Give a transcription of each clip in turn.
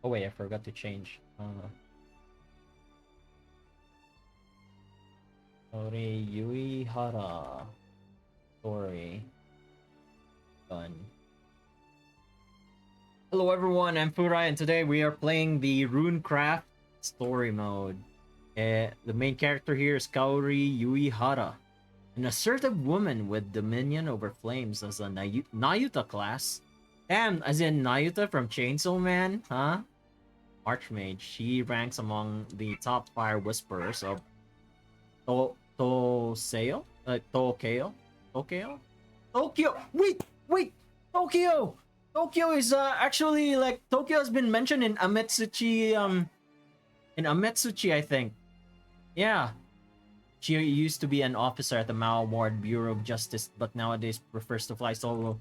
Oh wait, I forgot to change. Kaori Yuihara story done. Hello everyone, I'm Furai, and today we are playing the Runecraft story mode. The main character here is Kaori Yuihara, an assertive woman with dominion over flames as a Nayuta class. Damn, as in Nayuta from Chainsaw Man, huh? Archmage. She ranks among the top fire whisperers of Toseo? Tokyo? Tokyo? Tokyo! Wait! Tokyo! Tokyo is actually like Tokyo has been mentioned in Ametsuchi I think. Yeah. She used to be an officer at the Mao Ward Bureau of Justice, but nowadays prefers to fly solo.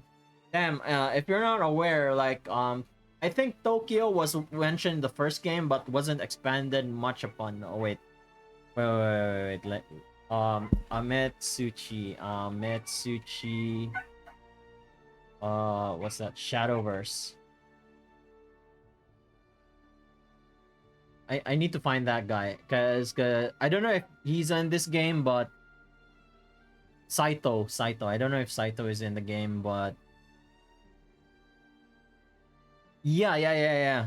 Damn, if you're not aware, like I think Tokyo was mentioned in the first game but wasn't expanded much upon. Oh wait. Ametsuchi, what's that? Shadowverse. I need to find that guy because I don't know if he's in this game, but Saito. I don't know if Saito is in the game, but yeah.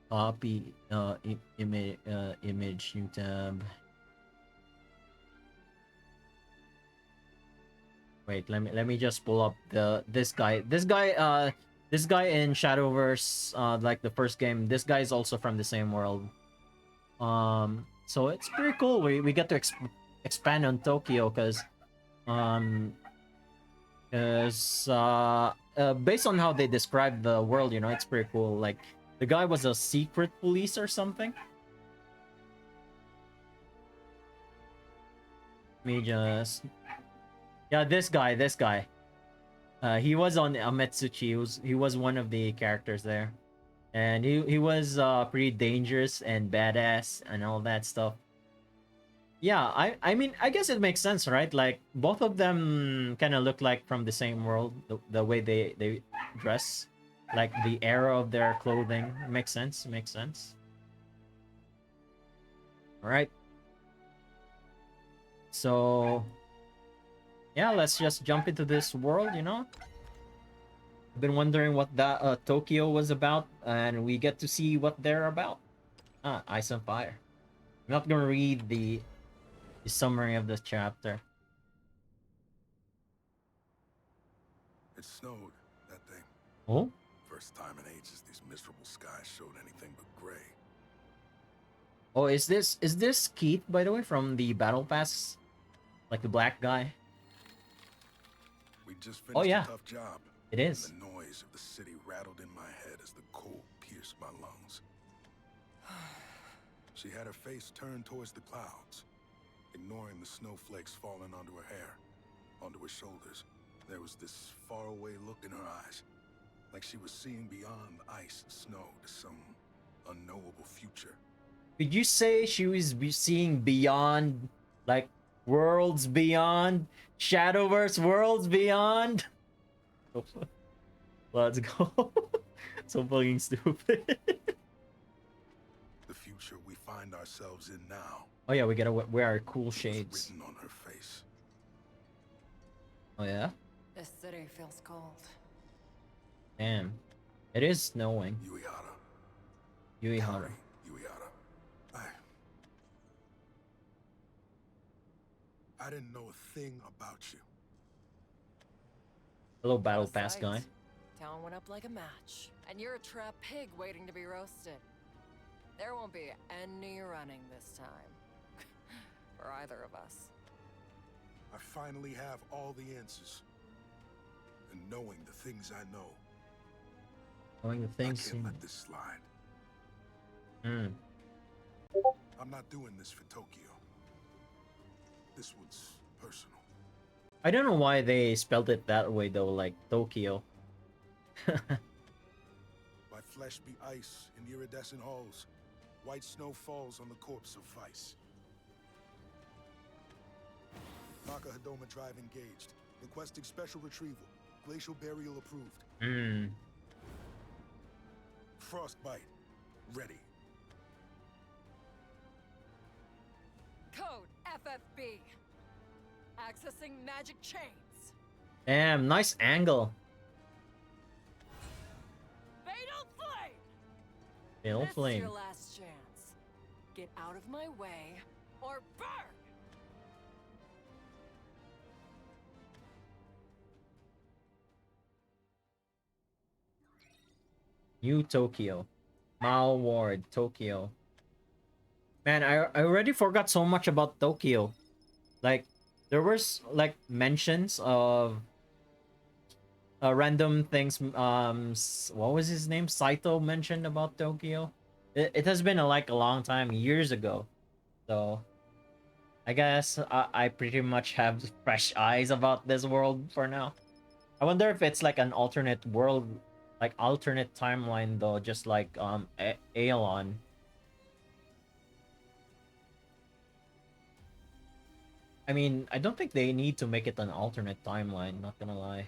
Copy image new tab. Wait, let me just pull up this guy. This guy in Shadowverse, like the first game. This guy is also from the same world. So it's pretty cool. We get to expand on Tokyo um because based on how they describe the world, you know, it's pretty cool. Like the guy was a secret police or something. Let me just yeah, this guy. He was on Ametsuchi. He was one of the characters there, and he was pretty dangerous and badass and all that stuff. Yeah, I mean I guess it makes sense, right? Like both of them kind of look like from the same world. The way they dress, like the era of their clothing, makes sense. Makes sense. All right. So yeah, let's just jump into this world. You know, I've been wondering what that Tokyo was about, and we get to see what they're about. Ah, Ice and Fire. I'm not gonna read the summary of this chapter. It snowed, that thing. Oh, First time in ages these miserable skies showed anything but gray. oh, is this Keith, by the way, from the Battle Pass, like the black guy? We just Oh finished a yeah, tough job, it and is. the noise of the city rattled in my head as the cold pierced my lungs. She had her face turned towards the clouds, ignoring the snowflakes falling onto her hair, onto her shoulders. There was this faraway look in her eyes, like she was seeing beyond ice and snow to some unknowable future. Could you say she was seeing beyond, like worlds beyond, Shadowverse worlds beyond? Let's go. So fucking stupid. The future we find ourselves in now Oh yeah, we gotta wear our cool was shades. written on her face. Oh yeah? This city feels cold. Damn. It is snowing. Yuihara. Yuihara. Kaori Yuihara. I didn't know a thing about you. Hello, Battle A Pass sight. guy. Town went up like a match, and you're a trapped pig waiting to be roasted. There won't be any running this time. For either of us. I finally have all the answers. And knowing the things I know, Knowing the I things. can't let this slide. Hmm. I'm not doing this for Tokyo. This one's personal. I don't know why they spelled it that way though, like Tokyo. My flesh be ice in iridescent halls. White snow falls on the corpse of vice. Naka Hadoma Drive engaged. Requesting special retrieval. Glacial burial approved. Hmm. Frostbite. Ready. Code FFB. Accessing magic chains. Damn, nice angle. Fatal Flame! Fatal This is Flame. your last chance. Get out of my way, or burn! New Tokyo. Mao Ward, Tokyo. Man, I already forgot so much about Tokyo. Like, there was like mentions of random things. What was his name? Saito mentioned about Tokyo. It has been like a long time, years ago. So I guess I pretty much have fresh eyes about this world for now. I wonder if it's like an alternate world, like alternate timeline though, just like Aeon. I mean, I don't think they need to make it an alternate timeline, not gonna lie.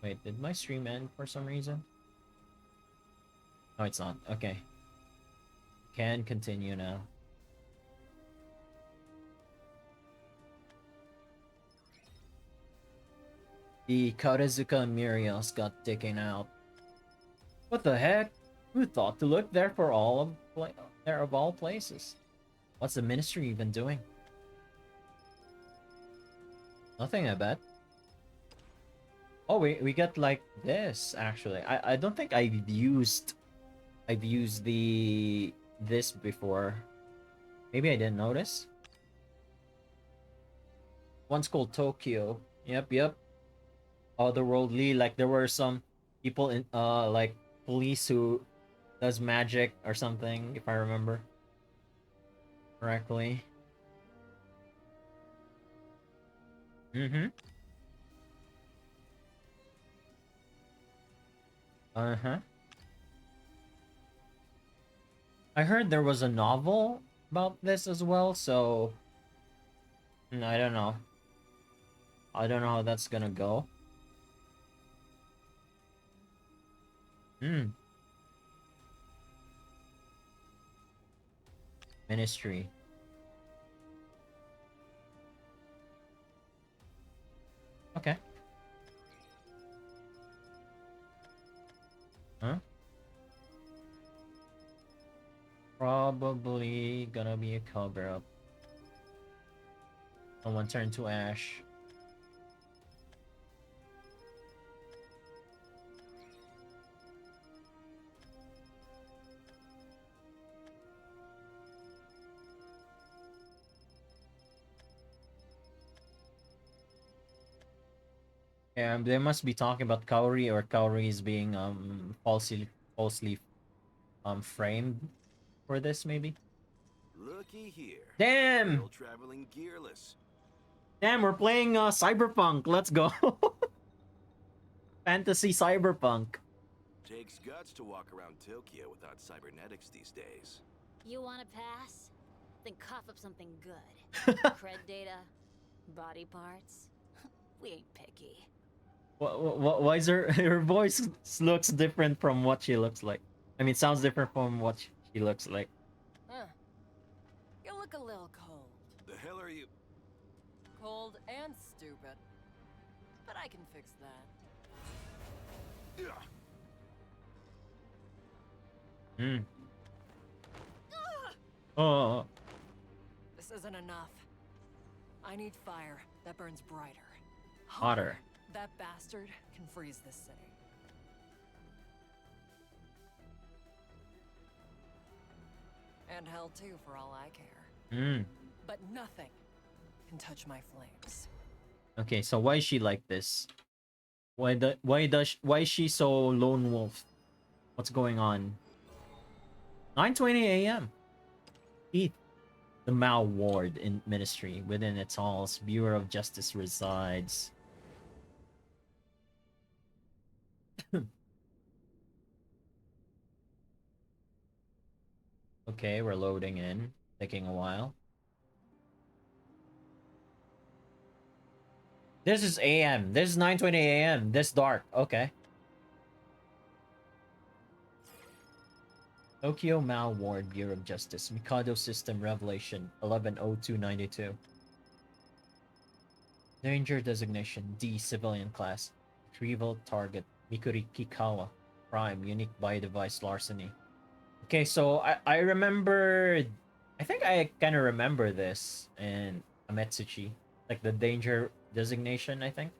Wait, did my stream end for some reason? No, it's not. Okay. Can continue now. The Karezuka Muriels got taken out. What the heck? Who thought to look there for all of there of all places? What's the ministry even doing? Nothing, I bet. Oh, we got like this actually. I don't think I've used this before. Maybe I didn't notice. One's called Tokyo. Yep. Otherworldly, like there were some people in like police who does magic or something, if I remember correctly. Mm-hmm. Uh-huh. I heard there was a novel about this as well, so I don't know. I don't know how that's gonna go. Hmm. Ministry. Okay. Huh? Probably gonna be a cover up. Someone turned to ash. Yeah, they must be talking about Kaori, or Kaori is being falsely framed for this maybe. Looky here. Damn! Still traveling gearless. Damn, we're playing Cyberpunk. Let's go. Fantasy Cyberpunk. Takes guts to walk around Tokyo without cybernetics these days. You want to pass? Then cough up something good. Cred data, body parts. We ain't picky. Why is her voice looks different from what she looks like? I mean, sounds different from what she looks like. Huh. You look a little cold. The hell are you? Cold and stupid. But I can fix that. Hmm. Oh. This isn't enough. I need fire that burns brighter. Hotter. That bastard can freeze this city. And hell too, for all I care. Hmm. But nothing can touch my flames. Okay, so why is she like this? Why is she so lone wolf? What's going on? 9:20 a.m. Heath. The Mao Ward in Ministry. Within its halls, Bureau of Justice resides. Okay, we're loading in. Taking a while. This is AM. This is 9:20 AM. This dark. Okay. Tokyo Mal Ward, Bureau of Justice, Mikado System Revelation 110292. Danger designation D, civilian class. Retrieval target Mikuri Kikawa. Crime, unique biodevice larceny. Okay, so I remember. I think I kind of remember this in Ametsuchi. Like the danger designation, I think.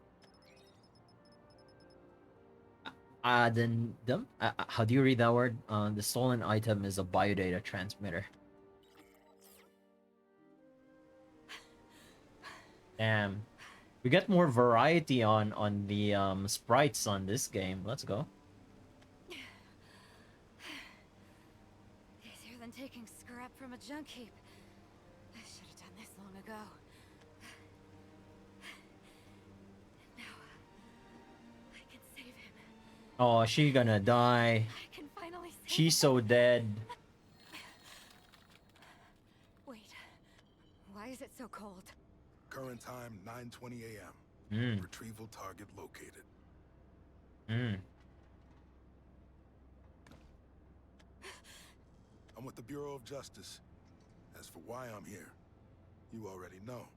Addendum? How do you read that word? The stolen item is a biodata transmitter. Damn. We get more variety on the sprites on this game. Let's go. Easier than taking scrap from a junk heap. I should have done this long ago. Now, I can save him. Oh, she gonna die. I can finally save She's him. so dead. Wait, why is it so cold? Current time 9:20 a.m. Mm. Retrieval target located. Mm. I'm with the Bureau of Justice. As for why I'm here, you already know,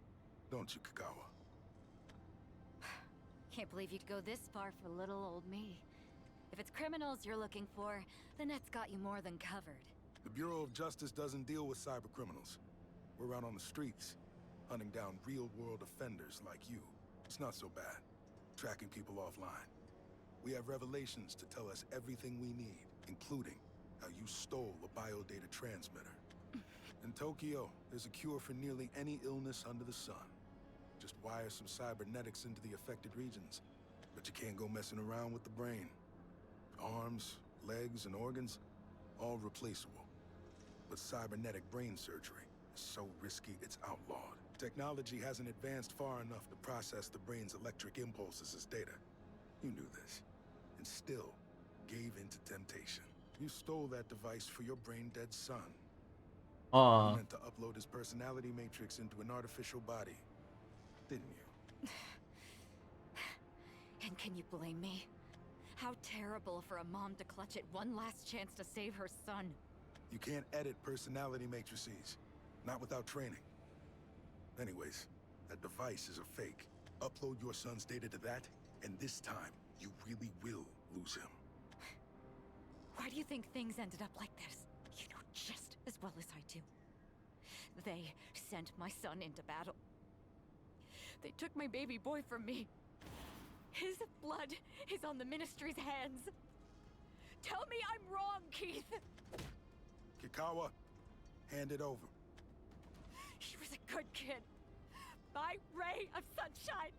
don't you, Kagawa? Can't believe you'd go this far for little old me. If it's criminals you're looking for, the net's got you more than covered. The Bureau of Justice doesn't deal with cyber criminals. We're out on the streets, hunting down real-world offenders like you. It's not so bad, tracking people offline. We have revelations to tell us everything we need, including how you stole a biodata transmitter. In Tokyo, there's a cure for nearly any illness under the sun. Just wire some cybernetics into the affected regions. But you can't go messing around with the brain. Arms, legs, and organs, all replaceable. But cybernetic brain surgery is so risky it's outlawed. Technology hasn't advanced far enough to process the brain's electric impulses as data. You knew this, and still gave in to temptation. You stole that device for your brain-dead son. You meant to upload his personality matrix into an artificial body, didn't you? And can you blame me? How terrible for a mom to clutch at one last chance to save her son. You can't edit personality matrices, not without training. Anyways, that device is a fake. Upload your son's data to that, and this time, you really will lose him. Why do you think things ended up like this? You know just as well as I do. They sent my son into battle. They took my baby boy from me. His blood is on the Ministry's hands. Tell me I'm wrong, Keith. Kikawa, hand it over. He was a good kid. My ray of sunshine.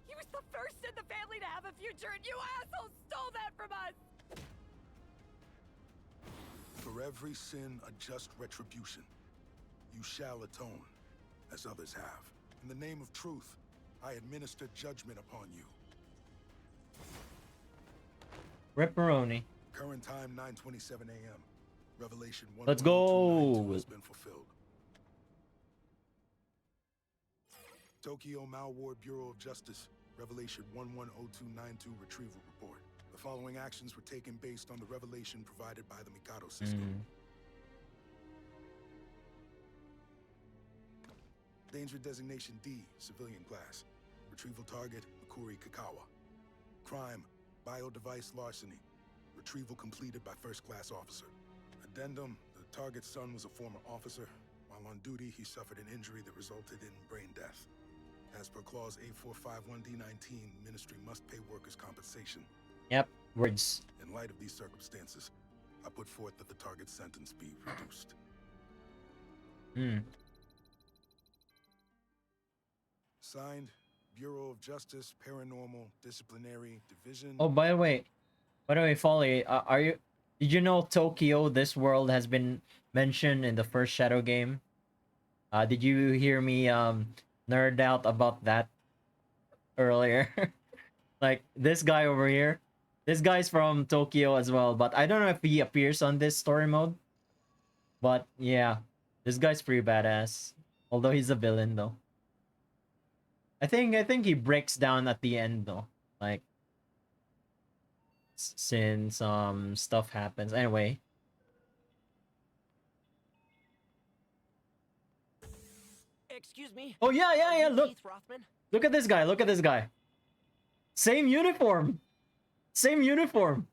He was the first in the family to have a future, and you assholes stole that from us! For every sin, a just retribution. You shall atone, as others have. In the name of truth, I administer judgment upon you. Ripperoni. Current time 9:27 a.m. Revelation 1. Let's go. Has been fulfilled. Tokyo Malward Bureau of Justice, Revelation 110292 retrieval report. The following actions were taken based on the revelation provided by the Mikado system. Danger designation D, civilian class. Retrieval target, Mikuri Kikawa. Crime, biodevice larceny. Retrieval completed by first-class officer. Addendum, the target's son was a former officer. While on duty, he suffered an injury that resulted in brain death. As per clause 8451D19, Ministry must pay workers' compensation. Yep, words. In light of these circumstances, I put forth that the target's sentence be reduced. Signed, Bureau of Justice, Paranormal, Disciplinary Division. Oh, by the way, Folly, did you know Tokyo, this world, has been mentioned in the first Shadow game? Did you hear me nerd out about that earlier? Like this guy over here. This guy's from Tokyo as well, but I don't know if he appears on this story mode. But yeah, this guy's pretty badass. Although he's a villain though. I think he breaks down at the end though. Like since stuff happens. Anyway. Excuse me. Oh yeah, yeah, Are yeah. you Look. Keith Rothman? Look at this guy. Look at this guy. Same uniform. Same uniform.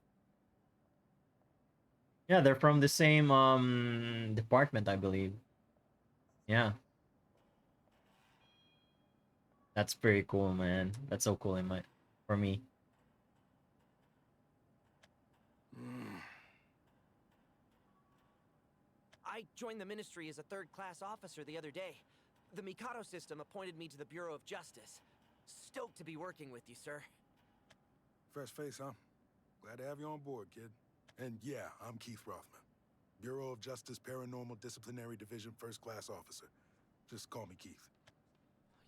Yeah, they're from the same department, I believe. Yeah. That's pretty cool, man. That's so cool in my for me. I joined the Ministry as a third-class officer the other day. The Mikado system appointed me to the Bureau of Justice. Stoked to be working with you, sir. Fresh face, huh? Glad to have you on board, kid. And yeah, I'm Keith Rothman. Bureau of Justice Paranormal Disciplinary Division First Class Officer. Just call me Keith.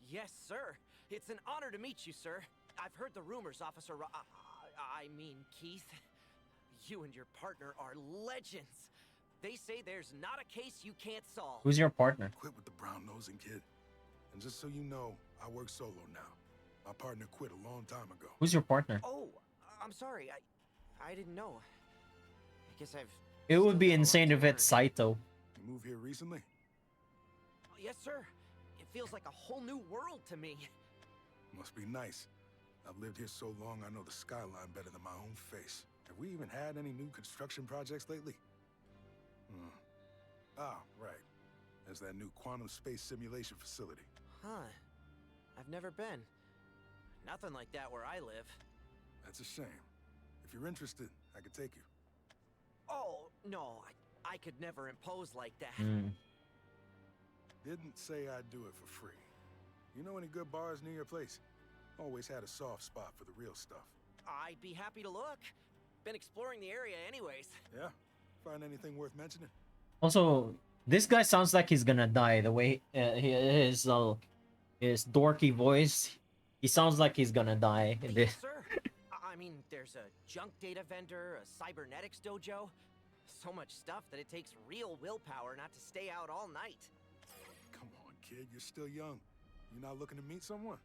Yes, sir. It's an honor to meet you, sir. I've heard the rumors, Officer I mean, Keith. You and your partner are legends. They say there's not a case you can't solve. Who's your partner? Quit with the brown-nosing, kid. And just so you know, I work solo now. My partner quit a long time ago. Who's your partner? Oh, I'm sorry. I didn't know. I guess I've... It still would be got a lot insane to if it's learn. Saito. You moved here recently? Yes, sir. It feels like a whole new world to me. Must be nice. I've lived here so long, I know the skyline better than my own face. Have we even had any new construction projects lately? Ah, right. There's that new quantum space simulation facility. Huh. I've never been. Nothing like that where I live. That's a shame. If you're interested, I could take you. Oh, no. I could never impose like that. Didn't say I'd do it for free. You know any good bars near your place? Always had a soft spot for the real stuff. I'd be happy to look. Been exploring the area anyways. Yeah? Find anything worth mentioning? Also, this guy sounds like he's gonna die. The way his dorky voice, he sounds like he's gonna die. Yes, sir. I mean, there's a junk data vendor, a cybernetics dojo. So much stuff that it takes real willpower not to stay out all night. Come on, kid. You're still young. You're not looking to meet someone?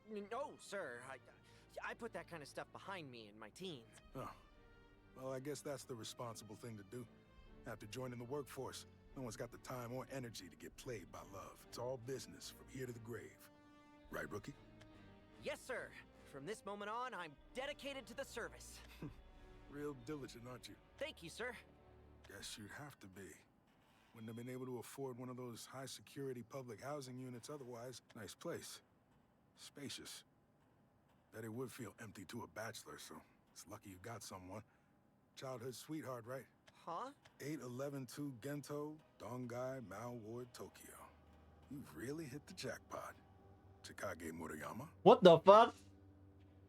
No, sir. I put that kind of stuff behind me in my teens. Oh. Well, I guess that's the responsible thing to do. After joining the workforce, no one's got the time or energy to get played by love. It's all business from here to the grave. Right, rookie? Yes, sir. From this moment on, I'm dedicated to the service. Real diligent, aren't you? Thank you, sir. Guess you'd have to be. Wouldn't have been able to afford one of those high-security public housing units otherwise. Nice place. Spacious. Bet it would feel empty to a bachelor, so it's lucky you got someone. Childhood sweetheart, right? Huh? 8112 Gento, Dongai, Mao Ward, Tokyo. You've really hit the jackpot. Chikage Murayama? What the fuck?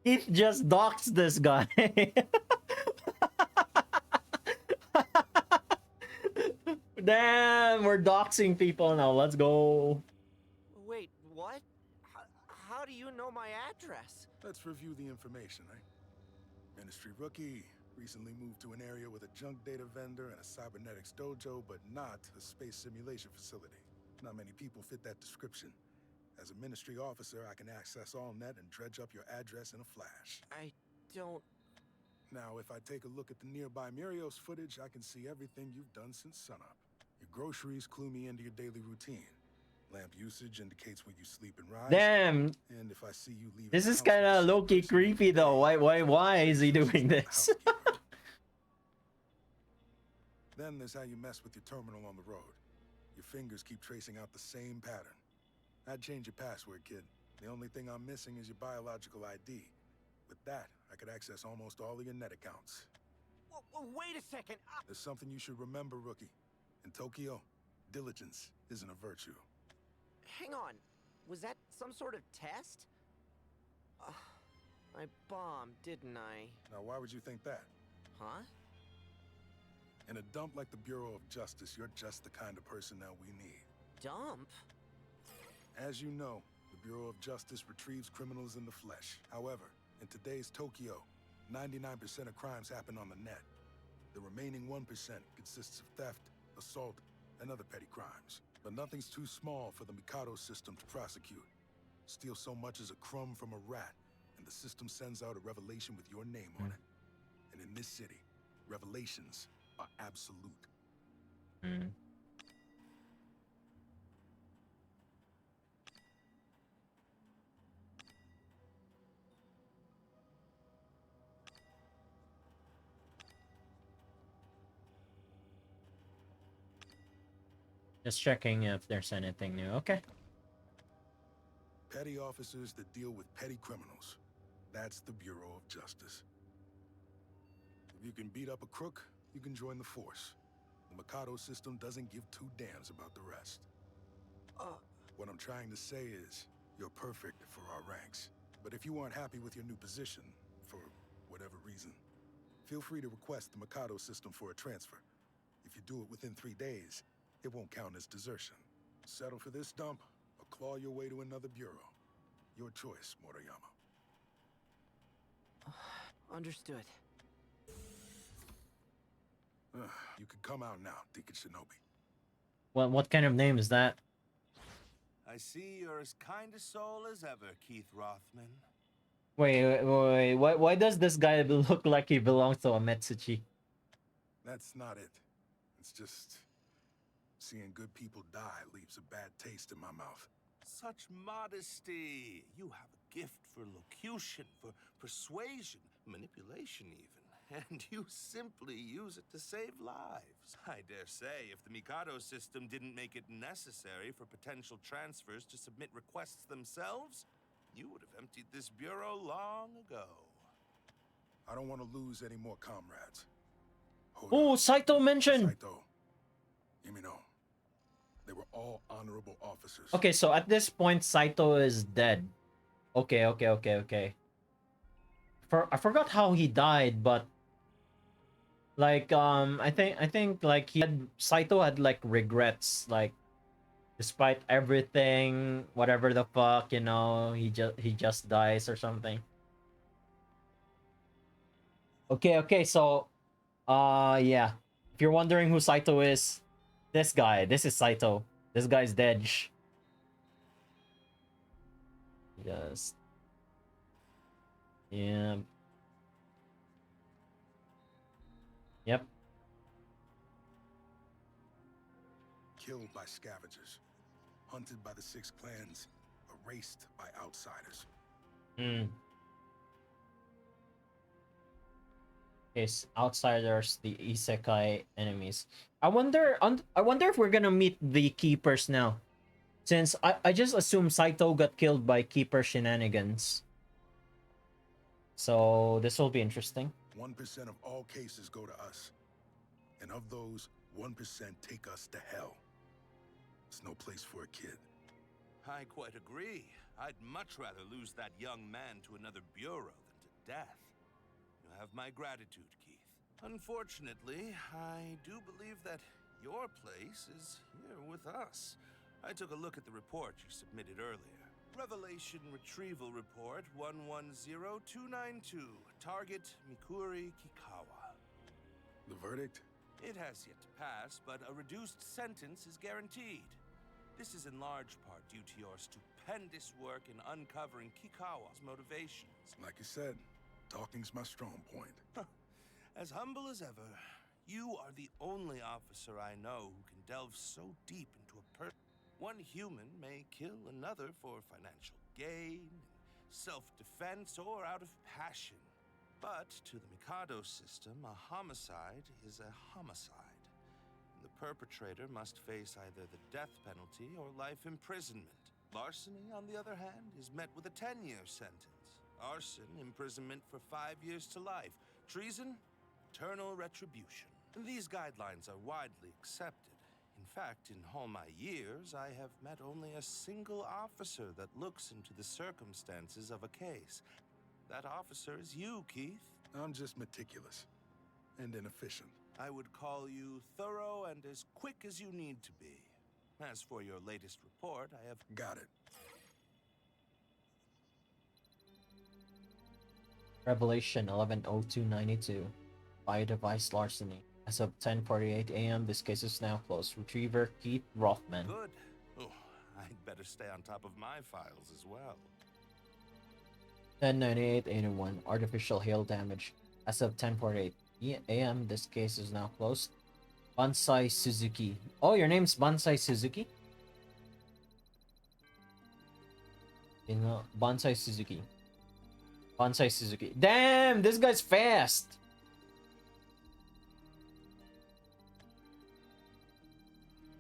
He just doxed this guy. Damn, we're doxing people now. Let's go. Wait, what? How do you know my address? Let's review the information, eh? Ministry rookie. Recently moved to an area with a junk data vendor and a cybernetics dojo, but not a space simulation facility. Not many people fit that description. As a ministry officer, I can access AllNet and dredge up your address in a flash. I don't... Now, if I take a look at the nearby Murios footage, I can see everything you've done since sunup. Your groceries clue me into your daily routine. Lamp usage indicates when you sleep and rise. Damn. And if I see you leave, This is kind of low-key creepy though. Why is he doing this? Then there's how you mess with your terminal on the road. Your fingers keep tracing out the same pattern. I'd change your password, kid. The only thing I'm missing is your biological ID. With that, I could access almost all of your net accounts. Wait a second. There's something you should remember, rookie. In Tokyo, diligence isn't a virtue. Hang on. Was that some sort of test? I bombed, didn't I? Now, why would you think that? Huh? In a dump like the Bureau of Justice, you're just the kind of personnel we need. Dump? As you know, the Bureau of Justice retrieves criminals in the flesh. However, in today's Tokyo, 99% of crimes happen on the net. The remaining 1% consists of theft, assault, and other petty crimes. But nothing's too small for the Mikado system to prosecute. Steal so much as a crumb from a rat, and the system sends out a revelation with your name on it. And in this city, revelations are absolute. Hmm. Just checking if there's anything new. Okay. Petty officers that deal with petty criminals. That's the Bureau of Justice. If you can beat up a crook, you can join the force. The Mikado system doesn't give two damns about the rest. What I'm trying to say is, you're perfect for our ranks. But if you aren't happy with your new position, for whatever reason, feel free to request the Mikado system for a transfer. If you do it within 3 days, it won't count as desertion. Settle for this dump, or claw your way to another bureau. Your choice, Moriyama. Understood. You can come out now, Deacon Shinobi. Well, what kind of name is that? I see you're as kind a soul as ever, Keith Rothman. Wait. Why does this guy look like he belongs to a Metsuchi? That's not it. It's just... seeing good people die leaves a bad taste in my mouth. Such modesty. You have a gift for locution, for persuasion, manipulation even. And you simply use it to save lives. I dare say, if the Mikado system didn't make it necessary for potential transfers to submit requests themselves, you would have emptied this bureau long ago. I don't want to lose any more comrades. Hold Oh, on. Saito mentioned. Saito, Yamino. They were all honorable officers. Okay, so at this point, Saito is dead. Okay. I forgot how he died, but like I think like Saito had like regrets, like despite everything, whatever the fuck, he just dies or something. Okay, so yeah. If you're wondering who Saito is, this is Saito. This guy's dead. Yes. Yeah. Yep. Killed by scavengers. Hunted by the 6 clans. Erased by outsiders. Okay, outsiders, the isekai enemies. I wonder if we're gonna meet the keepers now, since I just assume Saito got killed by keeper shenanigans. So this will be interesting. 1% of all cases go to us. And of those, 1% take us to hell. It's no place for a kid. I quite agree. I'd much rather lose that young man to another bureau than to death. You have my gratitude, Keith. Unfortunately, I do believe that your place is here with us. I took a look at the report you submitted earlier. Revelation Retrieval Report 110292. Target Mikuri Kikawa. The verdict? It has yet to pass, but a reduced sentence is guaranteed. This is in large part due to your stupendous work in uncovering Kikawa's motivations. Like you said, talking's my strong point. As humble as ever, you are the only officer I know who can delve so deep into a person. One human may kill another for financial gain, self-defense, or out of passion. But to the Mikado system, a homicide is a homicide. The perpetrator must face either the death penalty or life imprisonment. Larceny, on the other hand, is met with a 10-year sentence. Arson, imprisonment for 5 years to life. Treason, eternal retribution. These guidelines are widely accepted. In fact, in all my years, I have met only a single officer that looks into the circumstances of a case. That officer is you, Keith. I'm just meticulous and inefficient. I would call you thorough and as quick as you need to be. As for your latest report, I have... Got it. Revelation 110292. Biodevice larceny. As of 10:48 a.m., this case is now closed. Retriever Keith Rothman. Good. Oh, I'd better better stay on top of my files as well. 109881 artificial hail damage. As of 10:48 a.m., this case is now closed. Bansai Suzuki. Oh, your name's Bansai Suzuki? You know, Bansai Suzuki. Bansai Suzuki. Damn, this guy's fast!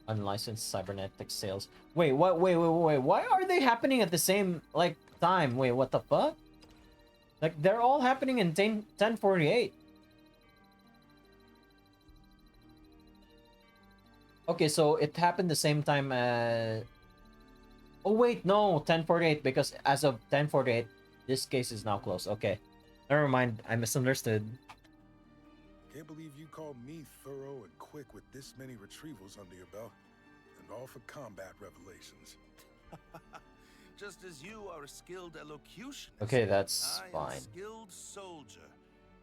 Unlicensed cybernetic sales. Wait, what? Wait. Why are they happening at the same, like, time? Wait, what the fuck? Like, they're all happening in 10:48. Okay, so it happened the same time as... Oh, wait, no, 10:48, because as of 10:48, this case is now closed. Okay. Never mind, I misunderstood. Can't believe you called me thorough and quick with this many retrievals under your belt. And all for combat revelations. Just as you are a skilled elocutionist. Okay, that's I am fine. a skilled soldier.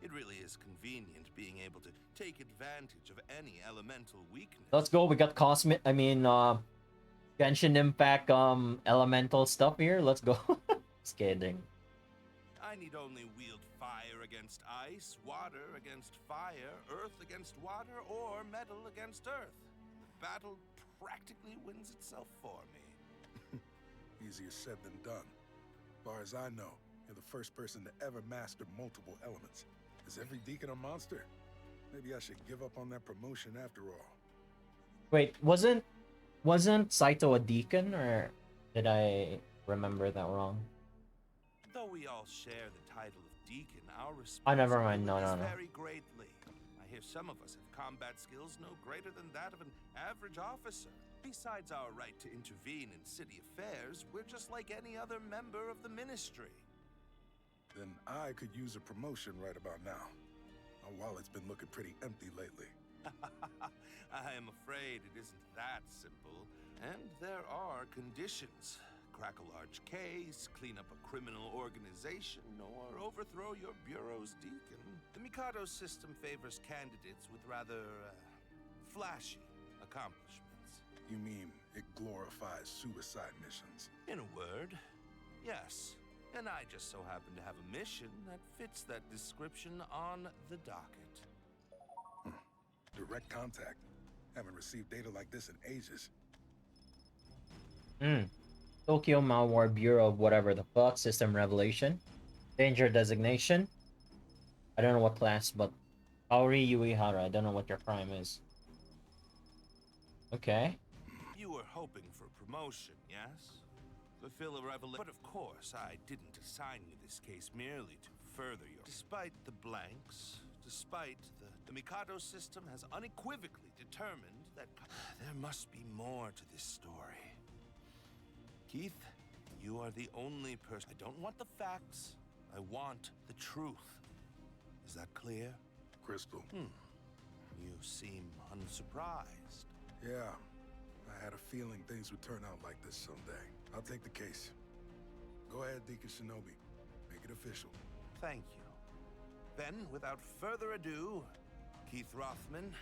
It really is convenient being able to take advantage of any elemental weakness. Let's go, we got cosmic, Genshin Impact, elemental stuff here. Let's go. Just kidding. I need only wield fire against ice, water against fire, earth against water, or metal against earth. The battle practically wins itself for me. Easier said than done. Far as I know, you're the first person to ever master multiple elements. Is every deacon a monster? Maybe I should give up on that promotion after all. Wait, wasn't Saito a deacon, or did I remember that wrong? Though we all share the title of deacon, our Oh, never mind. No. vary greatly. I hear some of us have combat skills no greater than that of an average officer. Besides our right to intervene in city affairs, we're just like any other member of the ministry. Then I could use a promotion right about now. My wallet's been looking pretty empty lately. I am afraid it isn't that simple. And there are conditions. Crack a large case, clean up a criminal organization, or overthrow your bureau's deacon. The Mikado system favors candidates with rather flashy accomplishments. You mean it glorifies suicide missions? In a word, yes. And I just so happen to have a mission that fits that description on the docket. Direct contact. Haven't received data like this in ages. Tokyo Malware Bureau of whatever the fuck. System revelation. Danger designation. I don't know what class, but Kaori Yuihara. I don't know what your crime is. Okay. You were hoping for promotion, yes? Fulfill a revelation. But of course, I didn't assign you this case merely to further your... Despite the blanks, despite the Mikado system has unequivocally determined that there must be more to this story. Keith, you are the only person. I don't want the facts. I want the truth. Is that clear? Crystal. You seem unsurprised. Yeah. I had a feeling things would turn out like this someday. I'll take the case. Go ahead, Deacon Shinobi. Make it official. Thank you. Then, without further ado, Keith Rothman,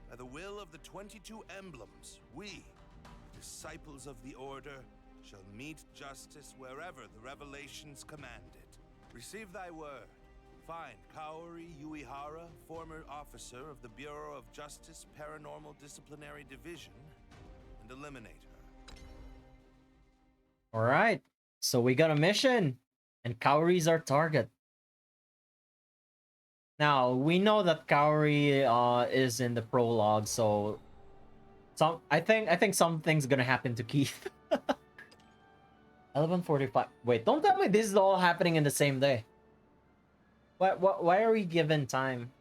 by the will of the 22 emblems, we, the disciples of the Order, shall meet justice wherever the revelations command it. Receive thy word. Find Kaori Yuihara, former officer of the Bureau of Justice Paranormal Disciplinary Division, and eliminate her. Alright. So we got a mission. And Kaori's our target. Now, we know that Kaori is in the prologue, so I think something's gonna happen to Keith. 11:45. Wait, don't tell me this is all happening in the same day. Why are we given time?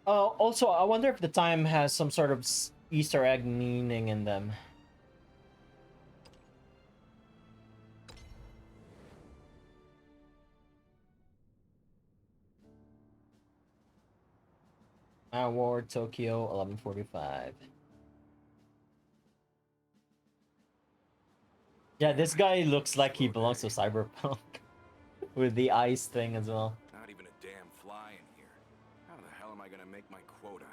Also, I wonder if the time has some sort of Easter egg meaning in them. Award Tokyo 11:45. Yeah, this guy looks like he belongs to Cyberpunk with the ice thing as well. Not even a damn fly in here. How the hell am I gonna make my quota?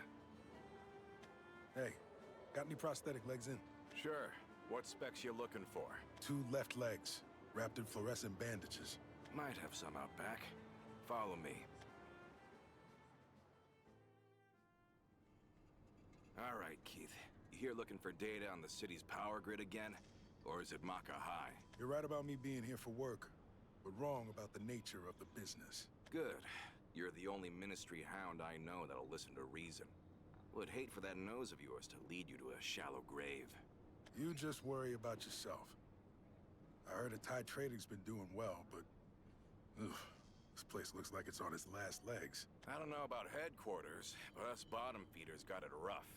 Hey, Got any prosthetic legs in? Sure. What specs you looking for? 2 left legs, wrapped in fluorescent bandages. Might have some out back. Follow me. All right, Keith. You here looking for data on the city's power grid again? Or is it Maka High? You're right about me being here for work, but wrong about the nature of the business. Good. You're the only ministry hound I know that'll listen to reason. Would hate for that nose of yours to lead you to a shallow grave. You just worry about yourself. I heard Tide Trading's been doing well, but... ugh, this place looks like it's on its last legs. I don't know about headquarters, but us bottom feeders got it rough.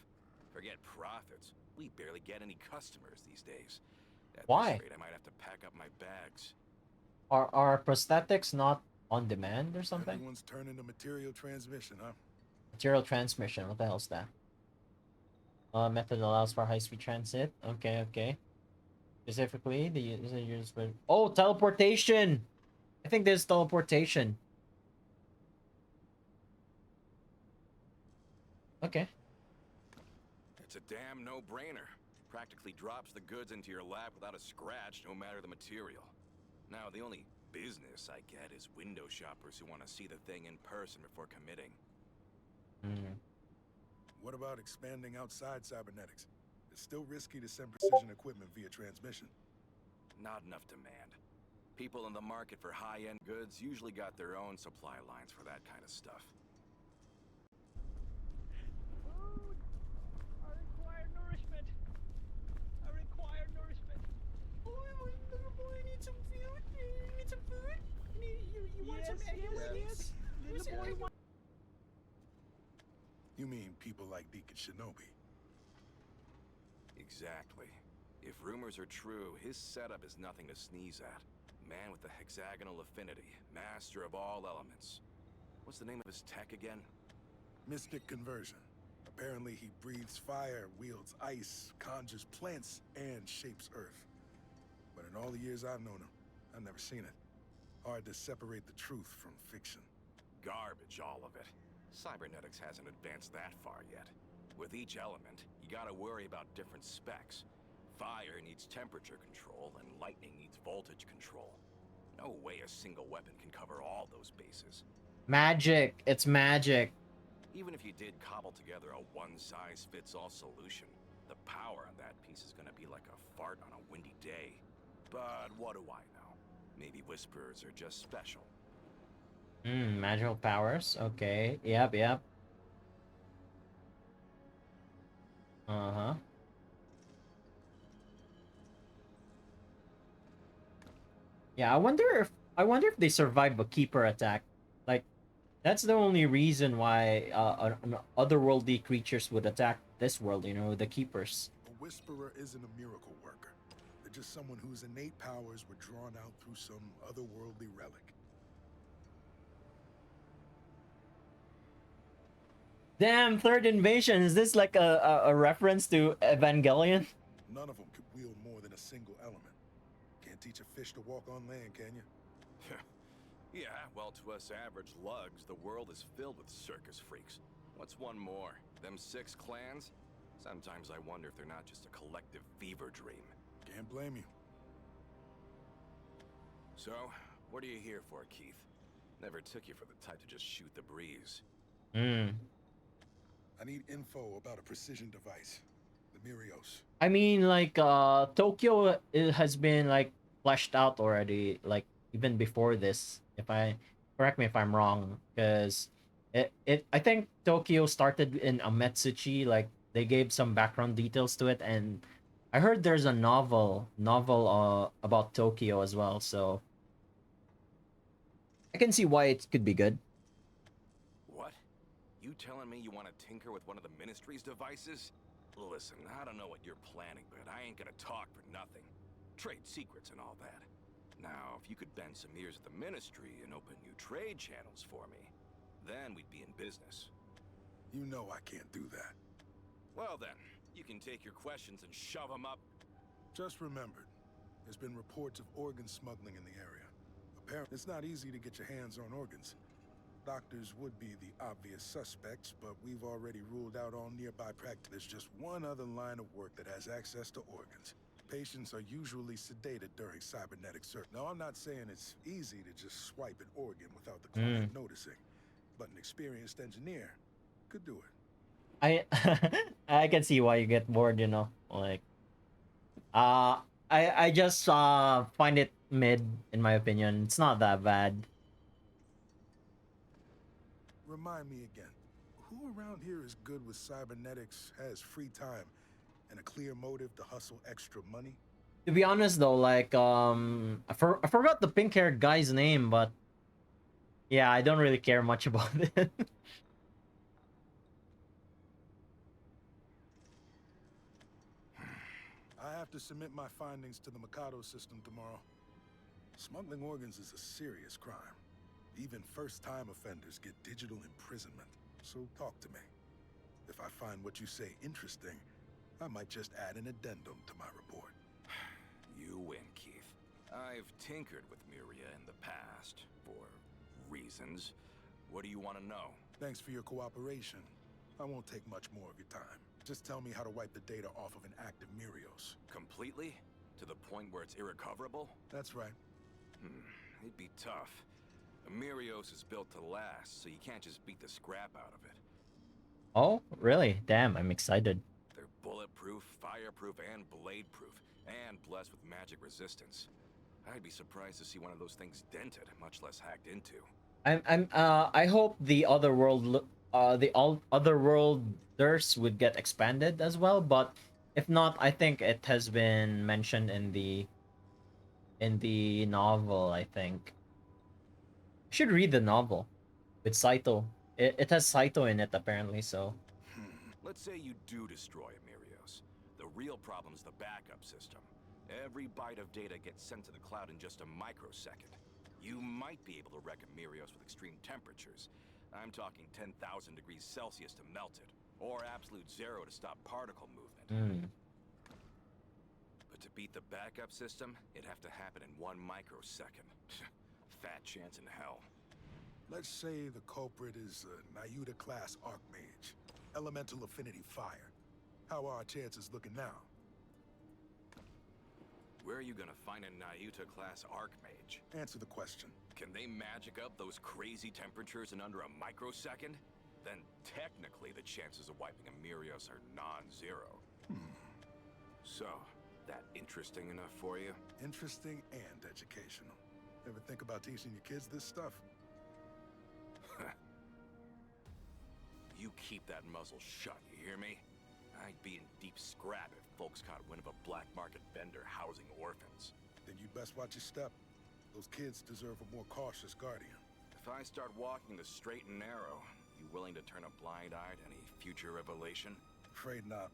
Forget profits. We barely get any customers these days. At Why? this rate, I might have to pack up my bags. Are prosthetics not on demand or something? Everyone's turning to material transmission, huh? Material transmission. What the hell's that? Method allows for high-speed transit. Okay, okay. Specifically, the users with... Oh, teleportation! I think there's teleportation. Okay. It's a damn no-brainer. Practically drops the goods into your lap without a scratch, no matter the material. Now, the only business I get is window shoppers who want to see the thing in person before committing. Hmm. What about expanding outside cybernetics? It's still risky to send precision equipment via transmission. Not enough demand. People in the market for high-end goods usually got their own supply lines for that kind of stuff. Food! I require nourishment! I require nourishment! Oh, little boy, need some food? Need some food? You want some egg? Yes. Little boy wants... You mean people like Deacon Shinobi? Exactly. If rumors are true, his setup is nothing to sneeze at. Man with the hexagonal affinity, master of all elements. What's the name of his tech again? Mystic conversion. Apparently he breathes fire, wields ice, conjures plants, and shapes earth. But in all the years I've known him, I've never seen it. Hard to separate the truth from fiction. Garbage, all of it. Cybernetics hasn't advanced that far yet. With each element, you gotta worry about different specs. Fire needs temperature control, and lightning needs voltage control. No way a single weapon can cover all those bases. Magic. It's magic. Even if you did cobble together a one-size-fits-all solution, the power on that piece is gonna be like a fart on a windy day. But what do I know? Maybe Whisperers are just special. Magical powers. Okay. Yep, yep. Uh-huh. Yeah, I wonder if they survive a keeper attack. Like, that's the only reason why otherworldly creatures would attack this world, you know, the keepers. A Whisperer isn't a miracle worker. They're just someone whose innate powers were drawn out through some otherworldly relic. Damn, third invasion. Is this like a reference to Evangelion? None of them could wield more than a single element. Can't teach a fish to walk on land, can you? Yeah, well, to us average lugs, the world is filled with circus freaks. What's one more? Them 6 clans? Sometimes I wonder if they're not just a collective fever dream. Can't blame you. So, what are you here for, Keith? Never took you for the type to just shoot the breeze. I need info about a precision device. The Mirios. I mean, like, Tokyo has been, like, fleshed out already, like, even before this. Correct me if I'm wrong, because I think Tokyo started in Ametsuchi, like, they gave some background details to it, and I heard there's a novel about Tokyo as well, so I can see why it could be good. What? You telling me you want to tinker with one of the Ministry's devices? Listen, I don't know what you're planning, but I ain't gonna talk for nothing. Trade secrets and all that. Now, if you could bend some ears at the Ministry and open new trade channels for me, then we'd be in business. You know I can't do that. Well then, you can take your questions and shove them up. Just remembered, there's been reports of organ smuggling in the area. Apparently, it's not easy to get your hands on organs. Doctors would be the obvious suspects, but we've already ruled out all nearby practice. There's just one other line of work that has access to organs. Patients are usually sedated during cybernetic surgery. Now, I'm not saying it's easy to just swipe an organ without the client noticing, but an experienced engineer could do it. I I can see why you get bored, you know. Like I just find it mid in my opinion. It's not that bad. Remind me again, who around here is good with cybernetics, has free time, and a clear motive to hustle extra money? To be honest though, like I forgot the pink-haired guy's name, but yeah, I don't really care much about it. I have to submit my findings to the Mikado system tomorrow. Smuggling organs is a serious crime. Even first-time offenders get digital imprisonment. So talk to me. If I find what you say interesting, I might just add an addendum to my report. You win, Keith. I've tinkered with Miria in the past, for reasons. What do you want to know? Thanks for your cooperation. I won't take much more of your time. Just tell me how to wipe the data off of an active Mirios. Completely? To the point where it's irrecoverable? That's right. It'd be tough. Mirios is built to last, so you can't just beat the scrap out of it. Oh, really? Damn, I'm excited. They're bulletproof, fireproof, and blade-proof, and blessed with magic resistance. I'd be surprised to see one of those things dented, much less hacked into. I hope the other worlders would get expanded as well, but if not, I think it has been mentioned in the novel, I think. I should read the novel with Saito. It has Saito in it apparently, so Let's say you do destroy Mirios. The real problem is the backup system. Every byte of data gets sent to the cloud in just a microsecond. You might be able to wreck a Mirios with extreme temperatures. I'm talking 10,000 degrees Celsius to melt it, or absolute zero to stop particle movement. But to beat the backup system, it'd have to happen in 1 microsecond. Fat chance in hell. Let's say the culprit is a Nayuta-class Archmage. Elemental affinity fire. How are our chances looking now? Where are you gonna find a Nayuta-class Archmage? Answer the question. Can they magic up those crazy temperatures in under a microsecond? Then technically the chances of wiping a Mirios are non-zero. So, that interesting enough for you? Interesting and educational. Ever think about teaching your kids this stuff? You keep that muzzle shut, you hear me? I'd be in deep scrap if folks caught wind of a black market vendor housing orphans. Then you'd best watch your step. Those kids deserve a more cautious guardian. If I start walking the straight and narrow, you willing to turn a blind eye to any future revelation? Afraid not.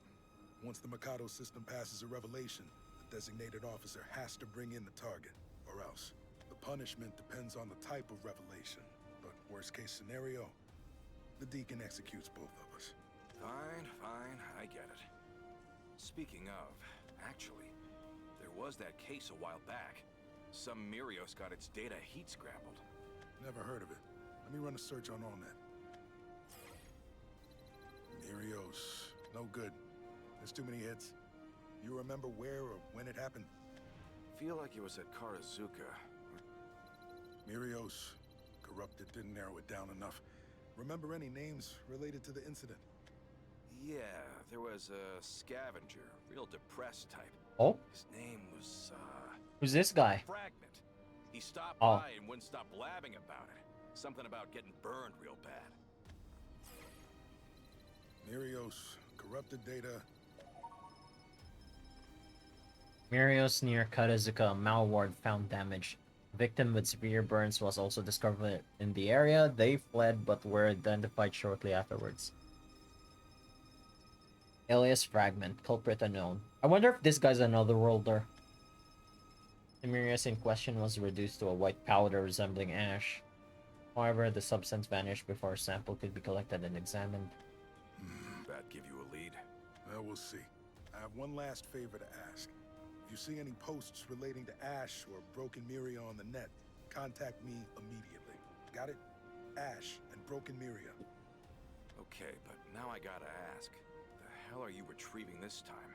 Once the Mikado system passes a revelation, the designated officer has to bring in the target, or else. The punishment depends on the type of revelation, but worst case scenario, the Deacon executes both of us. Fine, I get it. Speaking of, actually, there was that case a while back. Some Mirios got its data heat scrambled. Never heard of it. Let me run a search on AllNet. Mirios, no good. There's too many hits. You remember where or when it happened? Feel like it was at Karazuka. Mirios, corrupted, didn't narrow it down enough. Remember any names related to the incident? Yeah, there was a scavenger, real depressed type. Oh, His name was, who's this guy? Fragment. He stopped Oh. by and wouldn't stop blabbing about it. Something about getting burned real bad. Mirios, corrupted data. Mirios near Karazuka, malward found damage. Victim with severe burns was also discovered in the area. They fled but were identified shortly afterwards. Alias Fragment, culprit unknown. I wonder if this guy's another worlder. The Mirios in question was reduced to a white powder resembling ash. However, the substance vanished before a sample could be collected and examined. That give you a lead? Well, we'll see. I have one last favor to ask. If you see any posts relating to Ash or Broken Miria on the net, contact me immediately. Got it? Ash, and Broken Miria. Okay, but now I gotta ask, the hell are you retrieving this time?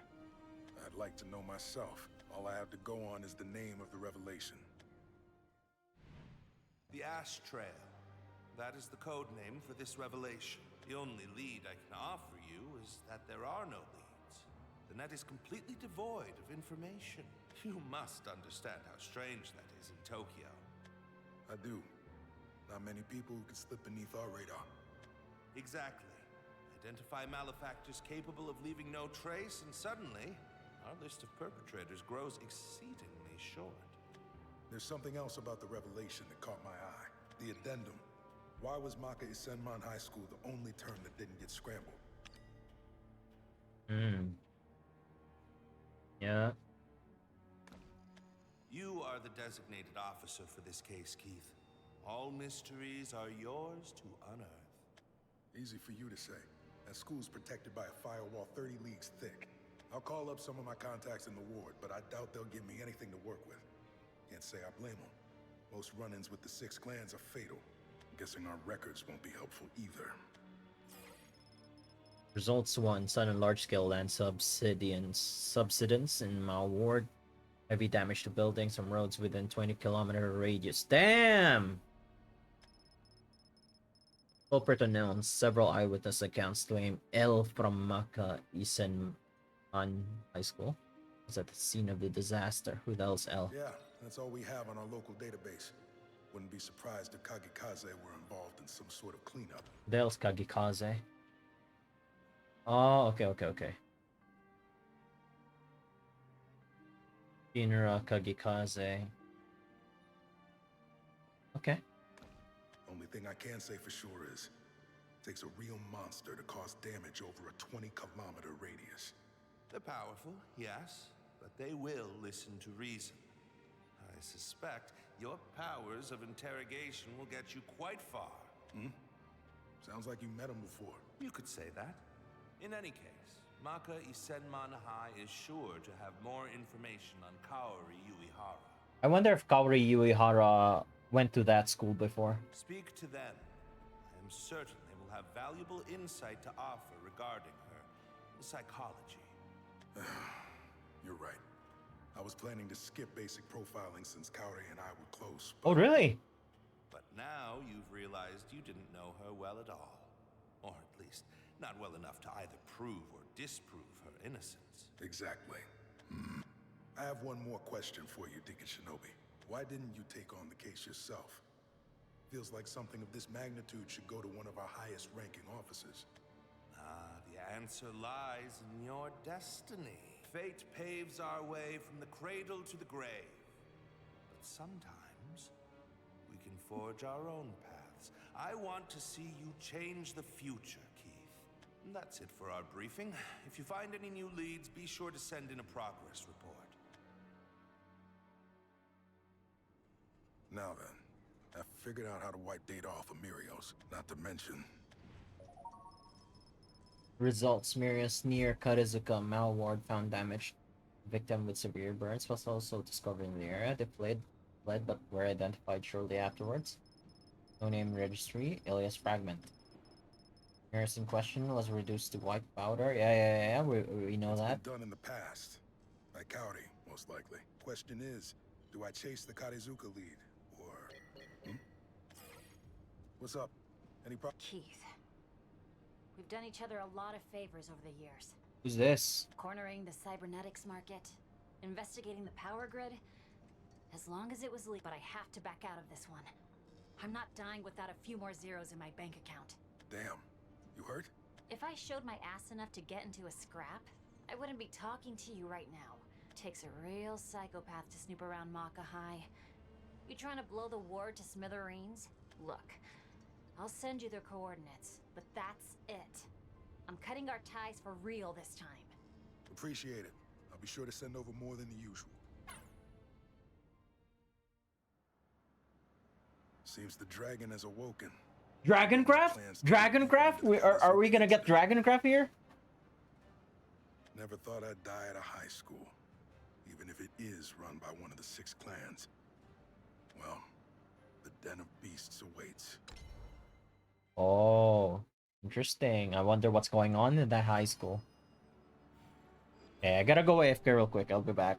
I'd like to know myself. All I have to go on is the name of the revelation. The Ash Trail. That is the code name for this revelation. The only lead I can offer you is that there are no leads. The net is completely devoid of information. You must understand how strange that is in Tokyo. I do. Not many people who can slip beneath our radar. Exactly. Identify malefactors capable of leaving no trace, and suddenly, our list of perpetrators grows exceedingly short. There's something else about the revelation that caught my eye. The addendum. Why was Maka Isenman High School the only term that didn't get scrambled? Yeah. You are the designated officer for this case, Keith. All mysteries are yours to unearth. Easy for you to say. That school's protected by a firewall 30 leagues thick. I'll call up some of my contacts in the ward, but I doubt they'll give me anything to work with. Can't say I blame them. Most run-ins with the 6 clans are fatal. Guessing our records won't be helpful either. Results 1. Sudden large-scale land subsidence in Mao Ward. Heavy damage to buildings and roads within 20-kilometer radius. Damn! Culprit unknown. Several eyewitness accounts claim L from Maka Isenman High School was at the scene of the disaster. Who the hell's L? Yeah, that's all we have on our local database. Wouldn't be surprised if Kagikaze were involved in some sort of cleanup. Who the hell's Kagikaze? Oh, okay. Shinra Kagikaze. Okay. Only thing I can say for sure is, it takes a real monster to cause damage over a 20-kilometer radius. They're powerful, yes, but they will listen to reason. I suspect your powers of interrogation will get you quite far. Sounds like you met him before. You could say that. In any case, Maka Isenman High is sure to have more information on Kaori Yuihara. I wonder if Kaori Yuihara went to that school before. Speak to them. I am certain they will have valuable insight to offer regarding her psychology. You're right. I was planning to skip basic profiling since Kaori and I were close. Oh, really? But now you've realized you didn't know her well at all. Or at least, not well enough to either prove or disprove her innocence. Exactly. I have one more question for you, Deacon Shinobi. Why didn't you take on the case yourself? Feels like something of this magnitude should go to one of our highest-ranking officers. The answer lies in your destiny. Fate paves our way from the cradle to the grave. But sometimes, we can forge our own paths. I want to see you change the future, Keith. And that's it for our briefing. If you find any new leads, be sure to send in a progress report. Now then, I've figured out how to wipe data off of Mirios, not to mention... Results: Mirius near Karizuka Mao Ward found damaged. Victim with severe burns was also discovered in the area. They fled but were identified shortly afterwards. No name registry, alias Fragment. Mirius in question was reduced to white powder. Yeah, we know It's that. been done in the past. By Kaori, most likely. Question is, do I chase the Karizuka lead, or... What's up? Any problem? Keith. We've done each other a lot of favors over the years. Who's this? Cornering the cybernetics market, investigating the power grid. As long as it was legal, but I have to back out of this one. I'm not dying without a few more zeros in my bank account. Damn. You hurt? If I showed my ass enough to get into a scrap, I wouldn't be talking to you right now. Takes a real psychopath to snoop around Maka High. You trying to blow the ward to smithereens? Look, I'll send you their coordinates, but that's it. I'm cutting our ties for real this time. Appreciate it. I'll be sure to send over more than the usual. Seems the dragon has awoken. Dragoncraft? Dragoncraft? Are we gonna get Dragoncraft here? Never thought I'd die at a high school, even if it is run by one of the 6 clans. Well, the den of beasts awaits. Oh, interesting. I wonder what's going on in that high school. Okay, I gotta go AFK real quick. I'll be back.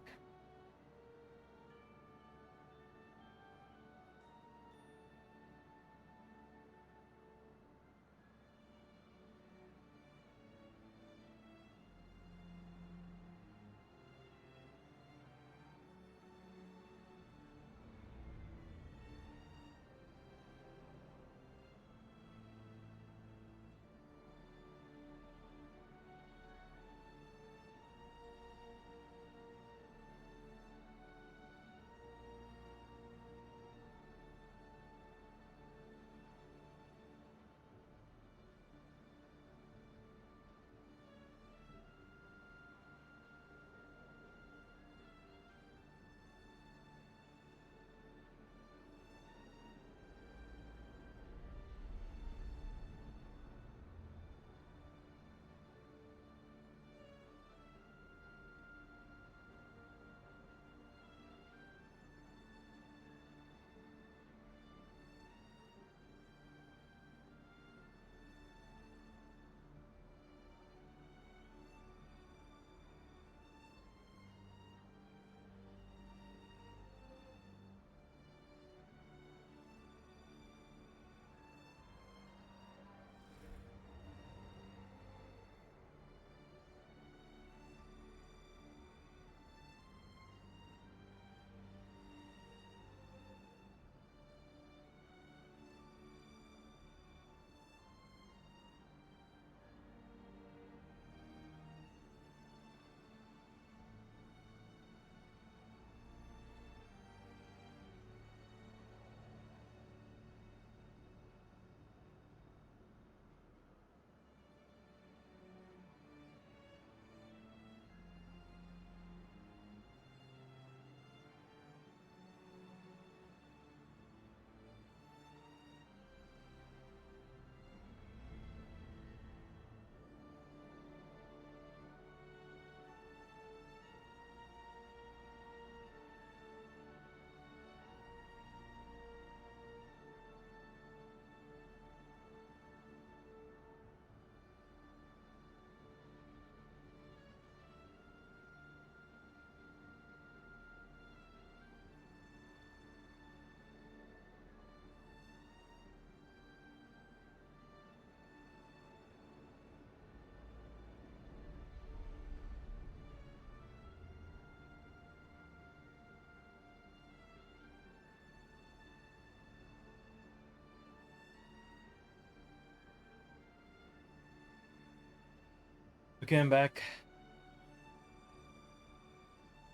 Okay, I'm back.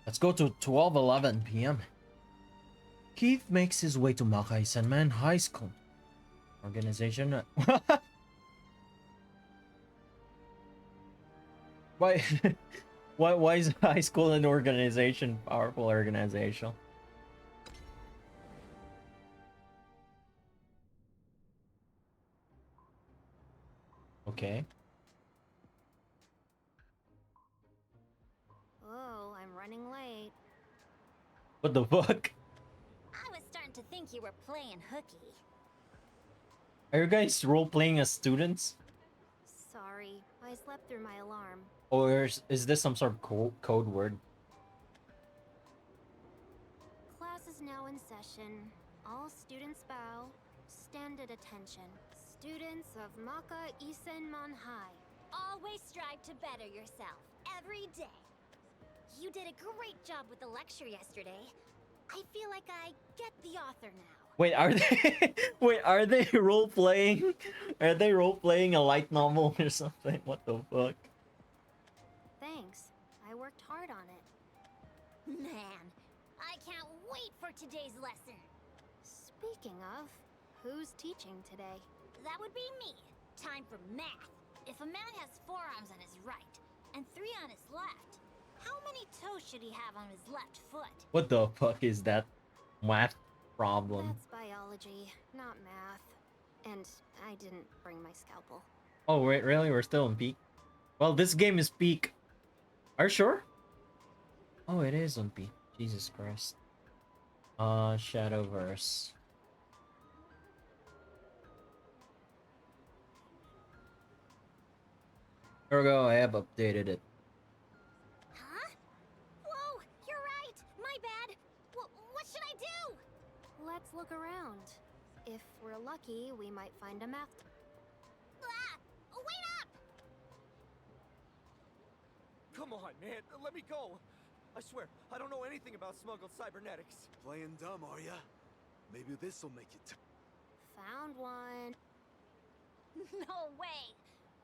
Let's go to 12:11 p.m. Keith makes his way to Makai Senman High School. Organization. Why? Why is high school an organization? Powerful organization. Okay. Oh, I'm running late. What the fuck? I was starting to think you were playing hooky. Are you guys role playing as students? Sorry, I slept through my alarm. Or is this some sort of code word? Class is now in session. All students bow. Stand at attention. Students of Maka Isenman High. Always strive to better yourself. Every day. You did a great job with the lecture yesterday. I feel like I get the author now. Wait, are they wait, are they role playing? Are they role playing a light novel or something? What the fuck? Thanks. I worked hard on it. Man, I can't wait for today's lesson. Speaking of, who's teaching today? That would be me. Time for math. If a man has 4 arms on his right and 3 on his left, how many toes should he have on his left foot? What the fuck is that math problem? That's biology, not math. And I didn't bring my scalpel. Oh wait, really? We're still in peak? Well, this game is peak. Are you sure? Oh, it is on peak. Jesus Christ. Shadowverse. There we go. I have updated it. Huh? Whoa, you're right. My bad. What should I do? Let's look around. If we're lucky, we might find a math. Ah! Wait up! Come on, man. Let me go. I swear, I don't know anything about smuggled cybernetics. Playing dumb, are ya? Maybe this'll make you Found one. No way.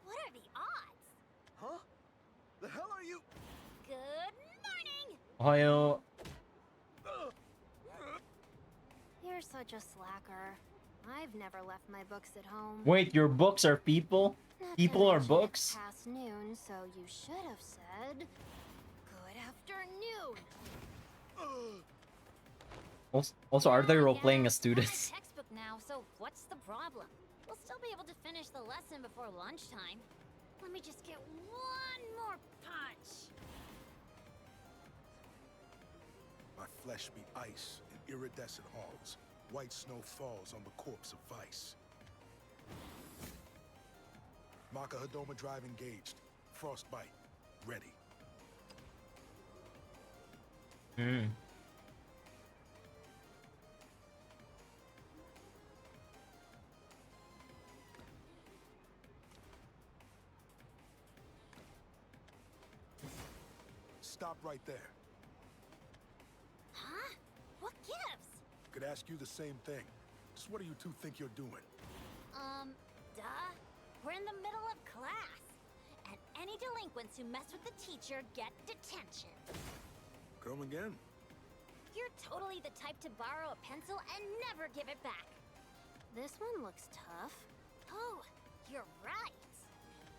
What are the odds? Huh? The hell are you? Good morning. Ohio. You're such a slacker. I've never left my books at home. Wait, your books are people? Not to People are mention it's books? past noon, so you should have said, "Good afternoon." Also, are they Yeah, role-playing as I'm students? a textbook now, so what's the problem? We'll still be able to finish the lesson before lunchtime. Let me just get one more punch. My flesh be ice in iridescent halls. White snow falls on the corpse of Vice. Maka Hadoma Drive engaged. Frostbite. Ready. Hmm. Stop right there. Huh? What gives? Could ask you the same thing. Just what do you two think you're doing? Duh. We're in the middle of class. And any delinquents who mess with the teacher get detention. Come again? You're totally the type to borrow a pencil and never give it back. This one looks tough. Oh, you're right.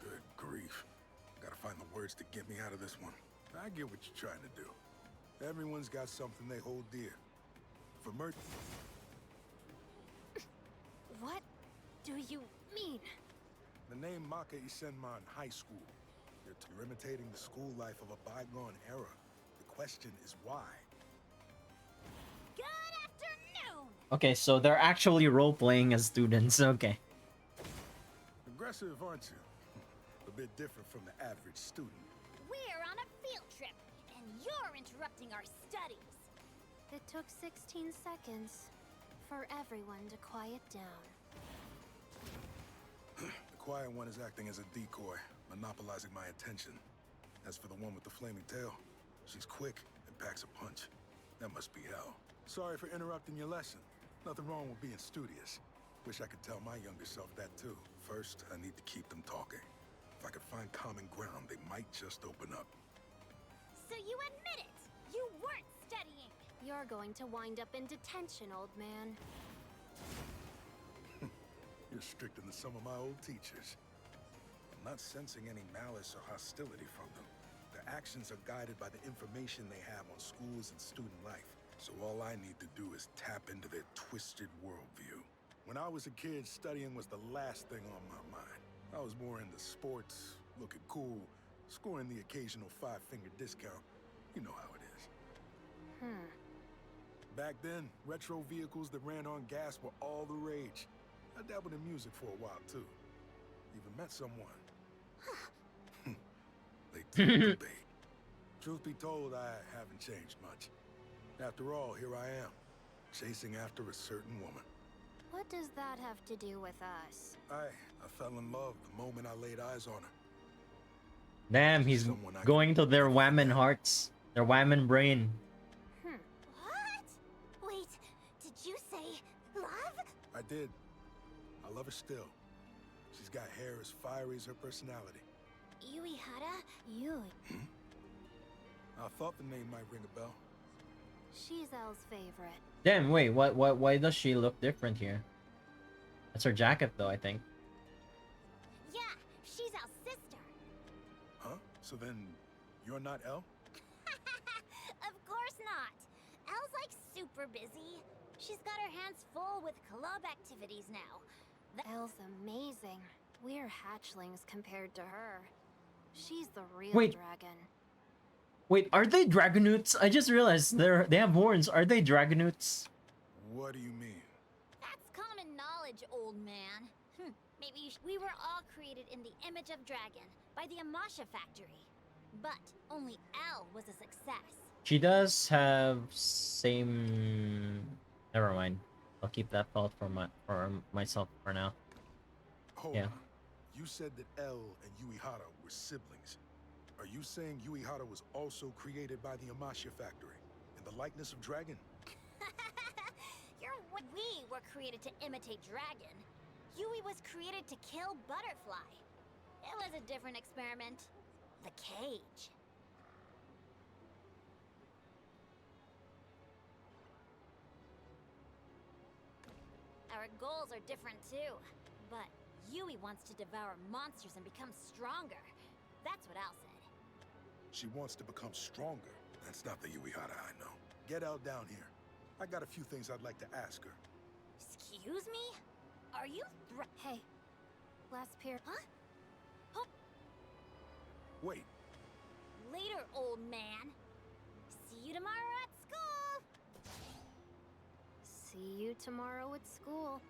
Good grief. Gotta find the words to get me out of this one. I get what you're trying to do. Everyone's got something they hold dear. For Mert... What do you mean? The name Maka Isenman High School. You're imitating the school life of a bygone era. The question is why? Good afternoon! Okay, so they're actually role-playing as students. Okay. Aggressive, aren't you? A bit different from the average student. We're on a field trip, and you're interrupting our studies. It took 16 seconds for everyone to quiet down. The quiet one is acting as a decoy, monopolizing my attention. As for the one with the flaming tail, she's quick and packs a punch. That must be hell. Sorry for interrupting your lesson. Nothing wrong with being studious. Wish I could tell my younger self that too. First, I need to keep them talking. If I could find common ground, they might just open up. So you admit it! You weren't studying! You're going to wind up in detention, old man. You're stricter than some of my old teachers. I'm not sensing any malice or hostility from them. Their actions are guided by the information they have on schools and student life. So all I need to do is tap into their twisted worldview. When I was a kid, studying was the last thing on my mind. I was more into sports, looking cool, scoring the occasional five-finger discount. You know how it is. Back then, retro vehicles that ran on gas were all the rage. I dabbled in music for a while, too. Even met someone. They took the bait. Truth be told, I haven't changed much. After all, here I am, chasing after a certain woman. What does that have to do with us? I fell in love the moment I laid eyes on her. Damn, he's going to their whammon hearts. Their whammon brain. What? Wait, did you say love? I did. I love her still. She's got hair as fiery as her personality. Yuihara? I thought the name might ring a bell. She's Elle's favorite. Damn, wait, why does she look different here? That's her jacket though, I think. Yeah, she's Elle's sister. Huh? So then, you're not Elle? Of course not. Elle's like super busy. She's got her hands full with club activities now. Elle's amazing. We're hatchlings compared to her. She's the real dragon. Wait, are they Dragonoots? I just realized they have horns. Are they Dragonoots? What do you mean? That's common knowledge, old man. Maybe we were all created in the image of dragon, by the Amasha factory. But only L was a success. She does have same. Never mind. I'll keep that thought for myself for now. Hold Yeah. on. You said that L and Yuihara were siblings. Are you saying Yuihara was also created by the Amasha factory in the likeness of Dragon? We were created to imitate Dragon. Yui was created to kill Butterfly. It was a different experiment. The cage. Our goals are different too. But Yui wants to devour monsters and become stronger. That's what Al said. She wants to become stronger. That's not the Yuihara I know. Get L down here. I got a few things I'd like to ask her. Excuse me? Are you Hey. Last pair. Huh? Oh. Wait. Later, old man. See you tomorrow at school. See you tomorrow at school.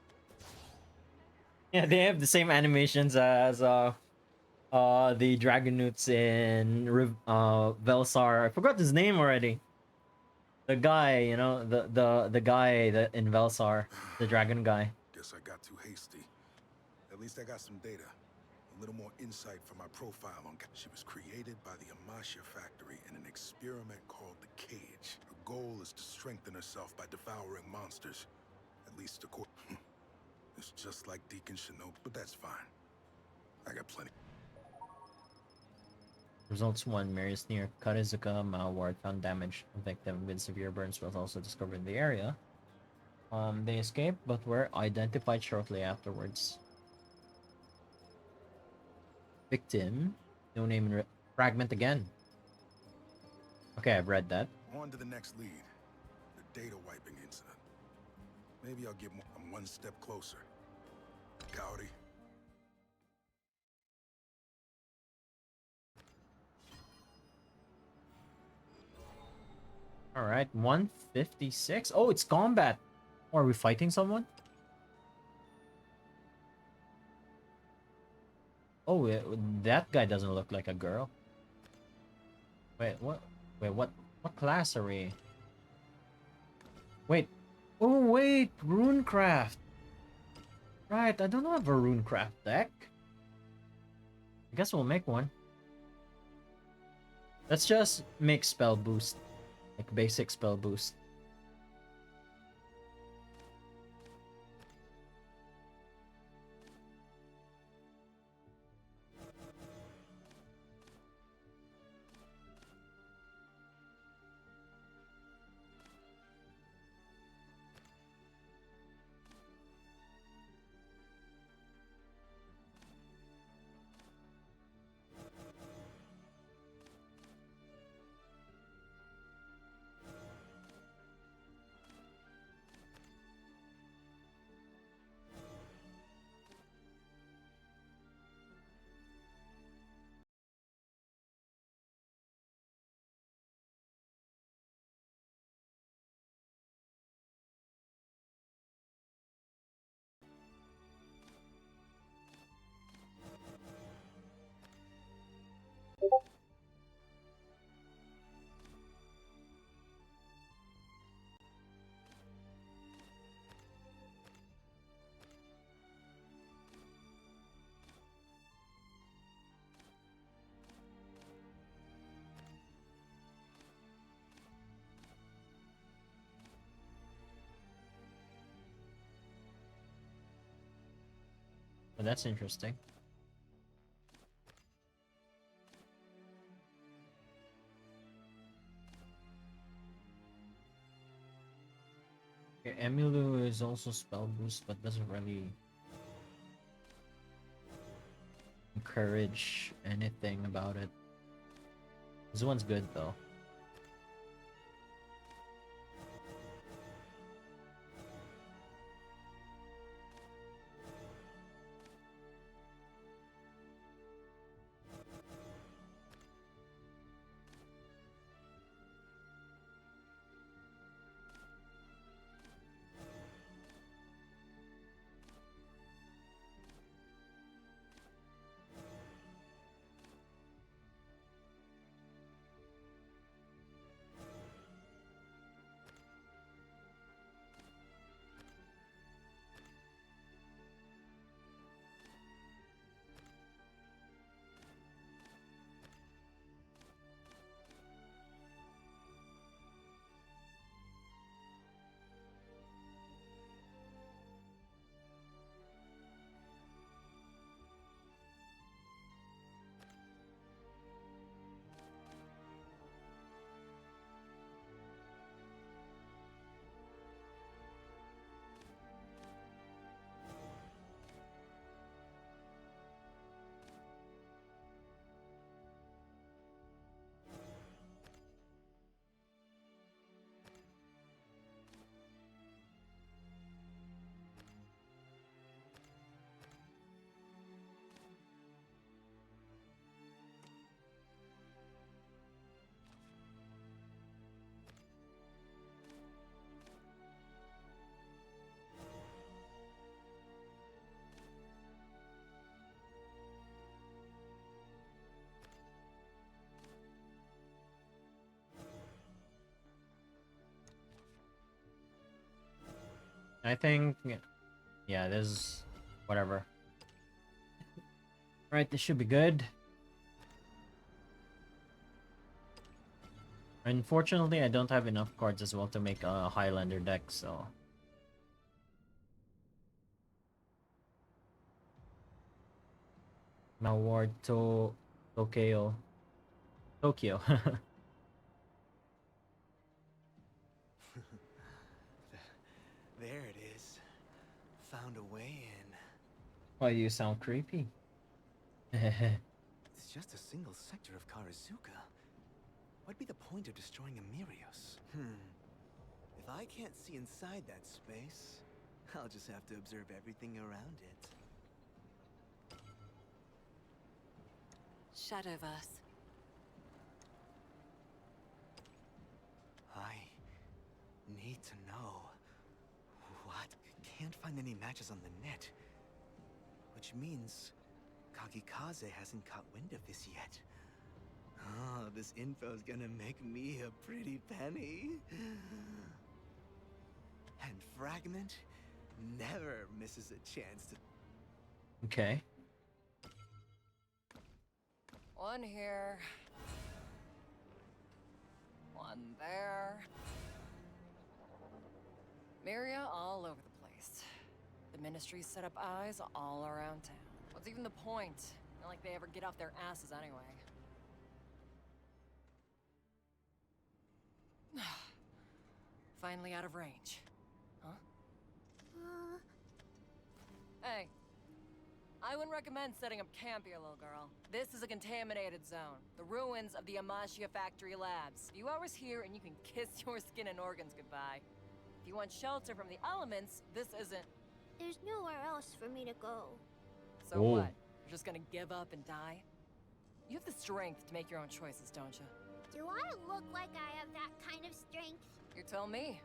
Yeah, they have the same animations as the Dragonutes in Velsar. I forgot his name already. The guy, you know, the guy that in Velsar, the dragon guy. Guess I got too hasty. At least I got some data. A little more insight for my profile on... She was created by the Amasha factory in an experiment called the Cage. Her goal is to strengthen herself by devouring monsters. At least according... It's just like Deacon Shinobi, but that's fine. I got plenty. Results 1. Marius near Karizuka Ward found damage. A victim with severe burns was also discovered in the area. They escaped, but were identified shortly afterwards. Victim. No name in fragment again. Okay, I've read that. On to the next lead. The data wiping incident. Maybe I'll get more. I'm one step closer. Kaori. Alright, 156. Oh, it's combat. Oh, are we fighting someone? Oh, that guy doesn't look like a girl. Wait, what? Wait, what class are we? Wait. Oh, wait. Runecraft. Right, I don't have a Runecraft deck. I guess we'll make one. Let's just make spell boost. Like basic spell boost. Oh, that's interesting. Okay, Emilu is also spell boost, but doesn't really encourage anything about it. This one's good though. I think, yeah, this is whatever. Right, this should be good. Unfortunately, I don't have enough cards as well to make a Highlander deck, so. Maward to Tokyo. Tokyo. There it is. Found a way in. Why do you sound creepy? It's just a single sector of Karazuka. What'd be the point of destroying Amirios? If I can't see inside that space, I'll just have to observe everything around it. Shadowverse. I need to know. What? Can't find any matches on the net. Which means Kagikaze hasn't caught wind of this yet. Oh, this info's gonna make me a pretty penny. And Fragment never misses a chance to... Okay. One here. One there. Miria all over the place. The Ministry's set up eyes all around town. What's even the point? Not like they ever get off their asses anyway. Finally out of range. Huh? Hey. I wouldn't recommend setting up camp here, little girl. This is a contaminated zone. The ruins of the Amashia factory labs. A few hours here and you can kiss your skin and organs goodbye. If you want shelter from the elements, this isn't... There's nowhere else for me to go. So Whoa. what? You're just gonna give up and die? You have the strength to make your own choices, don't you? Do I look like I have that kind of strength? You tell me.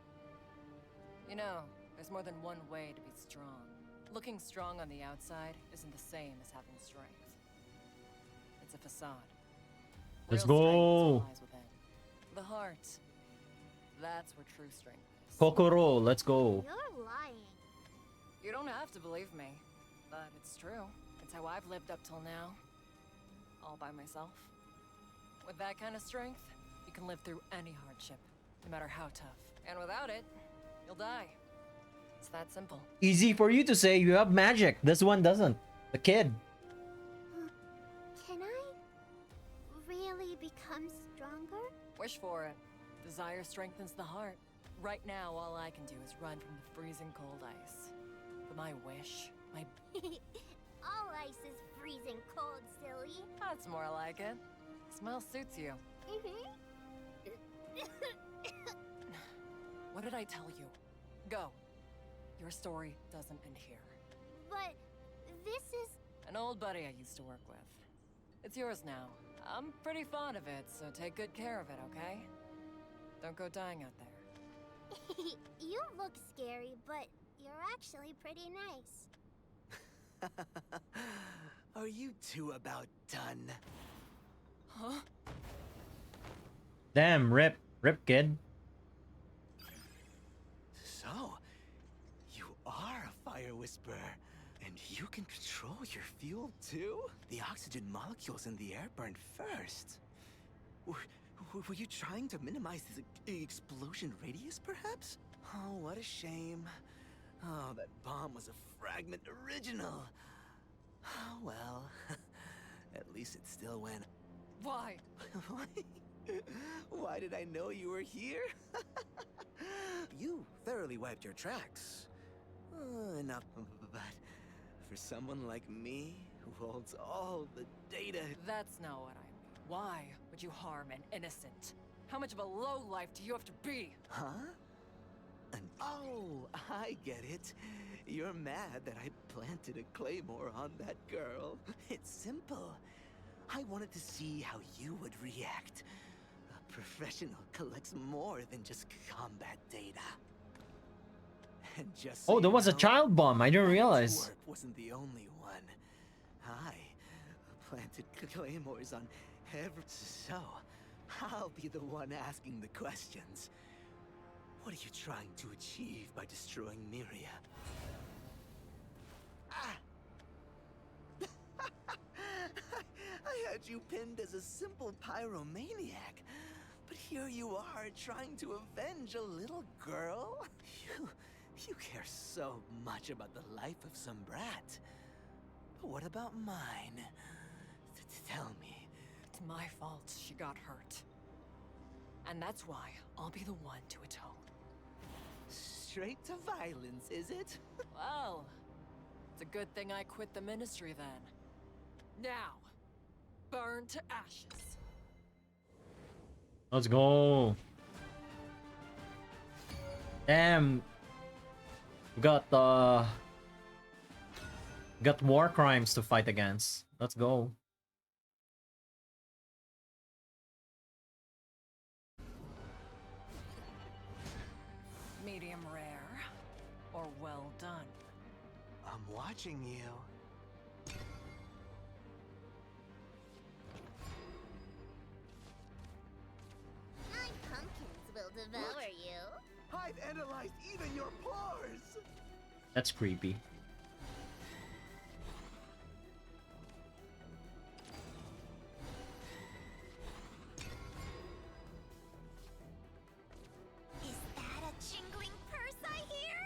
You know, there's more than one way to be strong. Looking strong on the outside isn't the same as having strength. It's a facade. Let's Real strength go. lies within. The heart. That's where true strength is. Kokoro, let's go. You're lying. You don't have to believe me, but it's true. It's how I've lived up till now. All by myself. With that kind of strength, you can live through any hardship, no matter how tough. And without it, you'll die. It's that simple. Easy for you to say, you have magic. This one doesn't. The kid. Can I really become stronger? Wish for it. Desire strengthens the heart. Right now, all I can do is run from the freezing cold ice. But my wish, my... All ice is freezing cold, silly. That's more like it. Smell suits you. What did I tell you? Go. Your story doesn't end here. But this is... An old buddy I used to work with. It's yours now. I'm pretty fond of it, so take good care of it, okay? Don't go dying out there. You look scary, but you're actually pretty nice. Are you two about done? Huh? Damn, rip kid. So, you are a fire whisperer, and you can control your fuel too? The oxygen molecules in the air burn first. Were you trying to minimize the explosion radius, perhaps? Oh, what a shame. Oh, that bomb was a Fragment original. Oh, well. At least it still went. Why? Why did I know you were here? You thoroughly wiped your tracks. Enough, but for someone like me, who holds all the data... That's not what I mean. Why would you harm an innocent? How much of a lowlife do you have to be? Huh? Oh, I get it. You're mad that I planted a claymore on that girl. It's simple. I wanted to see how you would react. A professional collects more than just combat data. And just so Oh, there you was a know, child bomb. I didn't realize. Antwerp wasn't the only one. I planted claymores on every... So, I'll be the one asking the questions. What are you trying to achieve by destroying Miria? Ah! I had you pinned as a simple pyromaniac, but here you are trying to avenge a little girl? You care so much about the life of some brat. But what about mine? Tell me. It's my fault she got hurt. And that's why I'll be the one to atone. Straight to violence, is it? Well, it's a good thing I quit the ministry then. Now, burn to ashes. Let's go. Damn. We got war crimes to fight against. Let's go. Medium rare or well done? I'm watching you. 9 pumpkins will devour you. I've analyzed even your pores! That's creepy. Is that a jingling purse I hear?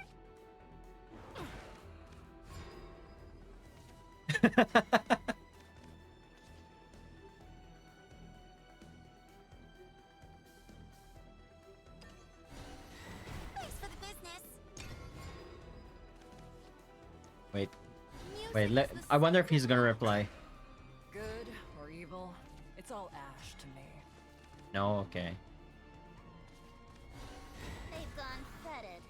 Thanks for the business. Wait, Music is the I wonder if he's gonna reply. Good or evil, it's all ash to me. No, okay. They've gone fetid.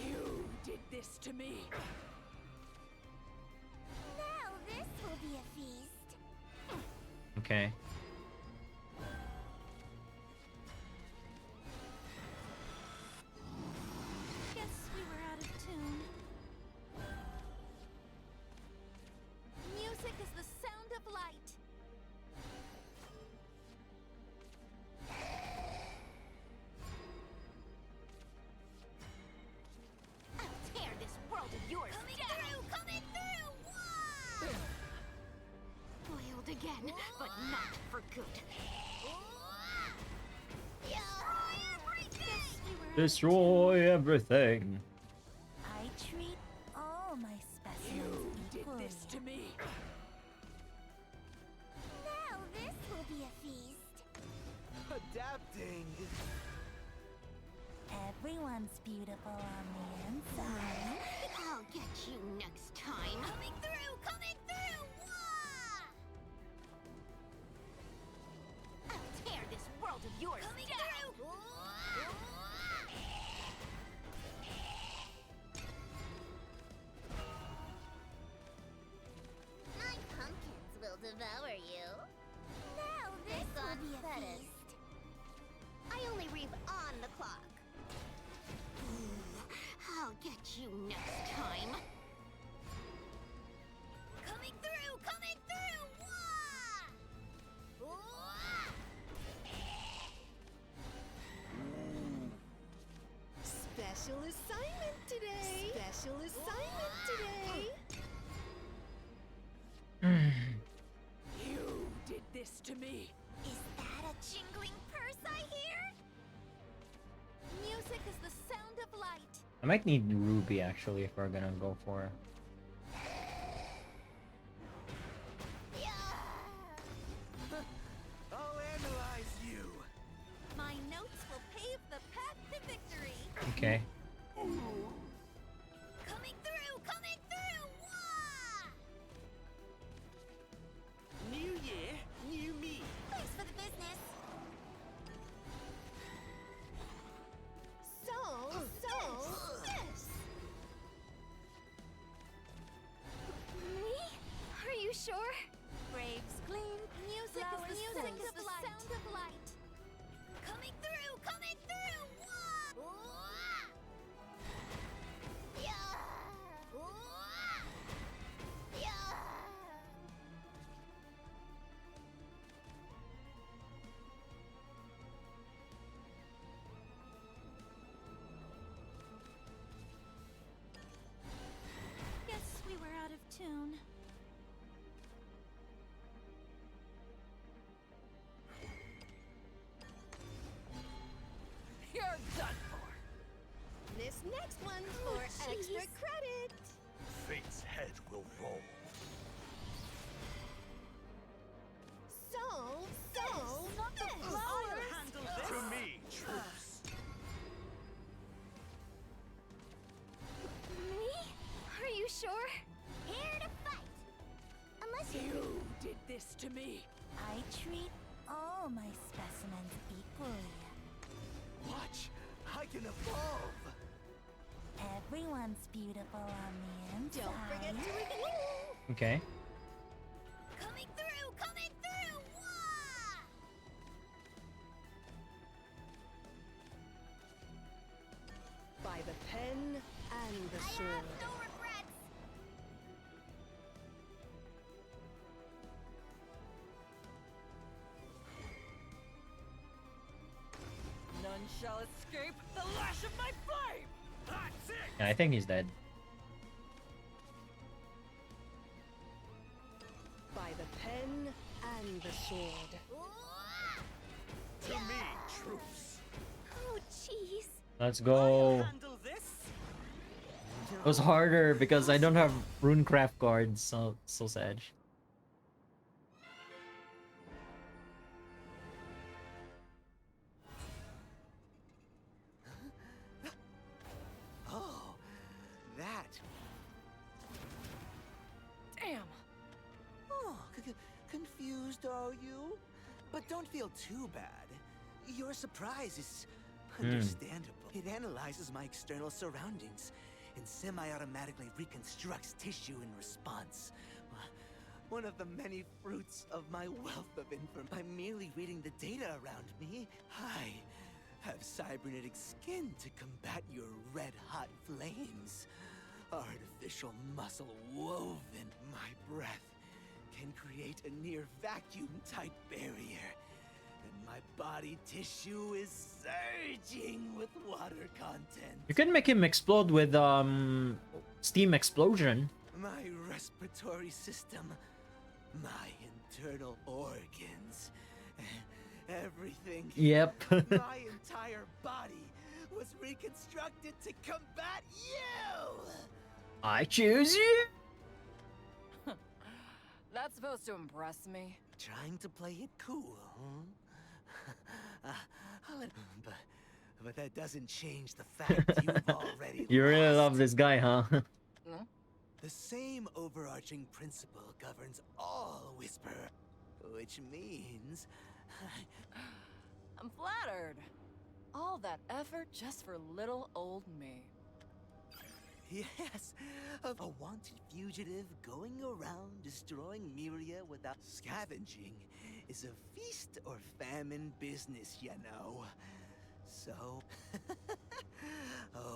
You did this to me. Now this will be a feast. Okay. Guess we were out of tune. Music is the sound of light. I'll tear this world of yours down. Coming through! Boiled again, but not for good. Destroy everything. I treat all my specimens Did equally. this to me. Now this will be a feast. Adapting. Everyone's beautiful on the inside. I'll get you next time. Coming through! Coming through! I'll tear this world of yours coming down. Through! 9 pumpkins will devour you. Now this will be a feast. I only reap on the clock. I'll get you next time. Coming through! Coming through! Wah! Special assignment today. Special assignment today. You did this to me. Is that a jingling purse I hear? Music is the sound of light. I might need Ruby actually if we're gonna go for. I'll analyze you. My notes will pave the path to victory. Okay. Coming through! Coming through! Wah! New year, new me. Thanks for the business. So this. Me? Are you sure? Graves gleam. Music is the sound of light. Coming through! Coming through! Wah! Wah! This next one's for extra credit. Fate's head will roll. So this. I'll handle this. To me, troops. Me? Are you sure? Here to fight. Unless You did this to me. I treat all my specimens equally. Watch, I can evolve. Everyone's beautiful on the inside. Don't forget to review. Okay. coming through, coming through. Wah! By the pen and the I sword. have no regrets. None shall escape the lash of my flame! That's it! Yeah, I think he's dead. By the pen and the sword. Wah! To me, troops. Oh, jeez. Let's I'll go. handle this. It was harder because I don't have runecraft cards, so sad. Oh, that. Damn! Oh, confused are you? But don't feel too bad. Your surprise is understandable. It analyzes my external surroundings and semi-automatically reconstructs tissue in response. One of the many fruits of my wealth of information. By merely reading the data around me, I have cybernetic skin to combat your red-hot flames. Artificial muscle woven. My breath can create a near vacuum-type barrier. And my body tissue is surging with water content. You can make him explode with steam explosion. My respiratory system, my internal organs, everything. Yep. My entire body was reconstructed to combat you! I choose you. That's supposed to impress me. Trying to play it cool, huh? But that doesn't change the fact you've already You really lost. love this guy, huh? The same overarching principle governs all Whisper, which means I'm flattered. All that effort just for little old me. yes, a wanted fugitive going around destroying Myria without scavenging is a feast or famine business, you know. So,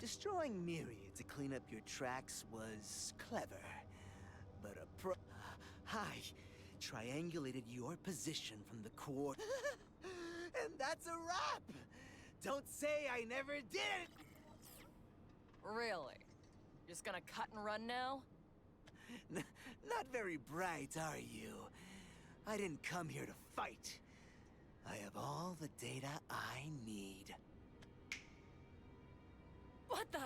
destroying Myria to clean up your tracks was clever, but I triangulated your position from the core, and that's a wrap. Don't say I never did it. Really? Just gonna cut and run now? Not very bright, are you? I didn't come here to fight. I have all the data I need. What the?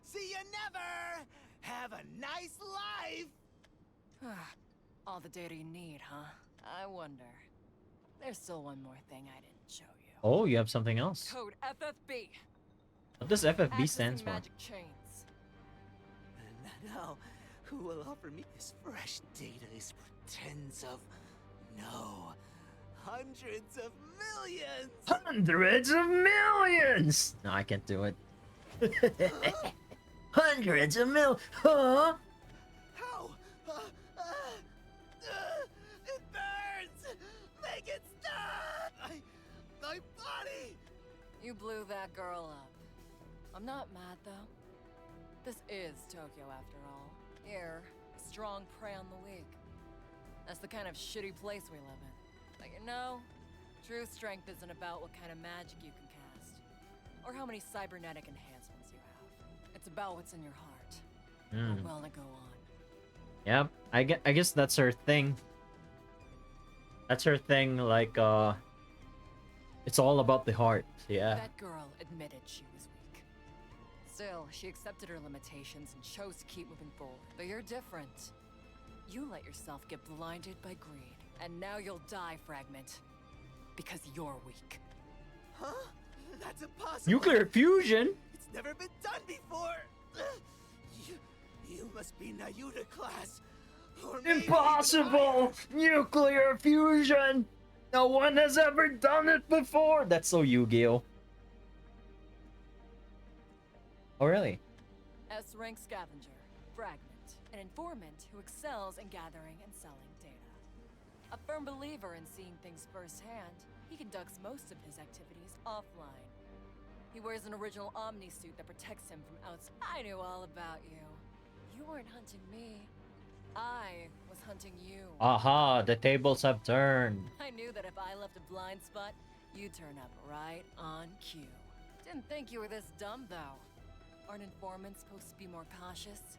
See you never! Have a nice life! All the data you need, huh? I wonder. There's still one more thing I didn't show you. Oh, you have something else. Code FFB. What does FFB Accessing stands for? magic chains. Now, who will offer me this fresh data is for tens of, no, hundreds of millions! Hundreds of millions! No, I can't do it. Hundreds of huh? How? It burns! Make it stop! My body! You blew that girl up. I'm not mad, though. This is Tokyo, after all. Here, the strong prey on the weak. That's the kind of shitty place we live in. But you know, true strength isn't about what kind of magic you can cast, or how many cybernetic enhancements you have. It's about what's in your heart. Or will to go on. Yep, I guess that's her thing. That's her thing, like, It's all about the heart. Yeah. That girl admitted she was weak. Still, she accepted her limitations and chose to keep moving forward. But you're different. You let yourself get blinded by greed. And now you'll die, Fragment. Because you're weak. Huh? That's impossible. Nuclear fusion? It's never been done before. You must be Nayuta class. Or maybe Impossible! Nuclear fusion! No one has ever done it before! That's so Yu-Gi-Oh! Oh, really? S-rank scavenger, Fragment, an informant who excels in gathering and selling data. A firm believer in seeing things firsthand, he conducts most of his activities offline. He wears an original Omni suit that protects him from outside. I knew all about you. You weren't hunting me. I was hunting you. Aha, the tables have turned. I knew that if I left a blind spot, you'd turn up right on cue. Didn't think you were this dumb, though. Aren't informants supposed to be more cautious?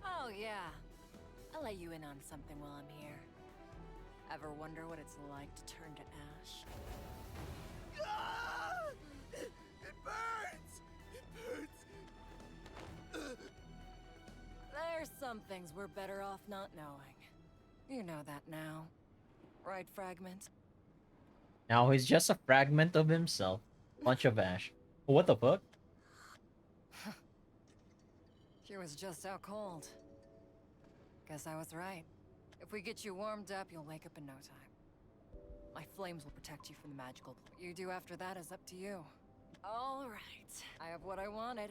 Oh, yeah. I'll let you in on something while I'm here. Ever wonder what it's like to turn to ash? It burns! It burns! There's some things we're better off not knowing. You know that now. Right, Fragment? Now he's just a fragment of himself. Bunch of ash. What the fuck? She was just out cold. Guess I was right. If we get you warmed up, you'll wake up in no time. My flames will protect you from the magical. What you do after that is up to you. All right. I have what I wanted.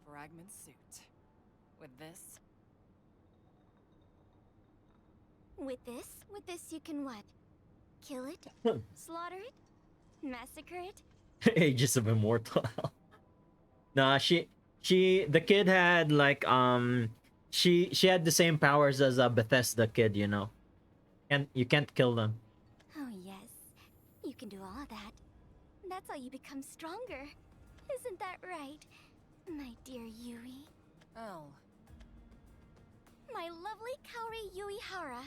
Fragment suit. With this... With this you can what? Kill it? Slaughter it? Massacre it? Ages of Immortal. Nah, the kid had like she had the same powers as a Bethesda kid, you know. And you can't kill them. Oh yes, you can do all that. That's how you become stronger. Isn't that right, my dear Yui? Oh. My lovely Kaori Yuihara.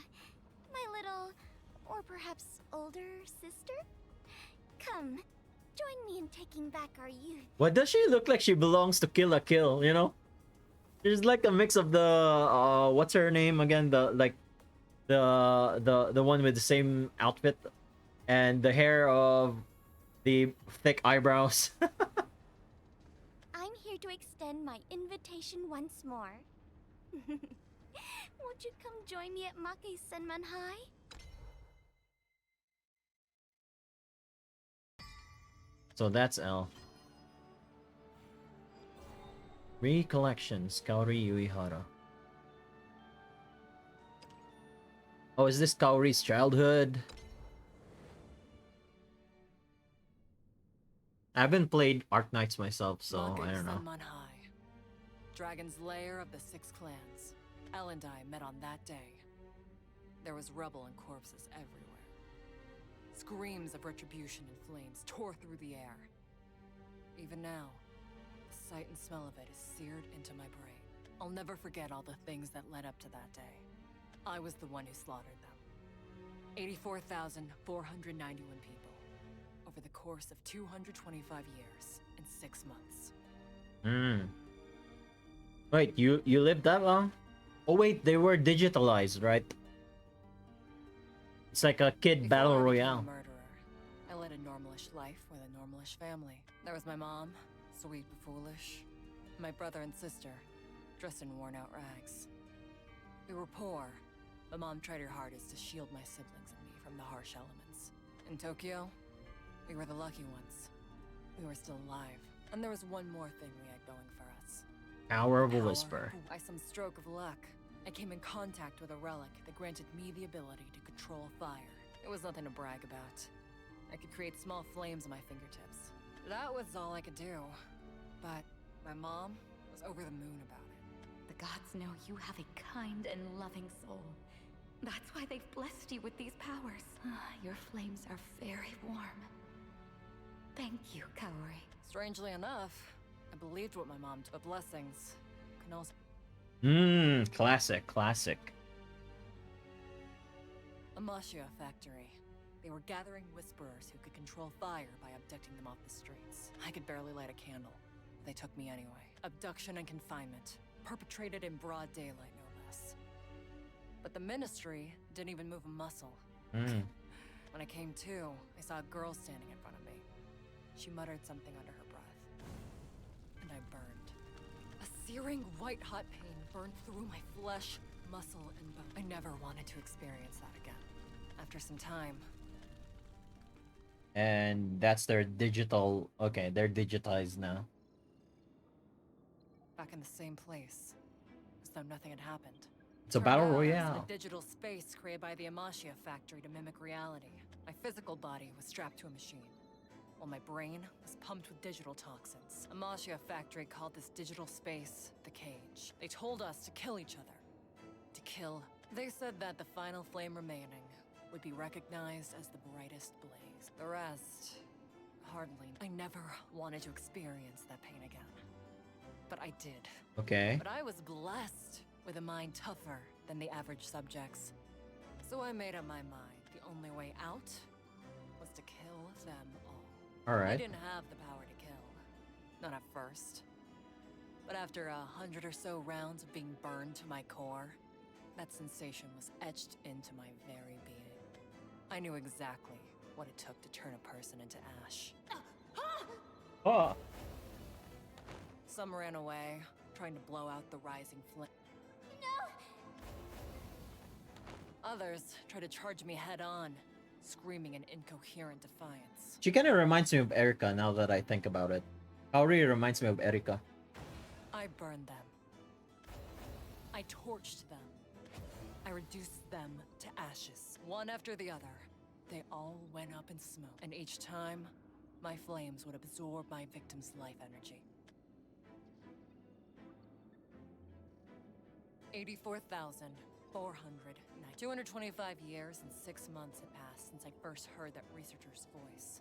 My little, or perhaps older sister? Come, join me in taking back our youth. Why does she look like she belongs to Kill la Kill, you know? There's like a mix of the what's her name again? The one with the same outfit and the hair of the thick eyebrows. I'm here to extend my invitation once more. Won't you come join me at Make Senman High? So that's L. Recollections, Kaori Yuihara. Oh, is this Kaori's childhood? I haven't played Arknights myself, so I don't know. Senman High, Dragon's lair of the 6 clans. Elle and I met on that day. There was rubble and corpses everywhere. Screams of retribution and flames tore through the air. Even now, the sight and smell of it is seared into my brain. I'll never forget all the things that led up to that day. I was the one who slaughtered them. 84,491 people over the course of 225 years in 6 months. Wait, you lived that long? Oh wait, they were digitalized, right? It's like a kid Before battle I became a royale. murderer, I led a normalish life with a normalish family. There was my mom, sweet but foolish. My brother and sister, dressed in worn-out rags. We were poor, but Mom tried her hardest to shield my siblings and me from the harsh elements. In Tokyo, we were the lucky ones. We were still alive. And there was one more thing we had going for us. Power of a Whisper. By some stroke of luck, I came in contact with a relic that granted me the ability to control fire. It was nothing to brag about. I could create small flames on my fingertips. That was all I could do. But my mom was over the moon about it. The gods know you have a kind and loving soul. That's why they've blessed you with these powers. Your flames are very warm. Thank you, Kaori. Strangely enough, I believed what my mom told. But blessings can also... Classic. A Mashia factory. They were gathering whisperers who could control fire by abducting them off the streets. I could barely light a candle. They took me anyway. Abduction and confinement, perpetrated in broad daylight, no less. But the Ministry didn't even move a muscle. When I came to, I saw a girl standing in front of me. She muttered something under her breath. And I burned. A searing white-hot pain burned through my flesh, muscle, and bone. I never wanted to experience that again. After some time... And that's their digital... Okay, they're digitized now. Back in the same place. As though nothing had happened. It's a battle I was in royale. a digital space created by the Amashia factory to mimic reality. My physical body was strapped to a machine, while my brain was pumped with digital toxins. Amashia factory called this digital space the cage. They told us to kill each other. To kill. They said that the final flame remaining would be recognized as the brightest blaze. The rest, hardly. I never wanted to experience that pain again. But I did. Okay. But I was blessed with a mind tougher than the average subjects. So I made up my mind. The only way out was to kill them all. Alright. I didn't have the power to kill. Not at first. But after 100 or so rounds of being burned to my core, that sensation was etched into my very being. I knew exactly what it took to turn a person into ash. Oh. Some ran away, trying to blow out the rising flame. Others tried to charge me head-on, screaming in incoherent defiance. She kind of reminds me of Erika now that I think about it. Kaori reminds me of Erika. I burned them. I torched them. I reduced them to ashes, one after the other. They all went up in smoke, and each time, my flames would absorb my victim's life energy. 84,409. 225 years and 6 months had passed since I first heard that researcher's voice.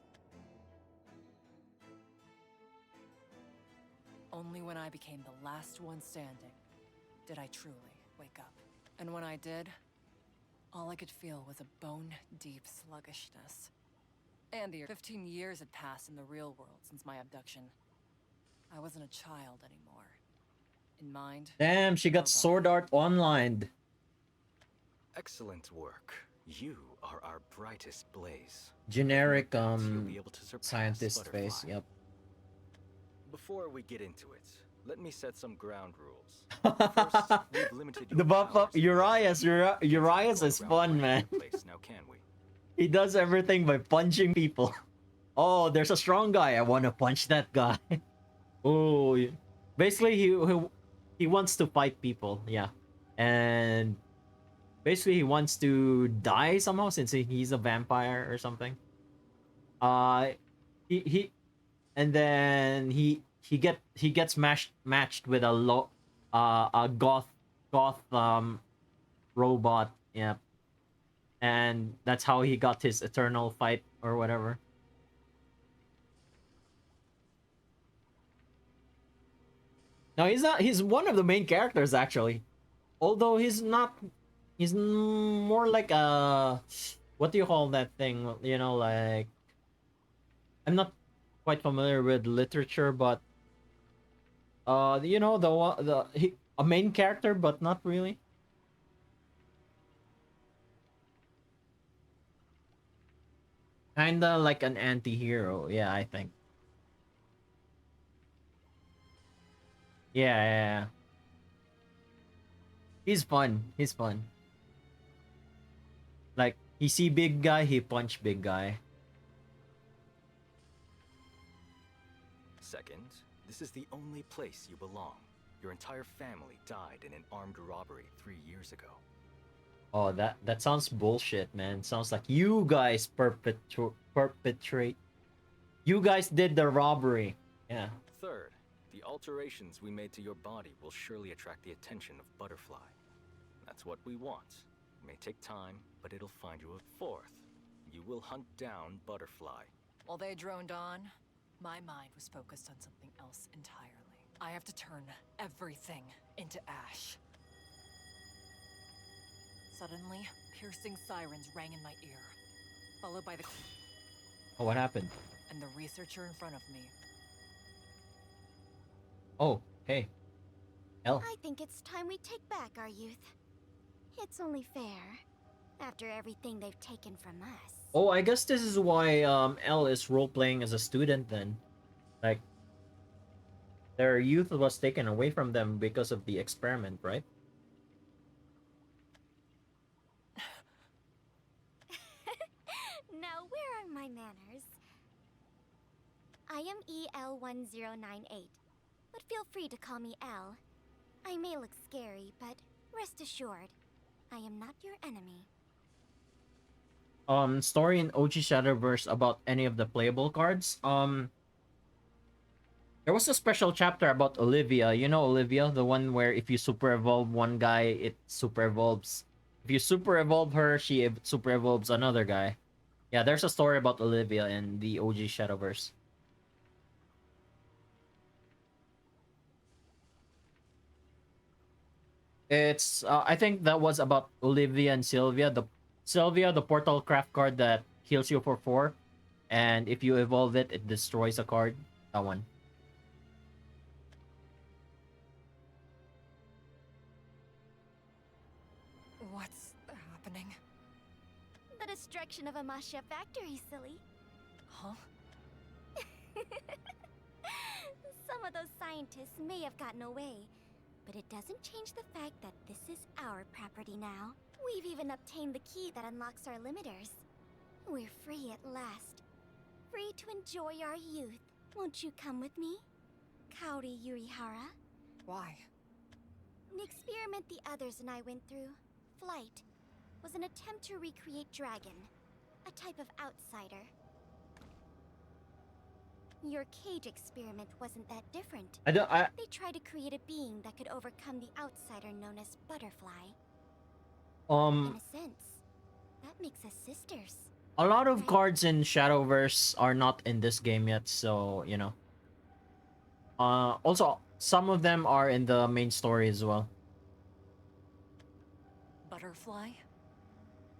Only when I became the last one standing did I truly wake up. And when I did, all I could feel was a bone-deep sluggishness. And the 15 years had passed in the real world since my abduction. I wasn't a child anymore. In mind... Damn, she got Sword Art Online. Excellent work. You are our brightest blaze. Generic, You'll be able to surpass scientist Butterfly. face, yep. Before we get into it, let me set some ground rules. First, we've limited your The buff up powers. Urias is fun, man. Now, can we? He does everything by punching people. Oh, there's a strong guy. I want to punch that guy. Oh, yeah. Basically, he wants to fight people, yeah. And basically, he wants to die somehow since he's a vampire or something. And then he gets matched with a goth robot, yeah. And that's how he got his eternal fight or whatever. No, he's one of the main characters actually. Although he's more like a, what do you call that thing? You know, like, I'm not quite familiar with literature, but you know, a main character, but not really. Kinda like an anti-hero, yeah, I think. Yeah. He's fun. Like, he see big guy, he punch big guy. Second, this is the only place you belong. Your entire family died in an armed robbery 3 years ago. Oh, that sounds bullshit, man. Sounds like you guys perpetrate. You guys did the robbery. Yeah. Third, the alterations we made to your body will surely attract the attention of Butterfly. That's what we want. It may take time, but it'll find you. Fourth, you will hunt down Butterfly. While they droned on, my mind was focused on something else entirely. I have to turn everything into ash. Suddenly, piercing sirens rang in my ear. followed by the Oh, what happened? and the researcher in front of me. Oh, hey. L. I think it's time we take back our youth. It's only fair, after everything they've taken from us. Oh, I guess this is why L is role-playing as a student then. Like, their youth was taken away from them because of the experiment, right? Now, where are my manners? I am EL1098, but feel free to call me L. I may look scary, but rest assured, I am not your enemy. Story in OG Shadowverse about any of the playable cards. There was a special chapter about Olivia. You know Olivia, the one where if you super evolve one guy, it super evolves. If you super evolve her, she super evolves another guy. Yeah, there's a story about Olivia in the OG Shadowverse. It's I think that was about Olivia and Sylvia. The Sylvia, the portal craft card that heals you for 4, and if you evolve it, it destroys a card. That one. What's happening? The destruction of Amasya factory, silly. Huh? Some of those scientists may have gotten away, but it doesn't change the fact that this is our property now. We've even obtained the key that unlocks our limiters. We're free at last. Free to enjoy our youth. Won't you come with me? Kaori Yuihara? Why? The experiment the others and I went through, Flight, was an attempt to recreate Dragon, a type of outsider. Your cage experiment wasn't that different. They tried to create a being that could overcome the outsider known as Butterfly. In a sense, that makes us sisters. A lot of cards in Shadowverse are not in this game yet, so you know. Also, some of them are in the main story as well. Butterfly?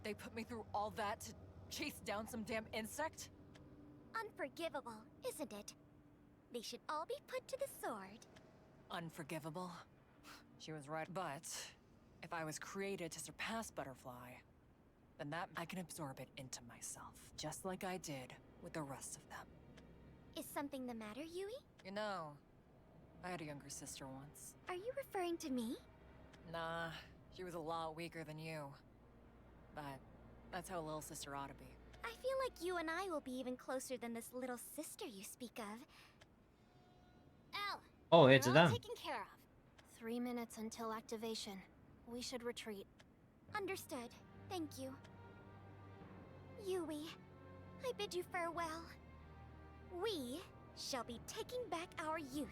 They put me through all that to chase down some damn insect? Unforgivable, isn't it? They should all be put to the sword. Unforgivable? She was right. But if I was created to surpass Butterfly, then that I can absorb it into myself, just like I did with the rest of them. Is something the matter, Yui? You know, I had a younger sister once. Are you referring to me? Nah, she was a lot weaker than you. But that's how a little sister ought to be. I feel like you and I will be even closer than this little sister you speak of. Elle! Oh, it's all them. taken care of. 3 minutes until activation. We should retreat. Understood. Thank you. Yui, I bid you farewell. We shall be taking back our youth.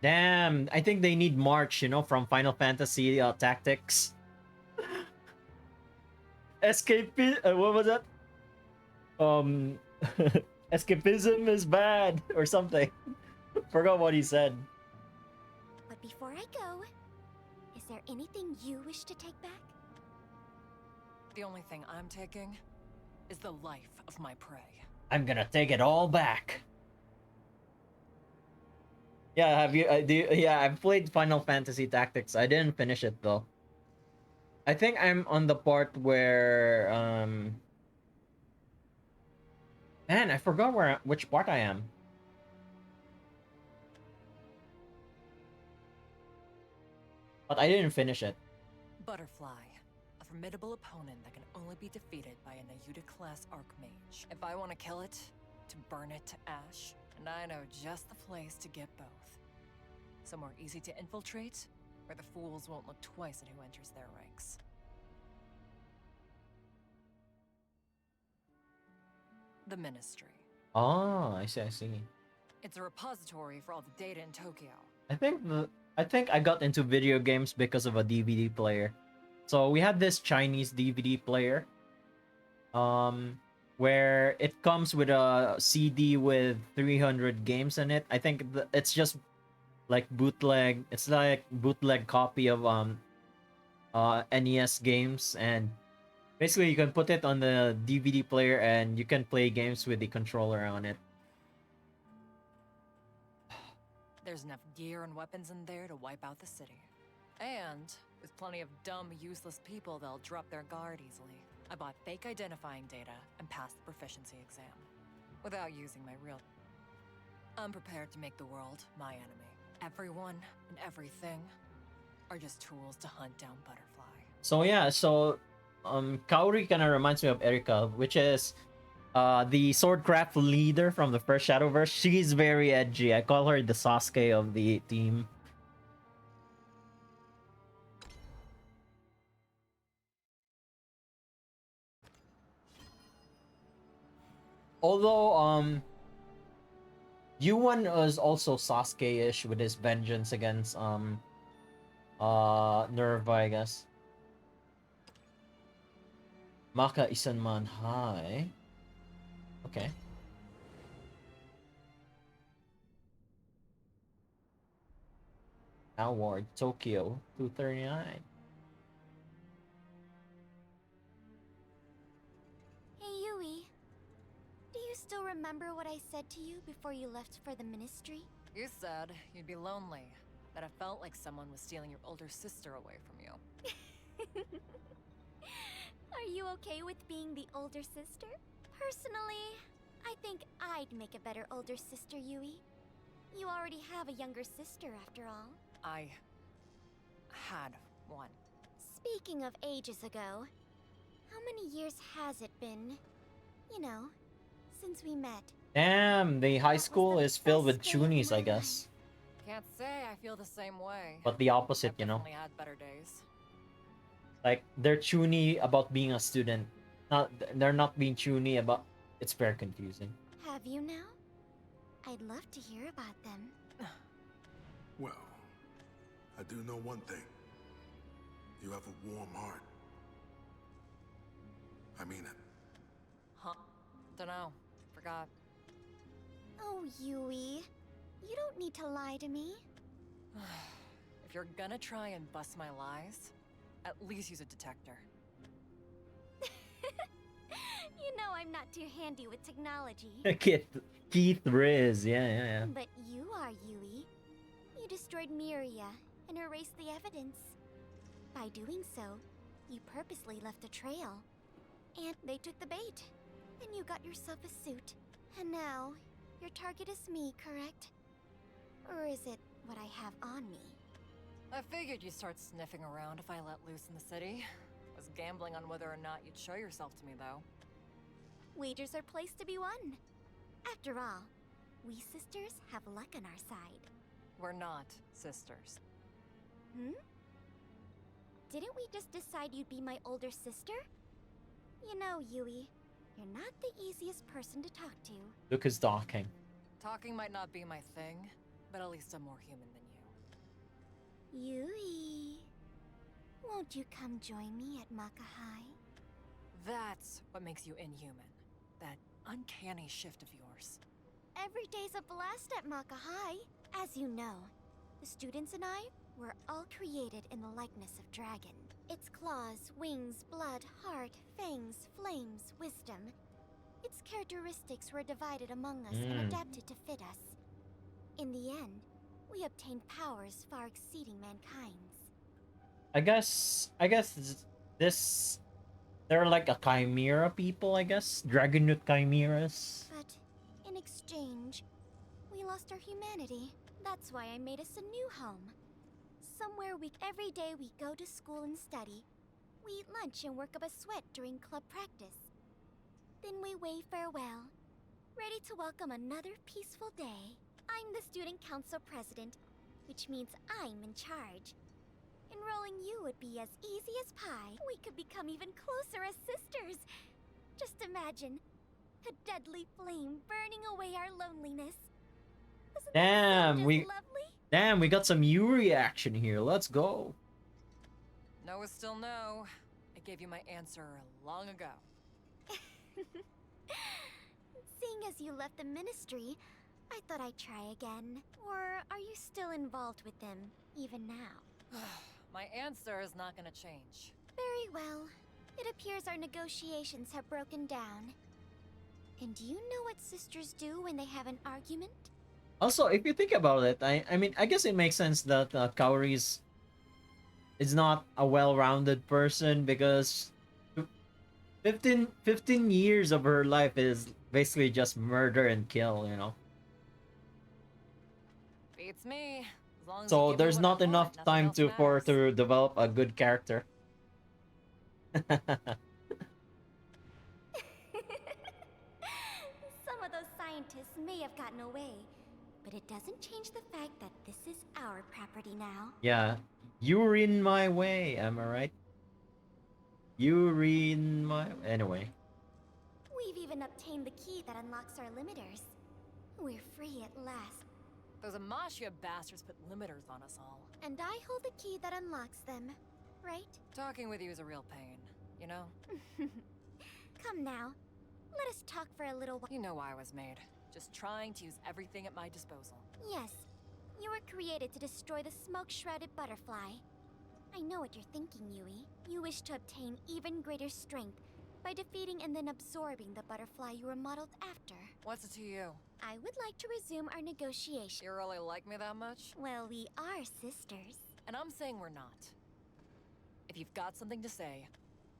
Damn, I think they need March, you know, from Final Fantasy Tactics. What was that? Escapism is bad or something. Forgot what he said. But before I go, is there anything you wish to take back? The only thing I'm taking is the life of my prey. I'm gonna take it all back. Yeah, have you? Yeah, I've played Final Fantasy Tactics. I didn't finish it though. I think I'm on the part where man, I forgot which part I am. But I didn't finish it. Butterfly, a formidable opponent that can only be defeated by an Ayuda-class Archmage. If I want to kill it, to burn it to ash, and I know just the place to get both. Somewhere easy to infiltrate, where the fools won't look twice at who enters their ranks. The Ministry. Oh, I see, I see. It's a repository for all the data in Tokyo. I think I got into video games because of a DVD player. So we had this Chinese DVD player, where it comes with a CD with 300 games in it. I think it's just like bootleg. It's like bootleg copy of NES games, and Basically, you can put it on the DVD player and you can play games with the controller on it. There's enough gear and weapons in there to wipe out the city. And there's plenty of dumb, useless people that'll drop their guard easily. I bought fake identifying data and passed the proficiency exam. Without using my real... I'm prepared to make the world my enemy. Everyone and everything are just tools to hunt down Butterfly. So yeah, Kaori kind of reminds me of Erika, which is the swordcraft leader from the first Shadowverse. She's very edgy. I call her the Sasuke of the team. Although Yuan was also Sasuke-ish with his vengeance against Nerva, I guess. Maka Isanman High. Okay. Award Tokyo 239. Hey Yui, do you still remember what I said to you before you left for the ministry? You said you'd be lonely, that it felt like someone was stealing your older sister away from you. Are you okay with being the older sister? Personally, I think I'd make a better older sister, Yui. You already have a younger sister, after all. I had one. Speaking of ages ago, how many years has it been? You know, since we met. Damn, the high school is filled with chunies, I guess. Can't say I feel the same way. But the opposite, I've you know. definitely had better days. Like, they're chuny about being a student. They're not being chuny about... It's very confusing. Have you now? I'd love to hear about them. Well, I do know one thing. You have a warm heart. I mean it. Huh? Dunno. Forgot. Oh, Yui. You don't need to lie to me. If you're gonna try and bust my lies, at least use a detector. You know I'm not too handy with technology. Keith Riz, yeah. But you are, Yui. You destroyed Miria and erased the evidence. By doing so, you purposely left a trail. And they took the bait. And you got yourself a suit. And now, your target is me, correct? Or is it what I have on me? I figured you'd start sniffing around if I let loose in the city. Was gambling on whether or not you'd show yourself to me, though. Wagers are placed to be won. After all, we sisters have luck on our side. We're not sisters. Hmm? Didn't we just decide you'd be my older sister? You know, Yui, you're not the easiest person to talk to. Luke is talking. Talking might not be my thing, but at least I'm more human than you. Yui, won't you come join me at Maka High? That's what makes you inhuman. That uncanny shift of yours. Every day's a blast at Maka High. As you know, the students and I were all created in the likeness of dragon. Its claws, wings, blood, heart, fangs, flames, wisdom. Its characteristics were divided among us and adapted to fit us. In the end, we obtained powers far exceeding mankind's. I guess this... They're like a chimera people, I guess. Dragonute chimeras. But in exchange, we lost our humanity. That's why I made us a new home. Somewhere every day we go to school and study. We eat lunch and work up a sweat during club practice. Then we wave farewell, ready to welcome another peaceful day. I'm the student council president, which means I'm in charge. Enrolling you would be as easy as pie. We could become even closer as sisters. Just imagine, a deadly flame burning away our loneliness. Isn't that so just lovely? Damn, we got some Yuri action here. Let's go. No is still no. I gave you my answer long ago. Seeing as you left the ministry, I thought I'd try again. Or are you still involved with them, even now? My answer is not gonna change. Very well. It appears our negotiations have broken down. And do you know what sisters do when they have an argument? Also, if you think about it, I mean, I guess it makes sense that Kaori's is not a well-rounded person because 15 years of her life is basically just murder and kill, you know. Beats me. As long as you So give me there's what I not want, enough nothing time else for her matters. to develop a good character. Some of those scientists may have gotten away, but it doesn't change the fact that this is our property now. Yeah, you're in my way, am I right? You're in my... Anyway. We've even obtained the key that unlocks our limiters. We're free at last. Those Amashia bastards put limiters on us all. And I hold the key that unlocks them, right? Talking with you is a real pain, you know? Come now. Let us talk for a little while. You know why I was made. Just trying to use everything at my disposal. Yes. You were created to destroy the smoke-shrouded butterfly. I know what you're thinking, Yui. You wish to obtain even greater strength by defeating and then absorbing the butterfly you were modeled after. What's it to you? I would like to resume our negotiation. You really like me that much? Well, we are sisters. And I'm saying we're not. If you've got something to say,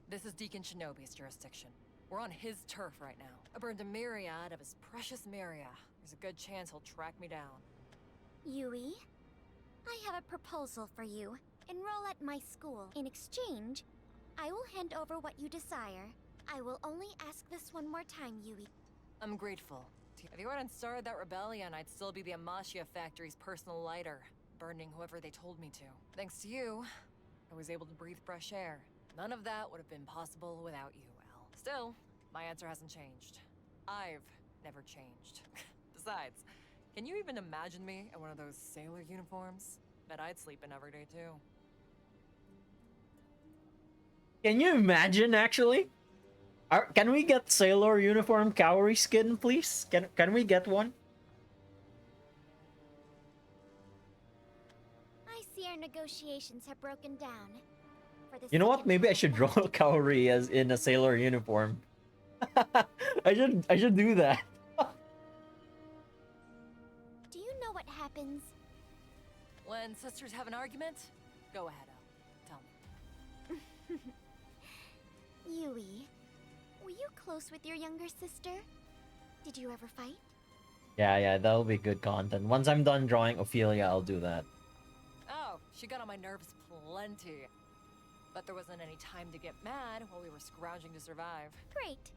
this is Deacon Shinobi's jurisdiction. We're on his turf right now. I burned a myriad of his precious Myria. There's a good chance he'll track me down. Yui, I have a proposal for you. Enroll at my school. In exchange, I will hand over what you desire. I will only ask this one more time, Yui. I'm grateful. If you hadn't started that rebellion, I'd still be the Amashia factory's personal lighter, burning whoever they told me to. Thanks to you, I was able to breathe fresh air. None of that would have been possible without you, Al. Still, my answer hasn't changed. I've never changed. Besides, can you even imagine me in one of those sailor uniforms? Bet I'd sleep in every day too. Can you imagine, actually? Can we get sailor uniform Kaori skin, please? Can we get one? I see our negotiations have broken down. For the You know what? second Maybe I time should draw Kaori as in a sailor uniform. I should do that. Do you know what happens? When sisters have an argument, go ahead, Al. Tell me. Yui, were you close with your younger sister? Did you ever fight? Yeah, that'll be good content. Once I'm done drawing Ophelia, I'll do that. Oh, she got on my nerves plenty. But there wasn't any time to get mad while we were scrounging to survive. Great.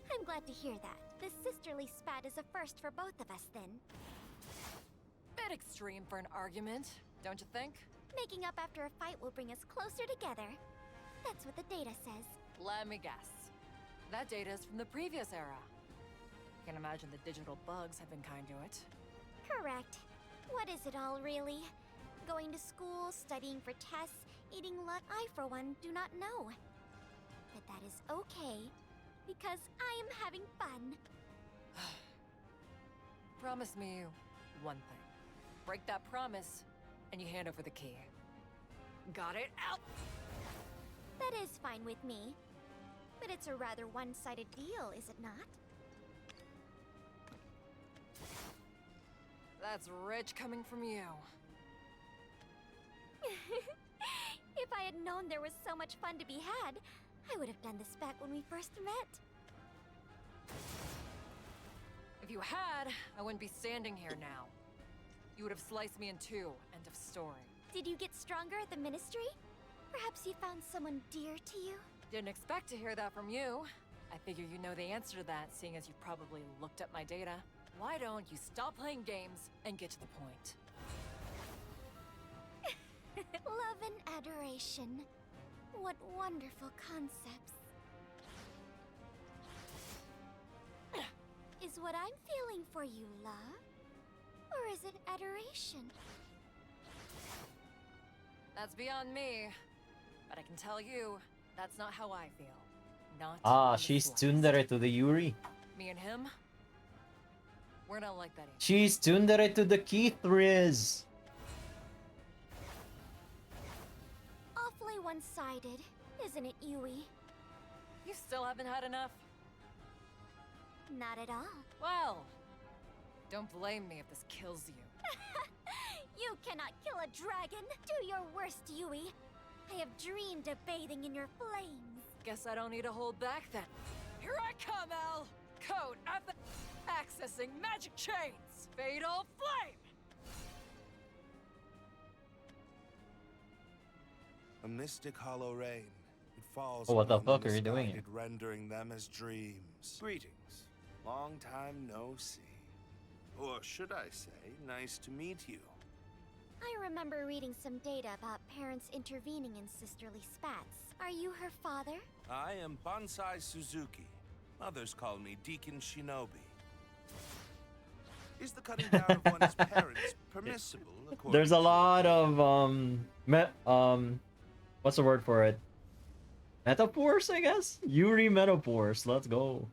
I'm glad to hear that. This sisterly spat is a first for both of us, then. Bit extreme for an argument, don't you think? Making up after a fight will bring us closer together. That's what the data says. Let me guess. That data is from the previous era. Can't imagine the digital bugs have been kind to it. Correct. What is it all, really? Going to school, studying for tests, eating lunch. I, for one, do not know. But that is okay, because I am having fun. Promise me one thing. Break that promise, and you hand over the key. Got it? Out! That is fine with me. But it's a rather one-sided deal, is it not? That's rich coming from you. If I had known there was so much fun to be had, I would have done this back when we first met. If you had, I wouldn't be standing here now. You would have sliced me in two. End of story. Did you get stronger at the Ministry? Perhaps you found someone dear to you? Didn't expect to hear that from you. I figure you know the answer to that, seeing as you probably looked up my data. Why don't you stop playing games and get to the point? Love and adoration. What wonderful concepts. Is what I'm feeling for you love? Or is it adoration? That's beyond me. But I can tell you, that's not how I feel. Not Ah, in the she's slightest. tsundere to the Yuri. Me and him? We're not like that either. She's tsundere to the Keith Riz. Awfully one-sided, isn't it, Yui? You still haven't had enough? Not at all. Well, don't blame me if this kills you. You cannot kill a dragon. Do your worst, Yui. I have dreamed of bathing in your flames. Guess I don't need to hold back then. Here I come, El! Code at the... Accessing magic chains! Fatal flame! A mystic hollow rain. It falls Oh, what the upon fuck are you doing misguided, rendering them as dreams. Greetings. Long time no see. Or should I say, nice to meet you. I remember reading some data about parents intervening in sisterly spats. Are you her father? I am Bonsai Suzuki. Others call me Deacon Shinobi. Is the cutting down of one's parents permissible? There's a lot of what's the word for it? Metaphors, I guess? Yuri metaphors. Let's go.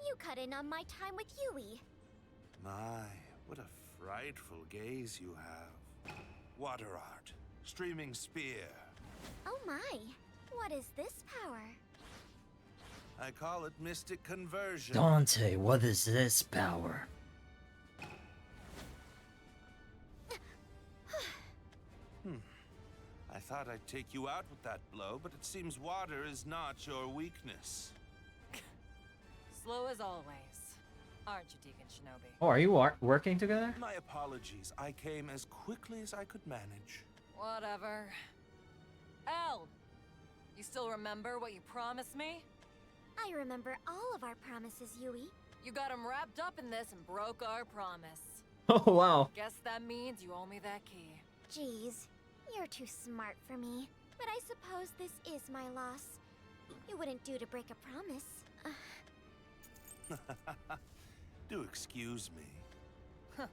You cut in on my time with Yui. My, what a frightful gaze you have. Water art. Streaming spear. Oh my. What is this power? I call it mystic conversion. Dante, what is this power? I thought I'd take you out with that blow, but it seems water is not your weakness. Slow as always. Aren't you, Deacon Shinobi? Oh, are you working together? My apologies. I came as quickly as I could manage. Whatever. El! You still remember what you promised me? I remember all of our promises, Yui. You got him wrapped up in this and broke our promise. Oh, wow. Guess that means you owe me that key. Jeez, you're too smart for me. But I suppose this is my loss. It wouldn't do to break a promise. Do excuse me.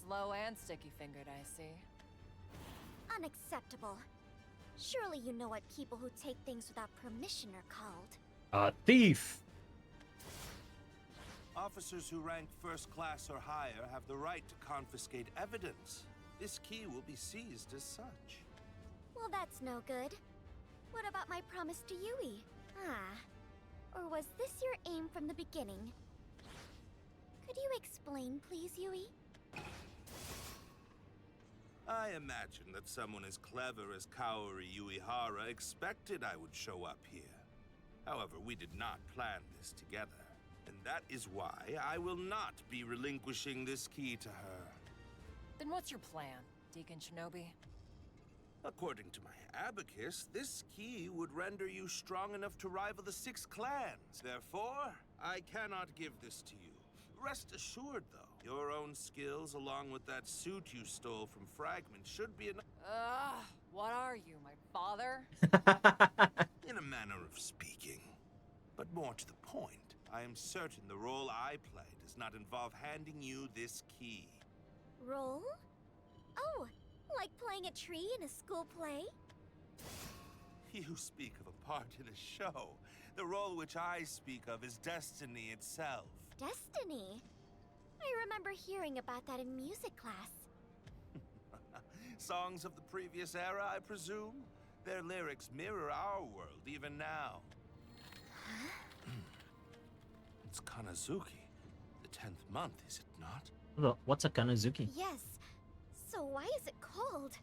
Slow and sticky-fingered, I see. Unacceptable. Surely you know what people who take things without permission are called. A thief! Officers who rank first class or higher have the right to confiscate evidence. This key will be seized as such. Well, that's no good. What about my promise to Yui? Or was this your aim from the beginning? Could you explain, please, Yui? I imagine that someone as clever as Kaori Yuihara expected I would show up here. However, we did not plan this together. And that is why I will not be relinquishing this key to her. Then what's your plan, Deacon Shinobi? According to my abacus, this key would render you strong enough to rival the 6 clans. Therefore, I cannot give this to you. Rest assured, though, your own skills along with that suit you stole from Fragment should be enough. What are you, my father? In a manner of speaking. But more to the point, I am certain the role I play does not involve handing you this key. Role? Oh, like playing a tree in a school play? You speak of a part in a show. The role which I speak of is destiny itself. Destiny? I remember hearing about that in music class. Songs of the previous era, I presume? Their lyrics mirror our world even now. Huh? It's Kanazuki. The 10th month, is it not? What's a Kanazuki? Yes. So why is it called?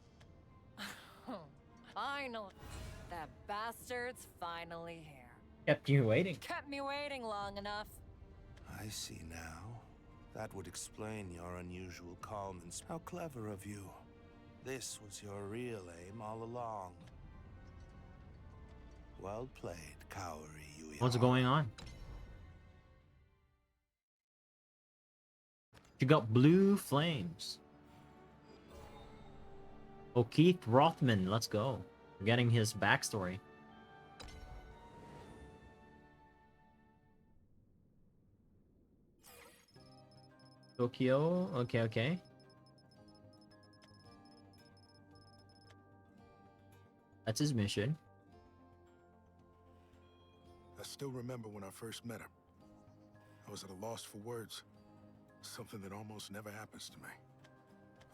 Finally. That bastard's finally here. Kept you waiting. Kept me waiting long enough. I see now. That would explain your unusual calm and how clever of you. This was your real aim all along. Well played, Kaori Yuihara. What's going on? You got blue flames. Oh, Keith Rothman, let's go. We're getting his backstory. Tokyo, okay. That's his mission. I still remember when I first met her. I was at a loss for words. Something that almost never happens to me.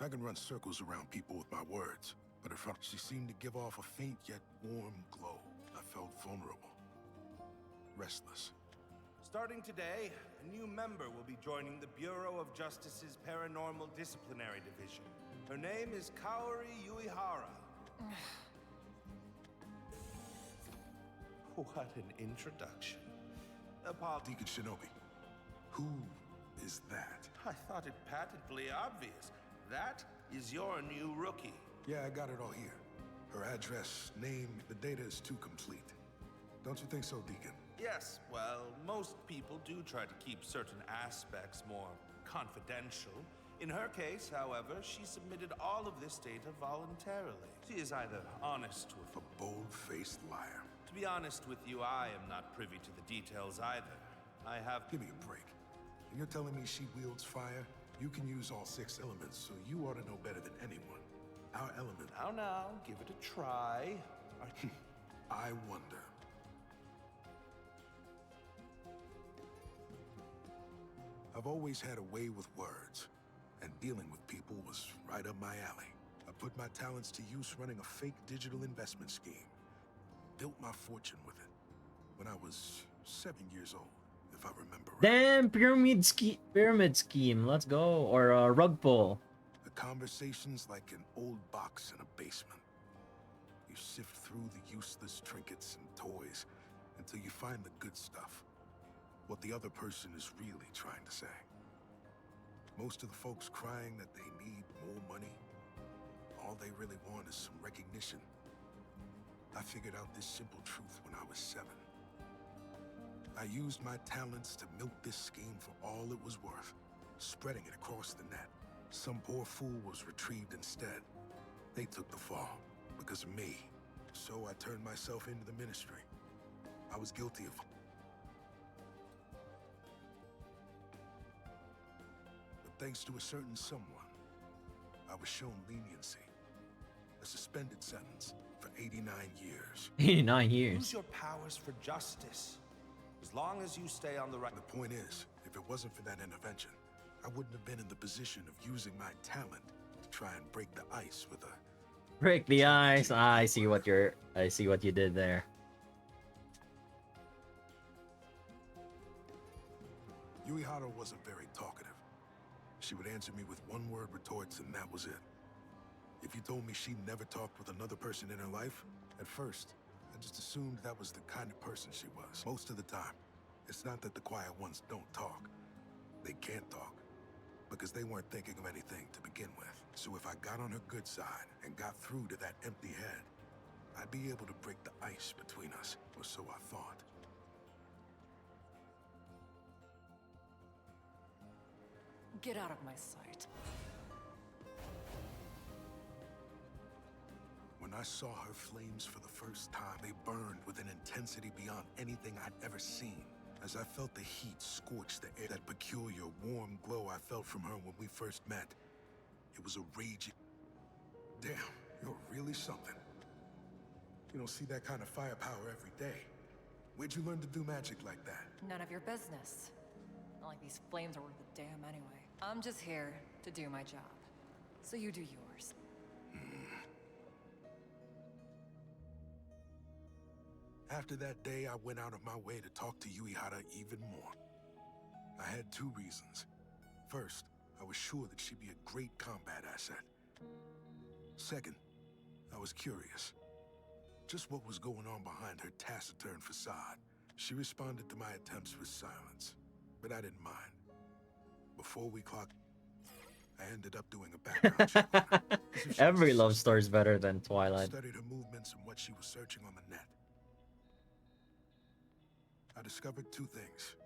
I can run circles around people with my words, but she seemed to give off a faint yet warm glow. I felt vulnerable, restless. Starting today, a new member will be joining the Bureau of Justice's Paranormal Disciplinary Division. Her name is Kaori Yuihara. What an introduction. Deacon Shinobi, who is that? I thought it patently obvious. That is your new rookie. Yeah, I got it all here. Her address, name, the data is too complete. Don't you think so, Deacon? Yes, well, most people do try to keep certain aspects more confidential. In her case, however, she submitted all of this data voluntarily. She is either honest with A bold-faced liar. To be honest with you, I am not privy to the details either. I have... Give me a break. And you're telling me she wields fire? You can use all 6 elements, so you ought to know better than anyone. Our element... Now, give it a try. I wonder. I've always had a way with words, and dealing with people was right up my alley. I put my talents to use running a fake digital investment scheme. Built my fortune with it when I was 7 years old, if I remember right. Damn, pyramid scheme. Let's go. Or rug pull. The conversation's like an old box in a basement. You sift through the useless trinkets and toys until you find the good stuff. What the other person is really trying to say. Most of the folks crying that they need more money, all they really want is some recognition. I figured out this simple truth when I was 7. I used my talents to milk this scheme for all it was worth, spreading it across the net. Some poor fool was retrieved instead. They took the fall because of me. So I turned myself into the ministry. I was guilty of... But thanks to a certain someone, I was shown leniency. A suspended sentence for 89 years. 89 years. Use your powers for justice. As long as you stay on the right... The point is, if it wasn't for that intervention, I wouldn't have been in the position of using my talent to try and break the ice with a... Break the ice. I see what you did there. Yuihara wasn't very talkative. She would answer me with one-word retorts, and that was it. If you told me she never talked with another person in her life, at first, I just assumed that was the kind of person she was. Most of the time, it's not that the quiet ones don't talk. They can't talk, because they weren't thinking of anything to begin with. So if I got on her good side and got through to that empty head, I'd be able to break the ice between us, or so I thought. Get out of my sight. When I saw her flames for the first time, they burned with an intensity beyond anything I'd ever seen. As I felt the heat scorch the air, that peculiar warm glow I felt from her when we first met, it was a raging... Damn, you're really something. You don't see that kind of firepower every day. Where'd you learn to do magic like that? None of your business. Not like these flames are worth a damn anyway. I'm just here to do my job. So you do yours. After that day, I went out of my way to talk to Yuihara even more. I had 2 reasons. First, I was sure that she'd be a great combat asset. Second, I was curious. Just what was going on behind her taciturn facade. She responded to my attempts with silence, but I didn't mind. Before we clocked, I ended up doing a background check on her. As if she Every was a love suspect. story is better than Twilight. Studied her movements and what she was searching on the net. I discovered 2 things.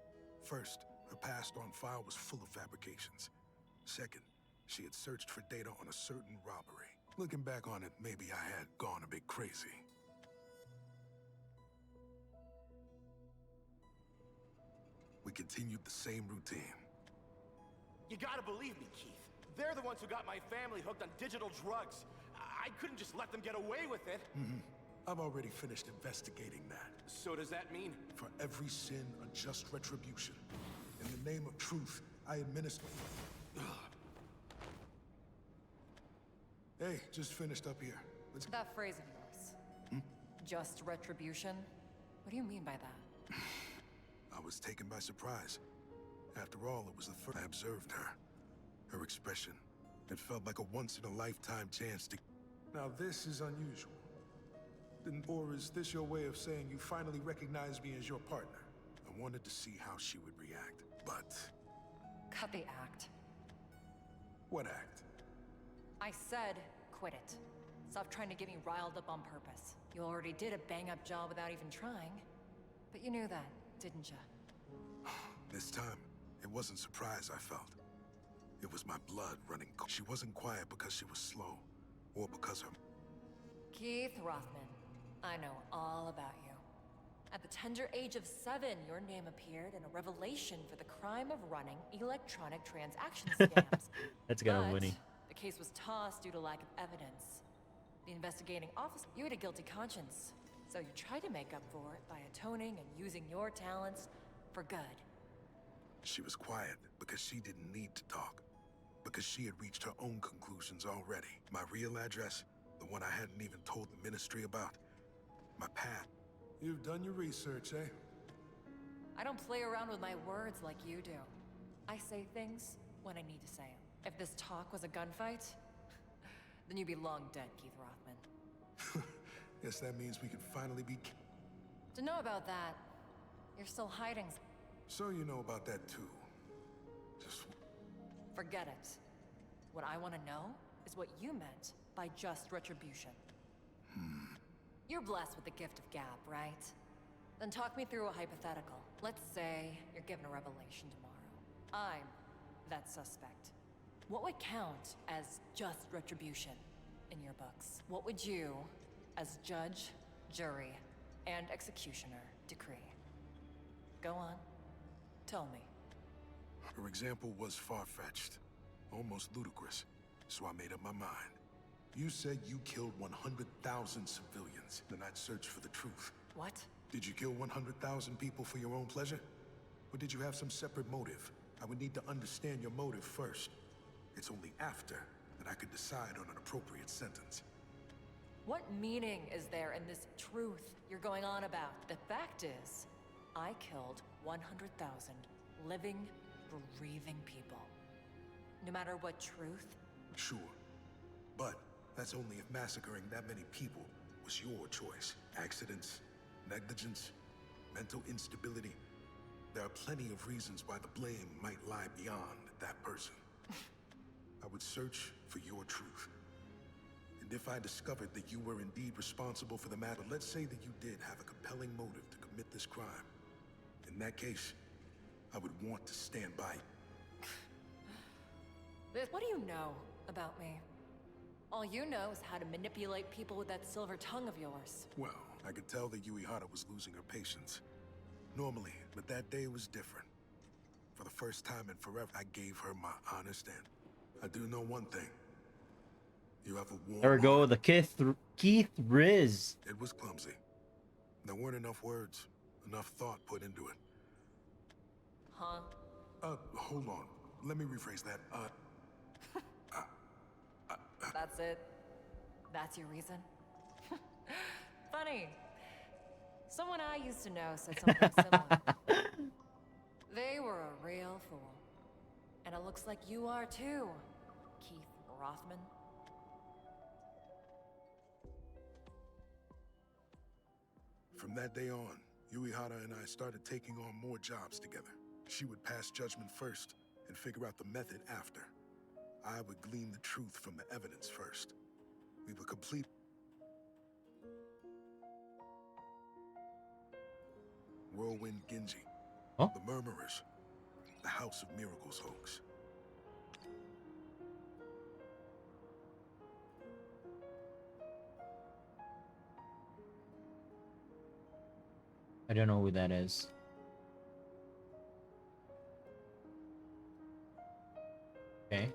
First, her past on file was full of fabrications. Second, she had searched for data on a certain robbery. Looking back on it, maybe I had gone a bit crazy. We continued the same routine. You gotta believe me, Keith. They're the ones who got my family hooked on digital drugs. I couldn't just let them get away with it. I've already finished investigating that. So does that mean... For every sin, a just retribution. In the name of truth, I administer... Hey, just finished up here. Let's... That phrase of yours. Just retribution. What do you mean by that? I was taken by surprise. After all, it was the first I observed her. Her expression. It felt like a once-in-a-lifetime chance to... Now this is unusual. Or is this your way of saying you finally recognize me as your partner? I wanted to see how she would react, but... Cut the act. What act? I said, quit it. Stop trying to get me riled up on purpose. You already did a bang-up job without even trying. But you knew that, didn't you? This time, it wasn't surprise I felt. It was my blood running cold. She wasn't quiet because she was slow, or because her... Keith Rothman, I know all about you. At the tender age of 7, your name appeared in a revelation for the crime of running electronic transaction scams. That's kind of funny. The case was tossed due to lack of evidence. The investigating officer, you had a guilty conscience, so you tried to make up for it by atoning and using your talents for good. She was quiet because she didn't need to talk. Because she had reached her own conclusions already. My real address, the one I hadn't even told the ministry about. My path. You've done your research, eh? I don't play around with my words like you do. I say things when I need to say them. If this talk was a gunfight, then you'd be long dead, Keith Rothman. Guess that means we can finally be... To know about that, you're still hiding. So you know about that too. Just... Forget it. What I want to know is what you meant by just retribution. You're blessed with the gift of gab, right? Then talk me through a hypothetical. Let's say you're given a revelation tomorrow. I'm that suspect. What would count as just retribution in your books? What would you, as judge, jury, and executioner, decree? Go on. Tell me. Her example was far-fetched, almost ludicrous, so I made up my mind. You said you killed 100,000 civilians, then I'd search for the truth. What? Did you kill 100,000 people for your own pleasure? Or did you have some separate motive? I would need to understand your motive first. It's only after that I could decide on an appropriate sentence. What meaning is there in this truth you're going on about? The fact is, I killed 100,000 living, breathing people. No matter what truth? Sure. But that's only if massacring that many people was your choice. Accidents, negligence, mental instability. There are plenty of reasons why the blame might lie beyond that person. I would search for your truth. And if I discovered that you were indeed responsible for the matter, let's say that you did have a compelling motive to commit this crime. In that case, I would want to stand by. What do you know about me? All you know is how to manipulate people with that silver tongue of yours. Well, I could tell that Yuihara was losing her patience. Normally, but that day was different. For the first time in forever, I gave her my honest end. I do know one thing. You have a warm There we go, heart. the Keith Riz. It was clumsy. There weren't enough words, enough thought put into it. Huh? Hold on. Let me rephrase that. That's it? That's your reason? Funny. Someone I used to know said something similar. They were a real fool. And it looks like you are too, Keith Rothman. From that day on, Yuihara and I started taking on more jobs together. She would pass judgment first and figure out the method after. I would glean the truth from the evidence first. We would complete... Whirlwind Genji. Huh? The Murmurers. The House of Miracles hoax. I don't know who that is. Okay.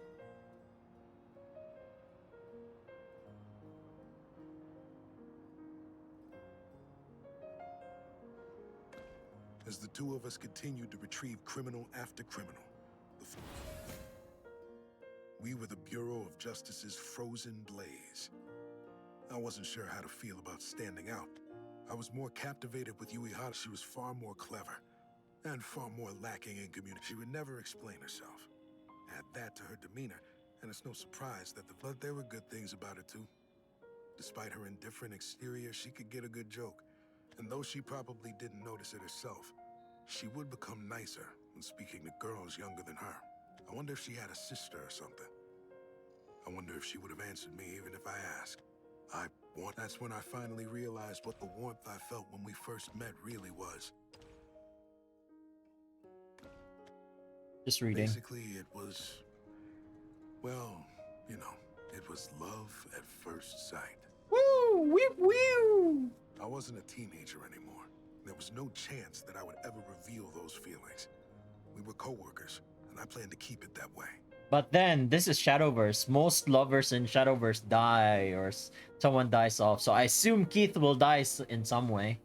As the two of us continued to retrieve criminal after criminal, we were the Bureau of Justice's frozen blaze. I wasn't sure how to feel about standing out, I was more captivated with Yuihara. She was far more clever, and far more lacking in communication. She would never explain herself. Add that to her demeanor, and it's no surprise that but there were good things about her too. Despite her indifferent exterior, she could get a good joke. And though she probably didn't notice it herself, she would become nicer when speaking to girls younger than her. I wonder if she had a sister or something. I wonder if she would have answered me even if I asked. That's when I finally realized what the warmth I felt when we first met really was. Just reading. Basically, it was, well, you know, it was love at first sight. Woo! Woo! Woo! I wasn't a teenager anymore. There was no chance that I would ever reveal those feelings. We were co-workers, and I planned to keep it that way. But then, this is Shadowverse. Most lovers in Shadowverse die, or someone dies off. So I assume Keith will die in some way.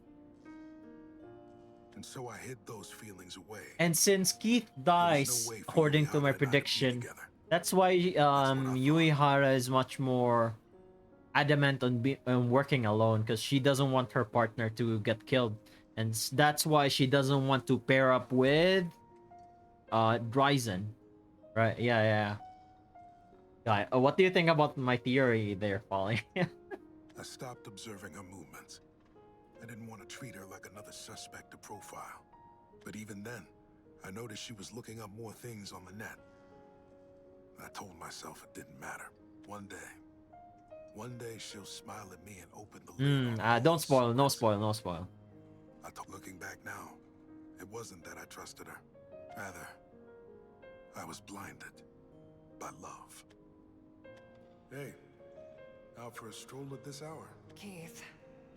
And so I hid those feelings away. And since Keith dies, according to my prediction, that's why Yuihara is much more adamant on working alone, because she doesn't want her partner to get killed. And that's why she doesn't want to pair up with Dryzen. Right, yeah. Guy, what do you think about my theory there, Folly? I stopped observing her movements. I didn't want to treat her like another suspect to profile. But even then, I noticed she was looking up more things on the net. I told myself it didn't matter. One day she'll smile at me and open the lid. Don't spoil, no spoil. Looking back now, it wasn't that I trusted her. Rather, I was blinded by love. Hey, out for a stroll at this hour? Keith.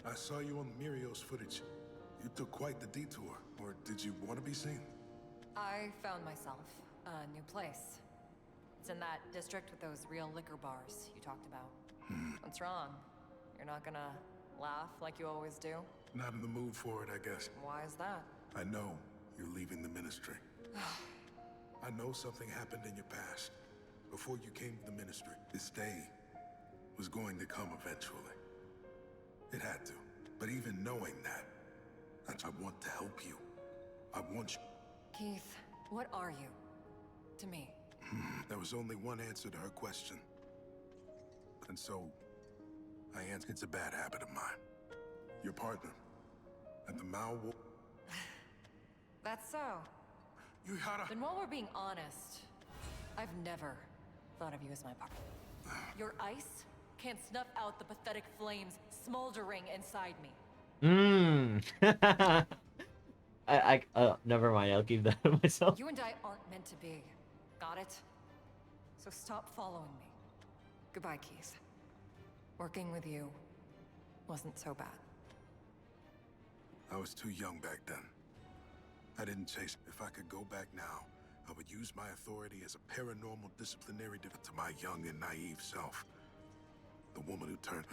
I saw you on the Mirios footage. You took quite the detour. Or did you want to be seen? I found myself a new place. It's in that district with those real liquor bars you talked about. What's wrong? You're not gonna laugh like you always do? Not in the mood for it, I guess. Why is that? I know you're leaving the ministry. I know something happened in your past. Before you came to the ministry, this day was going to come eventually. It had to. But even knowing that, I want to help you. I want you. Keith, what are you? To me. There was only one answer to her question. And so, I answered. It's a bad habit of mine. Your partner. At the Mao War. That's so. Yuihara. Then while we're being honest, I've never thought of you as my partner. Your ice can't snuff out the pathetic flames smoldering inside me. Never mind, I'll keep that to myself. You and I aren't meant to be. Got it? So stop following me. Goodbye, Keith. Working with you wasn't so bad. I was too young back then. I didn't chase. If I could go back now, I would use my authority as a paranormal disciplinary to my young and naive self. The woman who turned.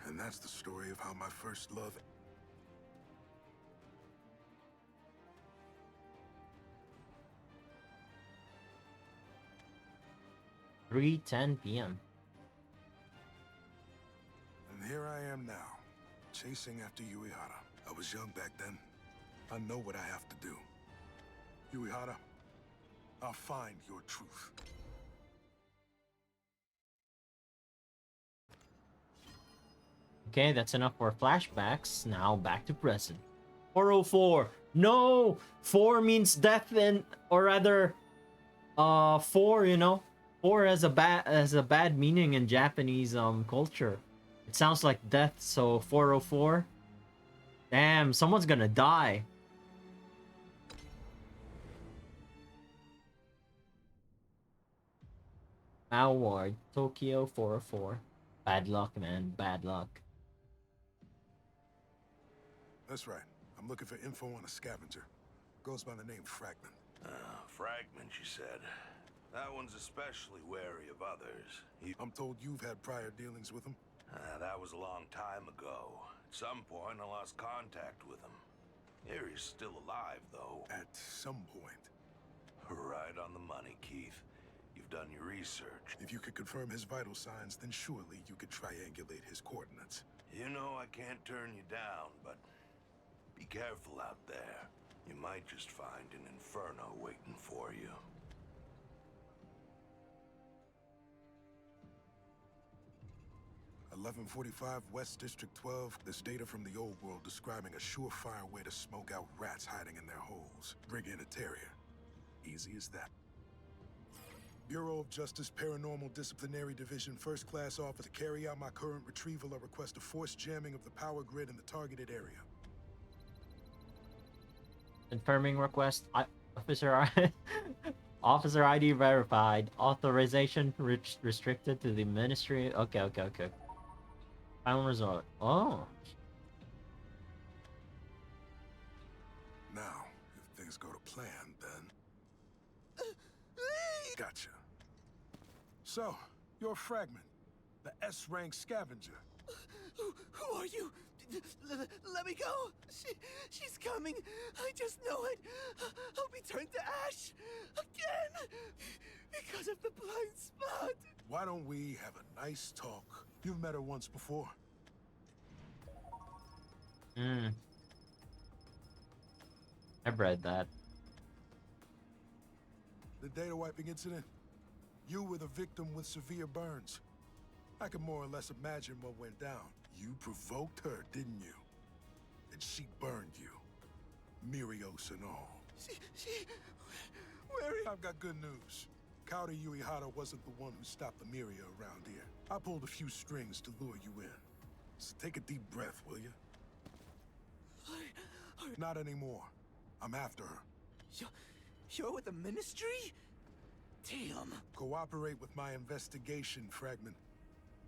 And that's the story of how my first love. 3:10 p.m. And here I am now, chasing after Yuihara. I was young back then. I know what I have to do. Yuihara, I'll find your truth. Okay, that's enough for flashbacks. Now back to present. 404. No! 4 means death, and or rather 4, you know. 4 has a bad meaning in Japanese culture. It sounds like death, so 404. Damn, someone's gonna die. Award, Tokyo 404. Bad luck, man. Bad luck. That's right. I'm looking for info on a scavenger. Goes by the name Fragment. Fragment, you said. That one's especially wary of others. I'm told you've had prior dealings with him. That was a long time ago. At some point, I lost contact with him. Here he's still alive, though. At some point. Right on the money, Keith. You've done your research. If you could confirm his vital signs, then surely you could triangulate his coordinates. You know I can't turn you down, but be careful out there. You might just find an inferno waiting for you. "1145 West District 12. There's data from the old world describing a surefire way to smoke out rats hiding in their holes. Bring in a terrier. Easy as that. Bureau of Justice Paranormal Disciplinary Division First Class Officer. To carry out my current retrieval, I request a forced jamming of the power grid in the targeted area. Confirming request. Officer Officer ID verified. Authorization restricted to the ministry. Okay. Final result. Oh. Now, if things go to plan, then... Gotcha. So, you're a fragment. The S-rank scavenger. Who are you? Let me go. She's coming. I just know it. I'll be turned to ash again because of the blind spot. Why don't we have a nice talk? You've met her once before. I've read that. The data wiping incident. You were the victim with severe burns. I can more or less imagine what went down. You provoked her, didn't you? And she burned you. Mirios and all. Where is... I've got good news. Kaori Yuihara wasn't the one who stopped the Miria around here. I pulled a few strings to lure you in. So take a deep breath, will you? Not anymore. I'm after her. You're with the Ministry? Damn. Cooperate with my investigation, Fragment.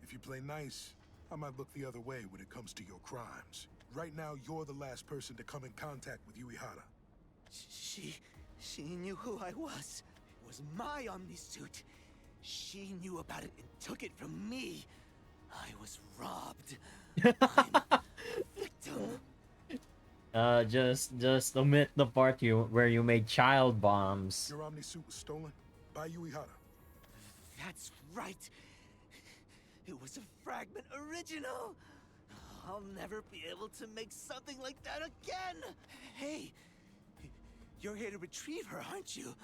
If you play nice, I might look the other way when it comes to your crimes. Right now, you're the last person to come in contact with Yuihara. She knew who I was. It was my Omnisuit. She knew about it and took it from me. I was robbed. I'm a victim. Just omit the part where you made child bombs. Your Omnisuit was stolen by Yuihara. That's right. It was a Fragment original. I'll never be able to make something like that again. Hey, you're here to retrieve her, aren't you?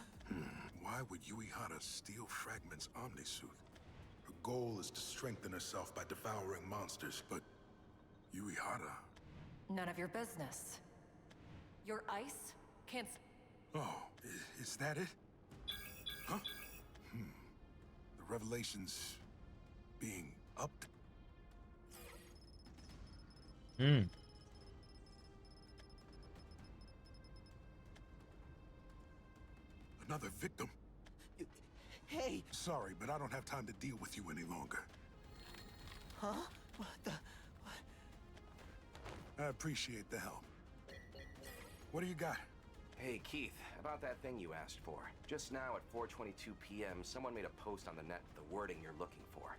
Why would Yuihara steal Fragment's Omnisuit? Her goal is to strengthen herself by devouring monsters, but Yuihara... None of your business. Your ice can't... Oh, is that it? Huh? The revelations being upped? Another victim? Hey! Sorry, but I don't have time to deal with you any longer. Huh? What the... I appreciate the help. What do you got? Hey, Keith, about that thing you asked for. Just now at 4:22 p.m., someone made a post on the net with the wording you're looking for.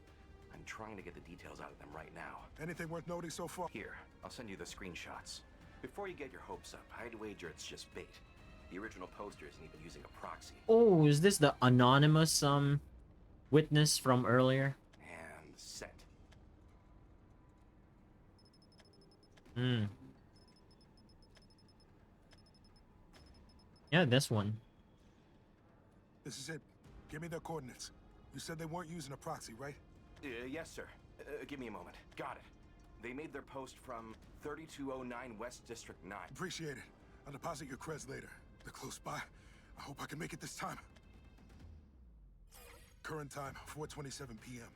I'm trying to get the details out of them right now. Anything worth noting so far? Here, I'll send you the screenshots. Before you get your hopes up, I'd wager it's just bait. The original poster isn't even using a proxy. Oh, is this the anonymous witness from earlier? And set. Yeah, this one. This is it. Give me their coordinates. You said they weren't using a proxy, right? Yes, sir. Give me a moment. Got it. They made their post from 3209 West District 9. Appreciate it. I'll deposit your creds later. They're close by. I hope I can make it this time. Current time, 4:27 p.m.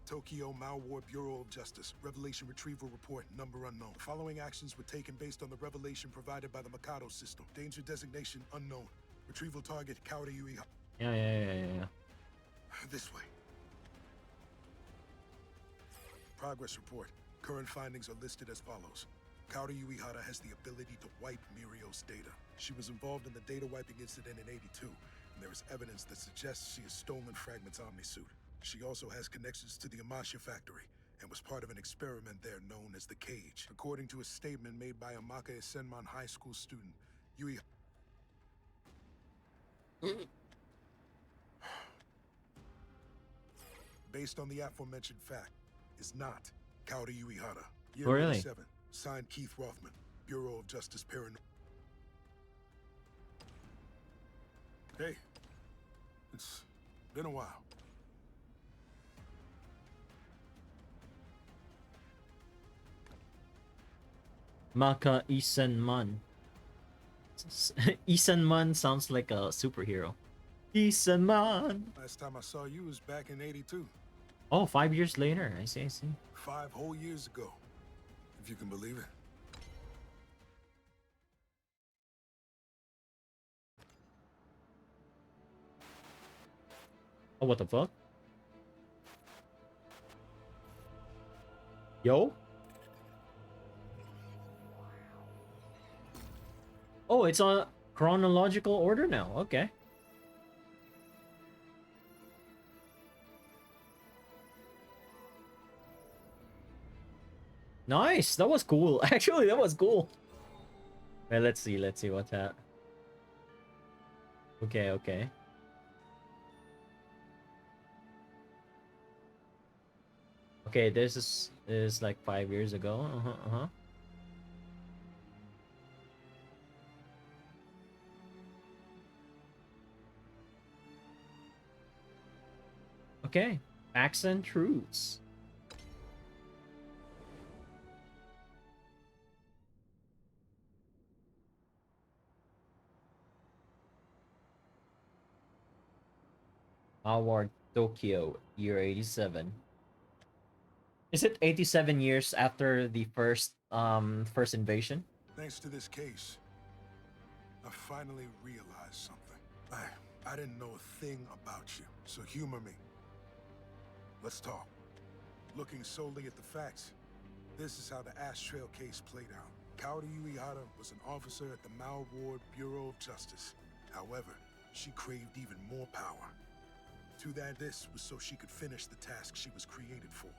Tokyo Malwar Bureau of Justice. Revelation retrieval report, number unknown. Following actions were taken based on the revelation provided by the Mikado system. Danger designation unknown. Retrieval target, Kaori Yuihara. Yeah. This way. Progress report. Current findings are listed as follows. Kaori Yuihara has the ability to wipe Mirios data. She was involved in the data wiping incident in '82, and there is evidence that suggests she has stolen Fragment's Omnisuit. She also has connections to the Amasha factory, and was part of an experiment there known as the Cage. According to a statement made by a Maka Senman High School student, based on the aforementioned fact, is not Kaori Yuihara. Year Oh, really? 87. Signed Keith Rothman, Bureau of Justice Parano. Hey, it's been a while. Maka Isenman. Isenman sounds like a superhero. Isenman. Last time I saw you was back in 82. Oh, 5 years later. I see, I see. 5 whole years ago, if you can believe it. Oh, what the fuck? Yo? Oh, it's on chronological order now. Okay. Nice. That was cool. Actually, that was cool. Wait, let's see. Let's see what's that. Okay, okay. Okay, this is like 5 years ago. Uh-huh. Okay. Facts and truths. Award Tokyo, year 87. Is it 87 years after the first invasion? Thanks to this case, I finally realized something. I didn't know a thing about you, so humor me. Let's talk. Looking solely at the facts, this is how the Ash Trail case played out. Kaori Yuihara was an officer at the Mao Ward Bureau of Justice. However, she craved even more power. To that, this was so she could finish the task she was created for.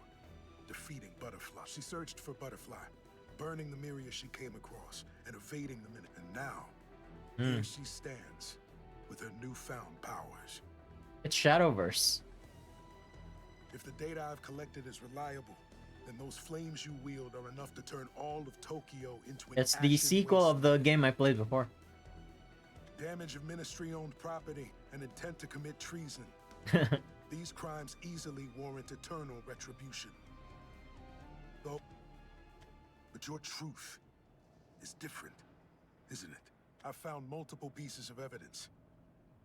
Defeating Butterfly. She searched for Butterfly, burning the Myria she came across, and evading the Minute. And now, here she stands, with her newfound powers. It's Shadowverse. If the data I've collected is reliable, then those flames you wield are enough to turn all of Tokyo into an It's the ashen sequel of the game I played before. Damage of Ministry-owned property and intent to commit treason. These crimes easily warrant eternal retribution. Though, but your truth is different, isn't it? I've found multiple pieces of evidence.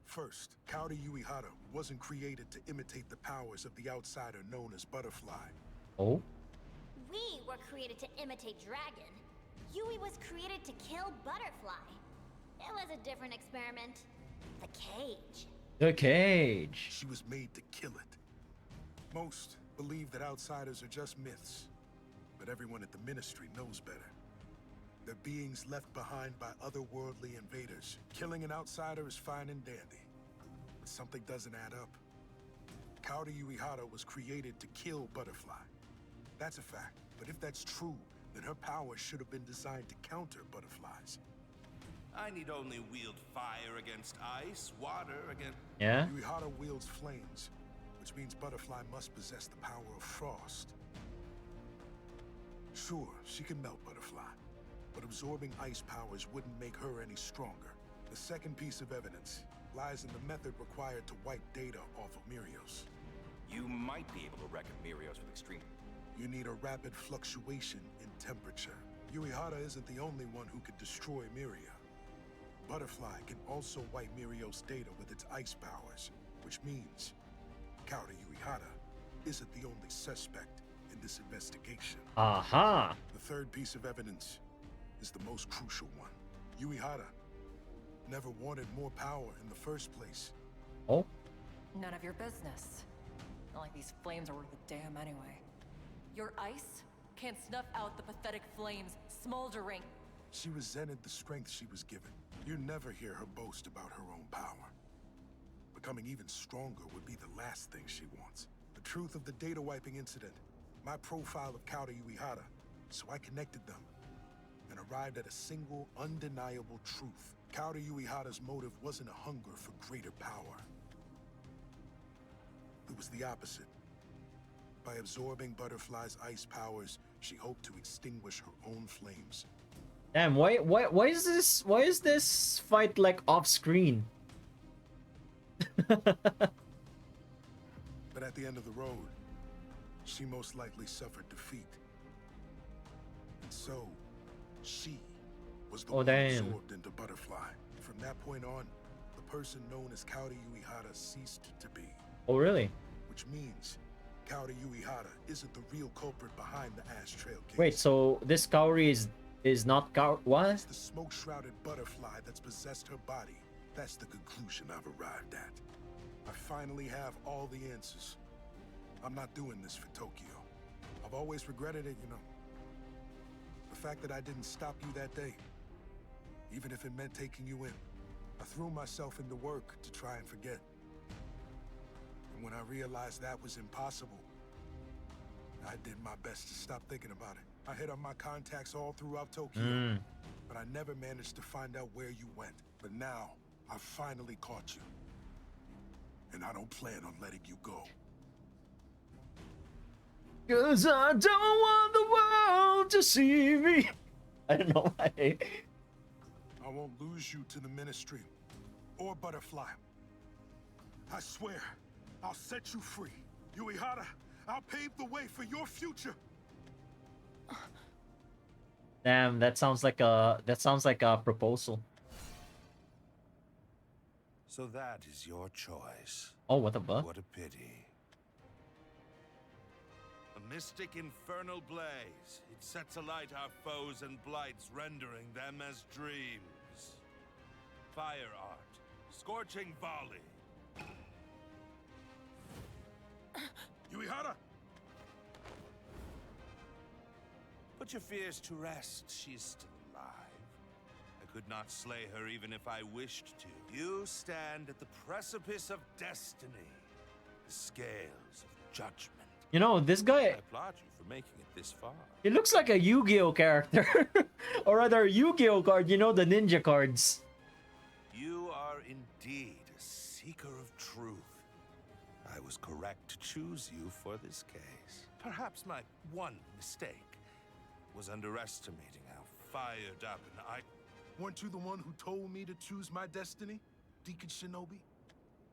First, Kaori Yuihara wasn't created to imitate the powers of the outsider known as Butterfly. Oh? We were created to imitate Dragon. Yui was created to kill Butterfly. It was a different experiment. The cage. The cage. She was made to kill it. Most believe that outsiders are just myths, but everyone at the Ministry knows better. They're beings left behind by otherworldly invaders. Killing an outsider is fine and dandy, but something doesn't add up. Kaori Yuihara was created to kill Butterfly. That's a fact, but if that's true, then her powers should have been designed to counter Butterflies. I need only wield fire against ice, water against... Yeah? Yuihara wields flames, which means Butterfly must possess the power of frost. Sure, she can melt Butterfly, but absorbing ice powers wouldn't make her any stronger. The second piece of evidence lies in the method required to wipe data off of Mirios. You might be able to reckon Mirios with extreme... You need a rapid fluctuation in temperature. Yuihara isn't the only one who could destroy Miria. Butterfly can also wipe Mirios' data with its ice powers, which means Kaori Yuihara isn't the only suspect in this investigation. Aha! The third piece of evidence is the most crucial one. Yuihara never wanted more power in the first place. Oh? None of your business. Not like these flames are worth a damn anyway. Your ice can't snuff out the pathetic flames smoldering. She resented the strength she was given. You never hear her boast about her own power. Becoming even stronger would be the last thing she wants. The truth of the data wiping incident, my profile of Kaori Yuihara, so I connected them and arrived at a single, undeniable truth. Kaori Yuihara's motive wasn't a hunger for greater power. It was the opposite. By absorbing Butterfly's ice powers, she hoped to extinguish her own flames. Damn, why is this fight like off screen? But at the end of the road, she most likely suffered defeat. And so, she was the one absorbed into Butterfly. From that point on, the person known as Kaori Yuihara ceased to be. Oh, really? Which means Kaori Yuihara isn't the real culprit behind the Ash Trail case. Wait, so this Kaori is not Kaori? What? It's the smoke-shrouded butterfly that's possessed her body. That's the conclusion I've arrived at. I finally have all the answers. I'm not doing this for Tokyo. I've always regretted it, you know. The fact that I didn't stop you that day, even if it meant taking you in. I threw myself into work to try and forget. And when I realized that was impossible, I did my best to stop thinking about it. I hit on my contacts all throughout Tokyo, but I never managed to find out where you went. But now, I've finally caught you. And I don't plan on letting you go. 'Cause I don't want the world to see me. I don't know why. I won't lose you to the Ministry or Butterfly. I swear, I'll set you free. Yuihara, I'll pave the way for your future. Damn, that sounds like a proposal. So that is your choice. Oh, what the fuck? What a pity. A mystic infernal blaze. It sets alight our foes and blights, rendering them as dreams. Fire art. Scorching volley. Yuihara! Put your fears to rest. She's still alive. I could not slay her even if I wished to. You stand at the precipice of destiny. The scales of judgment. You know, this guy, I applaud you for making it this far. he looks like a Yu-Gi-Oh character. Or rather, Yu-Gi-Oh card, you know, the ninja cards. You are indeed a seeker of truth. I was correct to choose you for this case. Perhaps my one mistake was underestimating how fired up and I... Weren't you the one who told me to choose my destiny, Deacon Shinobi?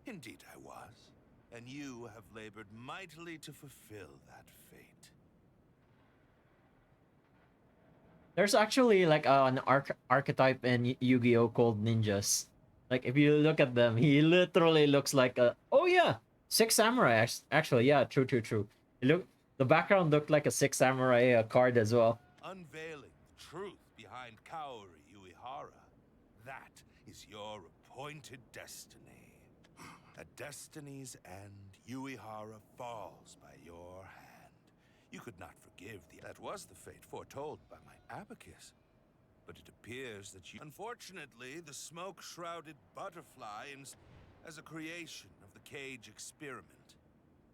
Indeed I was. And you have labored mightily to fulfill that fate. There's actually like an archetype in Yu-Gi-Oh called ninjas. Like if you look at them, he literally looks like a... Oh yeah, Six Samurai. Actually, yeah, true. The background looked like a Six Samurai card as well. Unveiling the truth behind Kaori Yuihara. That is your appointed destiny. At destiny's end, Yuihara falls by your hand. You could not forgive the... That was the fate foretold by my abacus. But it appears that you... Unfortunately, the smoke-shrouded butterfly as a creation of the cage experiment.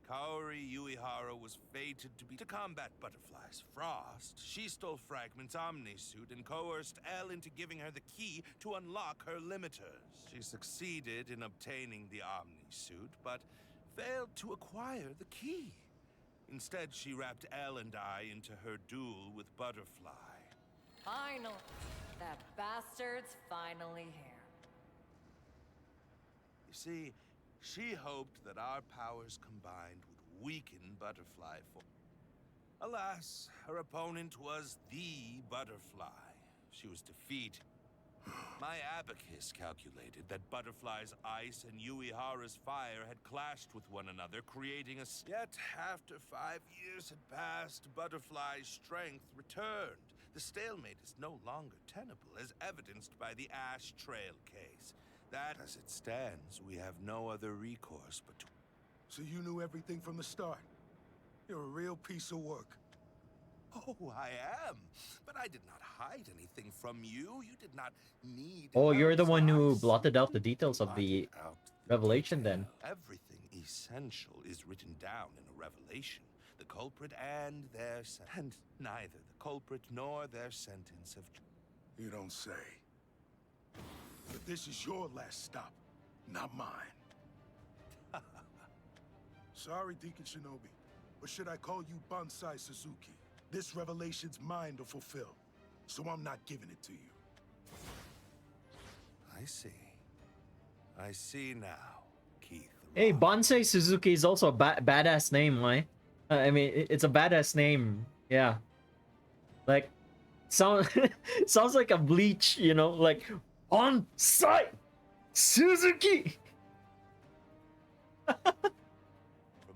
Kaori Yuihara was fated to combat Butterfly's frost. She stole Fragment's Omni-suit and coerced Elle into giving her the key to unlock her limiters. She succeeded in obtaining the Omni-suit, but failed to acquire the key. Instead, she wrapped Elle and I into her duel with Butterfly. Finally! That bastard's finally here. You see, she hoped that our powers combined would weaken Butterfly for... Alas, her opponent was the Butterfly. She was defeated. My abacus calculated that Butterfly's ice and Yuihara's fire had clashed with one another, creating a... Yet, after 5 years had passed, Butterfly's strength returned. The stalemate is no longer tenable, as evidenced by the Ash Trail case. That, as it stands, we have no other recourse but to... So you knew everything from the start? You're a real piece of work. Oh, I am. But I did not hide anything from you. You did not need... Oh, you're the one who blotted out the details of the revelation then. Everything essential is written down in a revelation. The culprit and their and neither the culprit nor their sentence have... You don't say. But this is your last stop, not mine. Sorry, Deacon Shinobi, Or should I call you Bonsai Suzuki? This revelation's mine to fulfill, so I'm not giving it to you. I see. I see now, Keith. Hey, Bonsai Suzuki is also a badass name, right? I mean, it's a badass name. Yeah. Like, sound sounds like a Bleach, you know, like Bonsai Suzuki. From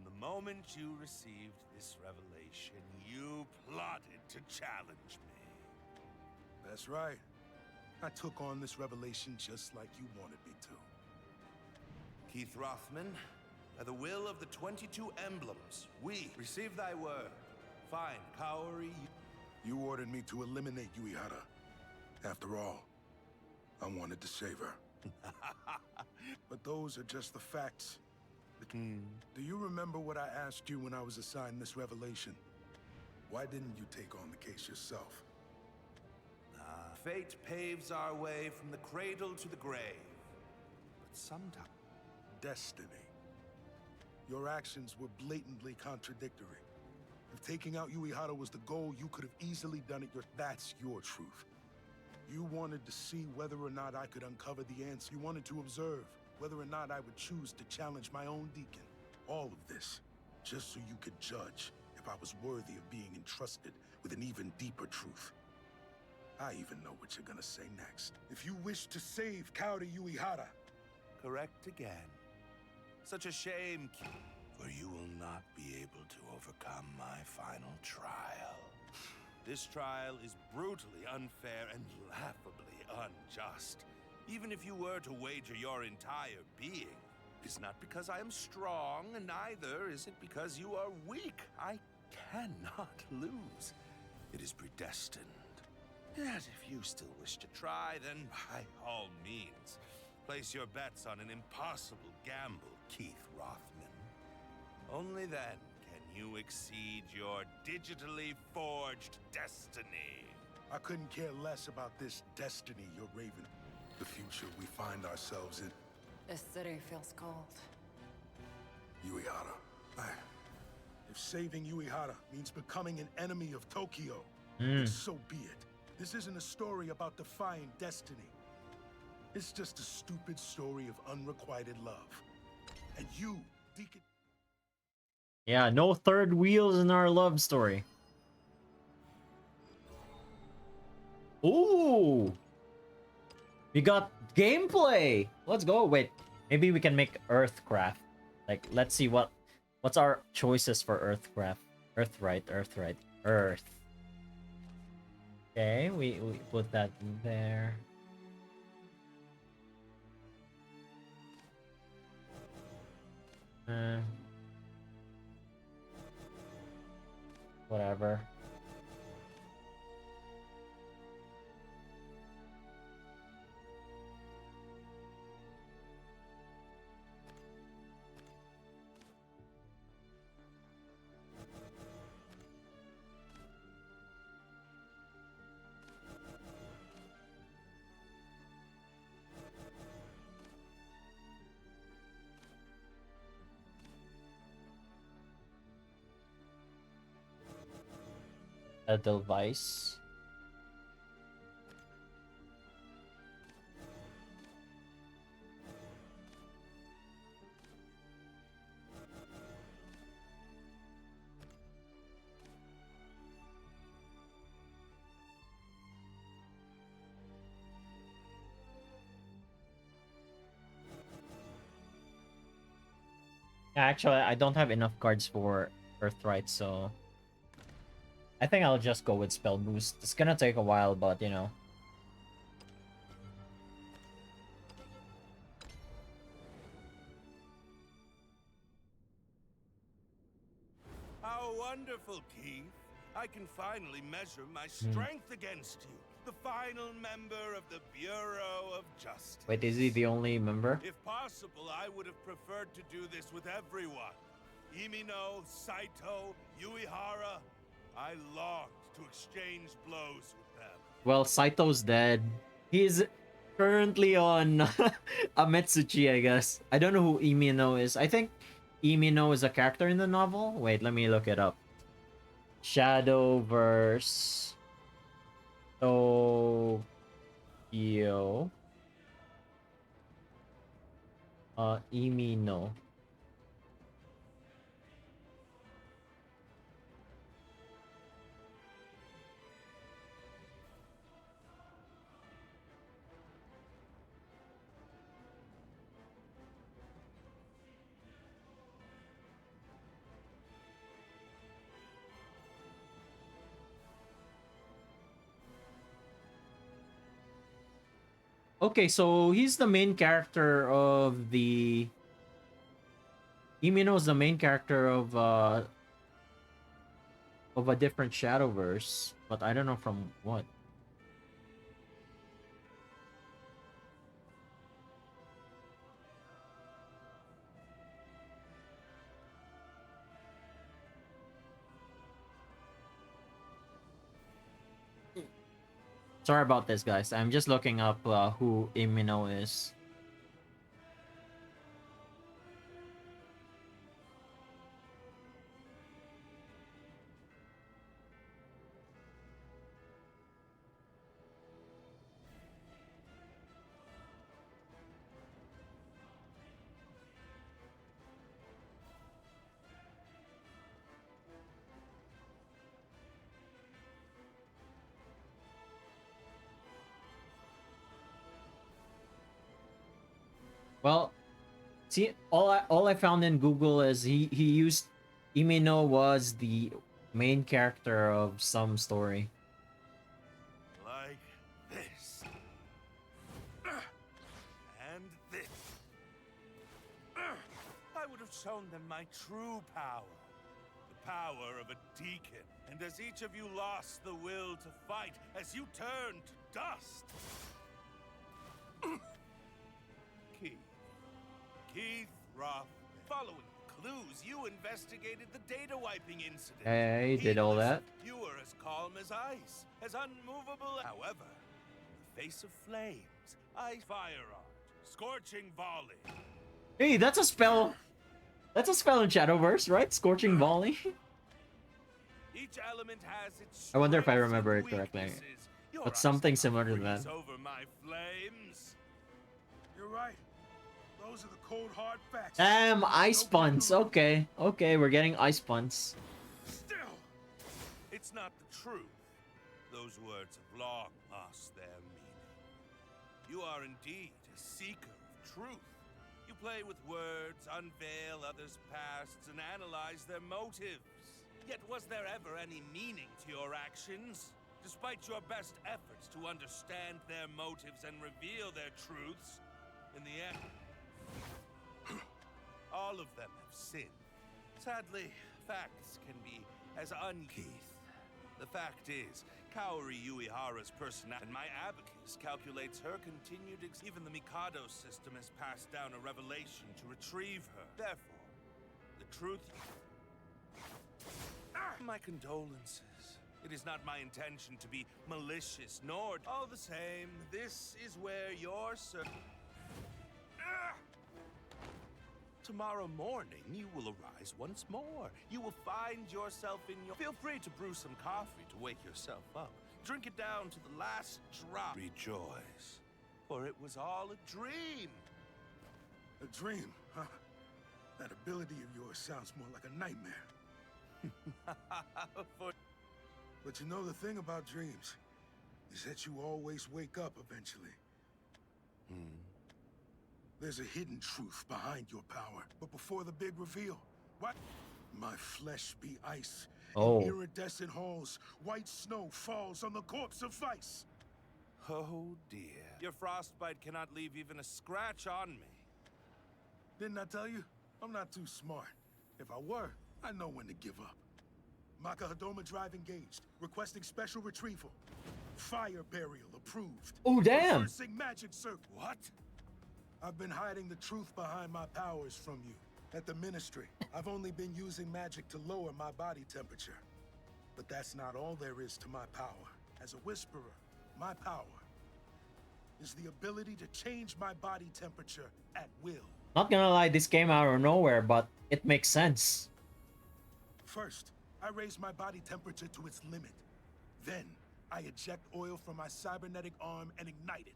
the moment you received this revelation, you plotted to challenge me. That's right. I took on this revelation just like you wanted me to. Keith Rothman, by the will of the 22 emblems, we receive thy word. Find Kaori. You ordered me to eliminate Yuihara. After all, I wanted to save her. But those are just the facts. Do you remember what I asked you when I was assigned this revelation? Why didn't you take on the case yourself? Fate paves our way from the cradle to the grave. But sometimes... Destiny. Your actions were blatantly contradictory. If taking out Yuihara was the goal, you could have easily done it That's your truth. You wanted to see whether or not I could uncover the answer. You wanted to observe whether or not I would choose to challenge my own deacon. All of this, just so you could judge if I was worthy of being entrusted with an even deeper truth. I even know what you're gonna say next. If you wish to save Kaori Yuihara... Correct again. Such a shame, for you will not be able to overcome my final trial. This trial is brutally unfair and laughably unjust. Even if you were to wager your entire being, it's not because I am strong, and neither is it because you are weak. I cannot lose. It is predestined. Yet if you still wish to try, then by all means, place your bets on an impossible gamble, Keith Rothman. Only then can you exceed your digitally forged destiny. I couldn't care less about this destiny you're raving. The future we find ourselves in. This city feels cold. Yuihara. If saving Yuihara means becoming an enemy of Tokyo, then so be it. This isn't a story about defying destiny. It's just a stupid story of unrequited love. And you, Deacon... Yeah, no third wheels in our love story. Ooh! We got gameplay! Let's go. Wait, maybe we can make Earthcraft. Like, let's see what's our choices for Earthcraft. Earth. Okay, we put that in there. Whatever. A device. Actually, I don't have enough cards for Earthright, so I think I'll just go with Spell Boost. It's gonna take a while, but you know. How wonderful, Keith. I can finally measure my strength against you. The final member of the Bureau of Justice. Wait, is he the only member? If possible, I would have preferred to do this with everyone. Imino, Saito, Yuihara. I longed to exchange blows with them. Well, Saito's dead. He's currently on Ametsuchi, I guess. I don't know who Imino is. I think Imino is a character in the novel? Wait, let me look it up. Shadowverse Tokyo. Imino. Okay, so he's the main character of the Imino is the main character of a different Shadowverse, but I don't know from what. Sorry about this, guys. I'm just looking up who Imino is. Well, see, all I found in Google is he used Imino was the main character of some story. Like this. And this. I would have shown them my true power. The power of a deacon. And as each of you lost the will to fight, as you turned to dust. Keith Roth. Following clues, you investigated the data wiping incident. Yeah, he did all that. You were as calm as ice, as unmovable. However, in the face of flames, fire art, scorching volley. Hey, that's a spell. That's a spell in Shadowverse, right? Scorching volley. Each element has its I wonder if I strengths remember and it correctly. weaknesses. Your But eyes something cannot similar to freeze that. over my flames. You're right. Those are the cold hard facts. Damn, ice puns. Okay, okay, we're getting ice puns. Still, it's not the truth. Those words have long lost their meaning. You are indeed a seeker of truth. You play with words, unveil others' pasts, and analyze their motives. Yet was there ever any meaning to your actions? Despite your best efforts to understand their motives and reveal their truths, in the end, all of them have sinned. Sadly, facts can be as Keith. The fact is, Kaori Yuihara's personality and my abacus calculates her continued even the Mikado system has passed down a revelation to retrieve her. Therefore, the truth... My condolences. It is not my intention to be malicious, nor... All the same, this is where your Tomorrow morning, you will arise once more. You will find yourself in your... Feel free to brew some coffee to wake yourself up. Drink it down to the last drop. Rejoice, for it was all a dream. A dream, huh? That ability of yours sounds more like a nightmare. But you know the thing about dreams is that you always wake up eventually. There's a hidden truth behind your power. But before the big reveal, what? My flesh be ice. Oh. In iridescent halls, white snow falls on the corpse of vice. Oh dear. Your frostbite cannot leave even a scratch on me. Didn't I tell you? I'm not too smart. If I were, I know when to give up. Maka Hadoma drive engaged. Requesting special retrieval. Fire burial approved. Oh, damn. Reversing magic circle. What? I've been hiding the truth behind my powers from you. At the Ministry, I've only been using magic to lower my body temperature. But that's not all there is to my power. As a Whisperer, my power is the ability to change my body temperature at will. Not gonna lie, this came out of nowhere, but it makes sense. First, I raise my body temperature to its limit. Then, I eject oil from my cybernetic arm and ignite it,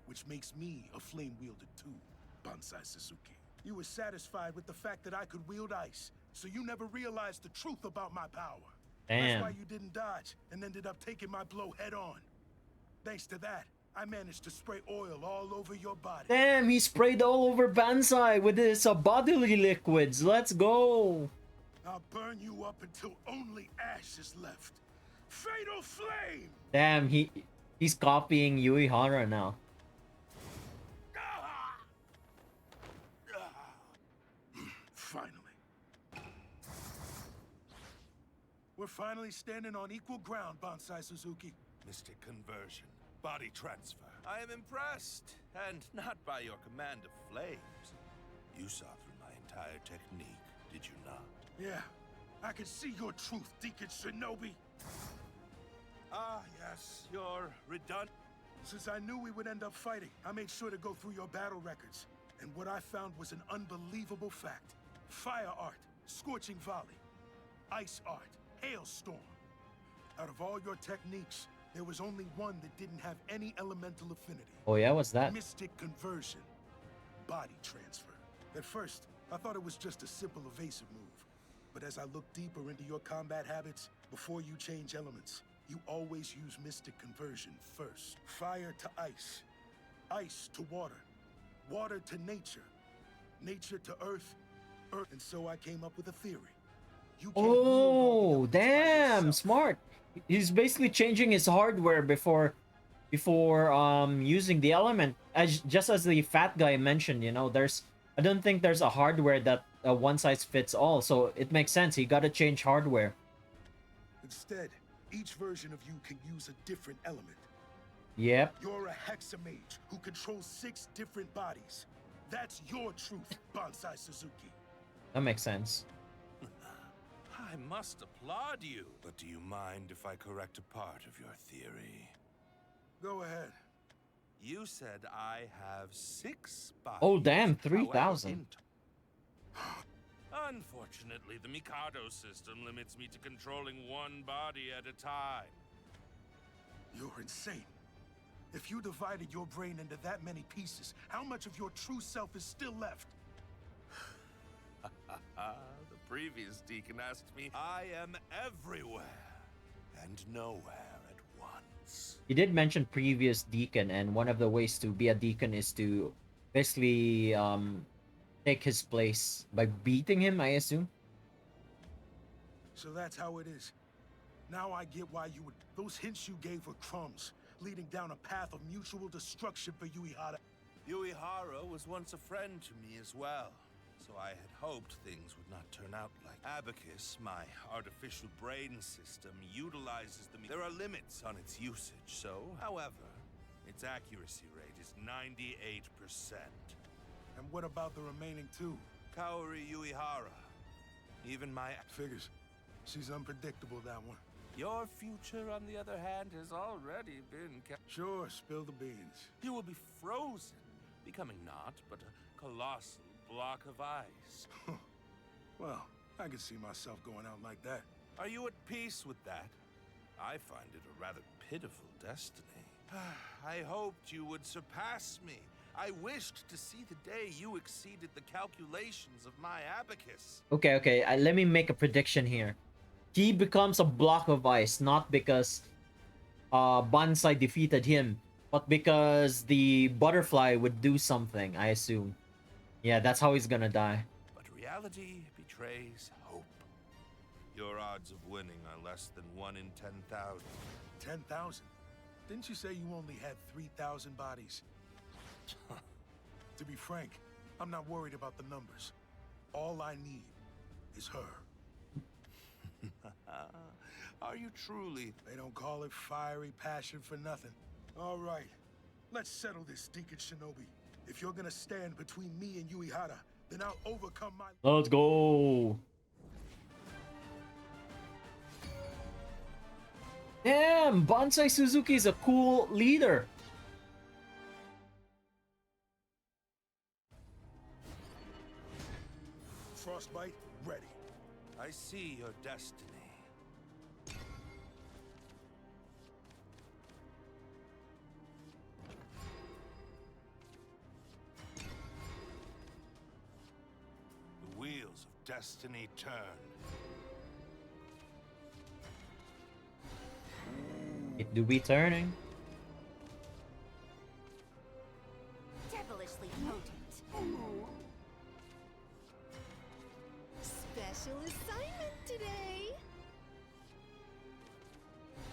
which makes me a flame wielder too, Bonsai Suzuki. You were satisfied with the fact that I could wield ice, so you never realized the truth about my power. That's why Damn. you didn't dodge and ended up taking my blow head on. Thanks to that, I managed to spray oil all over your body. Damn, he sprayed all over Banzai with his bodily liquids. Let's go. I'll burn you up until only ash is left. Fatal flame! Damn, he's copying Yuihara now. Finally. We're finally standing on equal ground, Bonsai Suzuki. Mystic conversion. Body transfer. I am impressed. And not by your command of flames. You saw through my entire technique, did you not? Yeah, I can see your truth, Deacon Shinobi. Ah, yes, you're redundant. Since I knew we would end up fighting, I made sure to go through your battle records. And what I found was an unbelievable fact. Fire art, scorching volley. Ice art, hailstorm. Out of all your techniques, there was only one that didn't have any elemental affinity. Oh yeah, what's that? Mystic conversion. Body transfer. At first, I thought it was just a simple evasive move. But as I looked deeper into your combat habits, before you change elements, you always use mystic conversion first. Fire to ice. Ice to water. Water to nature. Nature to earth. Earth. And so I came up with a theory. You can't wield all the elements by Damn, yourself. smart. He's basically changing his hardware before using the element. Just as the fat guy mentioned, you know, I don't think there's a hardware that one size fits all. So it makes sense. He got to change hardware. Instead, each version of you can use a different element. Yep. You're a hexamage who controls 6 different bodies. That's your truth, Bonsai Suzuki. That makes sense. I must applaud you. But do you mind if I correct a part of your theory? Go ahead. You said I have 6 bodies. Oh damn, However, 3,000. Unfortunately, the Mikado system limits me to controlling one body at a time. You're insane. If you divided your brain into that many pieces, how much of your true self is still left? The previous deacon asked me, I am everywhere and nowhere at once. He did mention previous deacon, and one of the ways to be a deacon is to basically take his place by beating him, I assume. So that's how it is. Now I get why you would... Those hints you gave were crumbs, leading down a path of mutual destruction for Yuihara. Yuihara was once a friend to me as well, so I had hoped things would not turn out like Abacus, my artificial brain system, utilizes the... There are limits on its usage, so, however, its accuracy rate is 98%. And what about the remaining 2? Kaori Yuihara. Even my... Figures. She's unpredictable, that one. Your future, on the other hand, has already been kept. Sure, spill the beans. You will be frozen, becoming not but a colossal block of ice. Well, I can see myself going out like that. Are you at peace with that? I find it a rather pitiful destiny. I hoped you would surpass me. I wished to see the day you exceeded the calculations of my abacus. Okay. Let me make a prediction here. He becomes a block of ice, not because Bonsai defeated him, but because the butterfly would do something, I assume. Yeah, that's how he's gonna die. But reality betrays hope. Your odds of winning are less than 1 in 10,000. 10,000? Didn't you say you only had 3,000 bodies? To be frank, I'm not worried about the numbers. All I need is her. Are you truly? They don't call it fiery passion for nothing. All right, let's settle this, Deacon Shinobi. If you're gonna stand between me and Yuihara, then I'll overcome my... Let's go. Damn, Bonsai Suzuki is a cool leader. frostbite, ready. I see your destiny. The wheels of destiny turn. It do be turning. Devilishly potent. Special assignment today.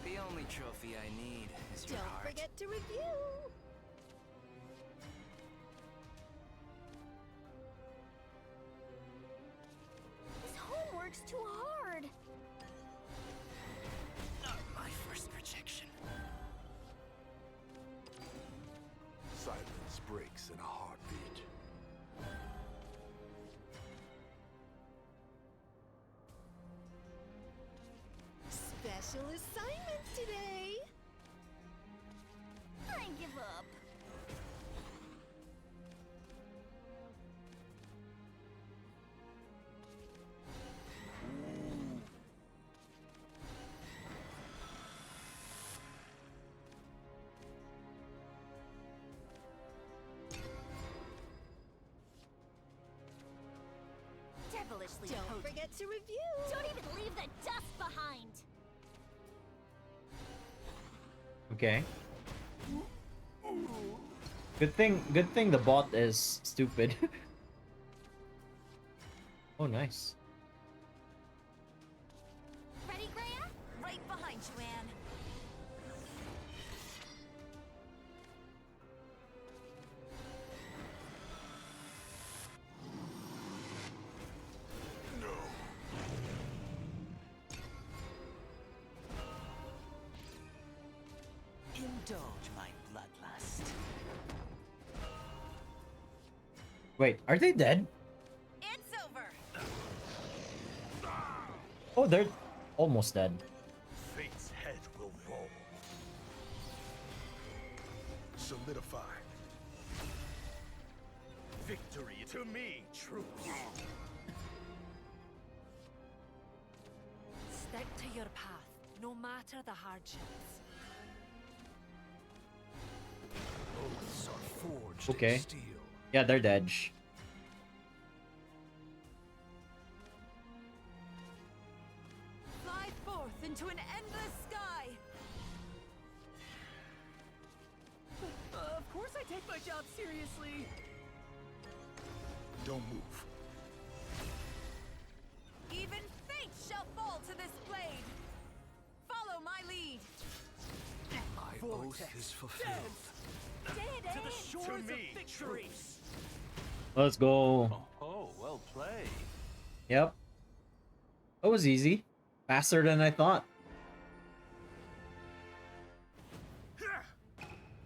The only trophy I need is your Don't heart. forget to review. This homework's too hard. Not my first rejection. Silence breaks in a heartbeat. Special assignment today. I give up. Devilishly potent. Don't forget to review. Don't even leave the dust behind. Okay. Good thing the bot is stupid. Oh, nice. Ready, Graham? Right behind you, Anne. No. Indulge my bloodlust. Wait, are they dead? It's over. Oh, they're almost dead. Fate's head will roll. Solidify. Victory to me, troops. Stick to your path, no matter the hardships. Oaths are forged Okay. in steel. Yeah, they're dead. Fly forth into an endless sky. Of course I take my job seriously. Don't move. Even fate shall fall to this blade. Follow my lead. My oath is fulfilled. To the shores To me, of victory. troops. Let's go. Oh, well played. Yep. That was easy. Faster than I thought.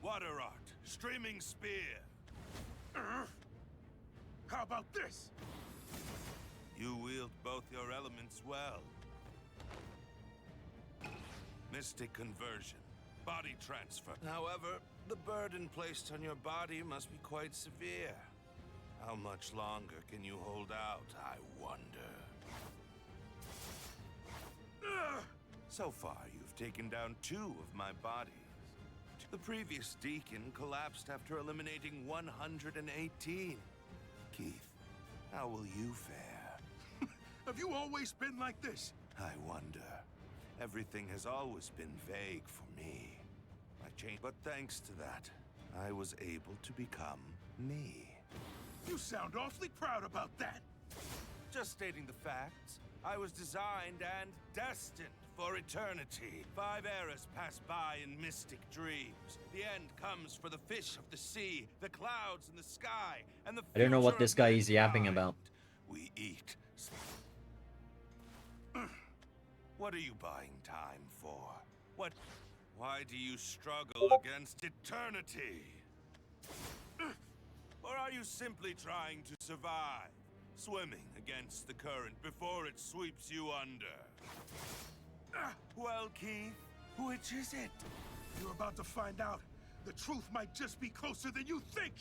Water art, streaming spear. How about this? You wield both your elements well. Mystic conversion, body transfer. However, the burden placed on your body must be quite severe. How much longer can you hold out, I wonder? So far, you've taken down 2 of my bodies. The previous deacon collapsed after eliminating 118. Keith, how will you fare? Have you always been like this? I wonder. Everything has always been vague for me. I changed, but thanks to that, I was able to become me. You sound awfully proud about that. Just stating the facts. I was designed and destined for eternity. 5 eras pass by in mystic dreams. The end comes for the fish of the sea, the clouds in the sky, and the I don't know what future this of guy is yapping mankind. about. We eat. What are you buying time for? What? Why do you struggle against eternity? Or are you simply trying to survive? Swimming against the current before it sweeps you under? Well, Keith, which is it? You're about to find out. The truth might just be closer than you think.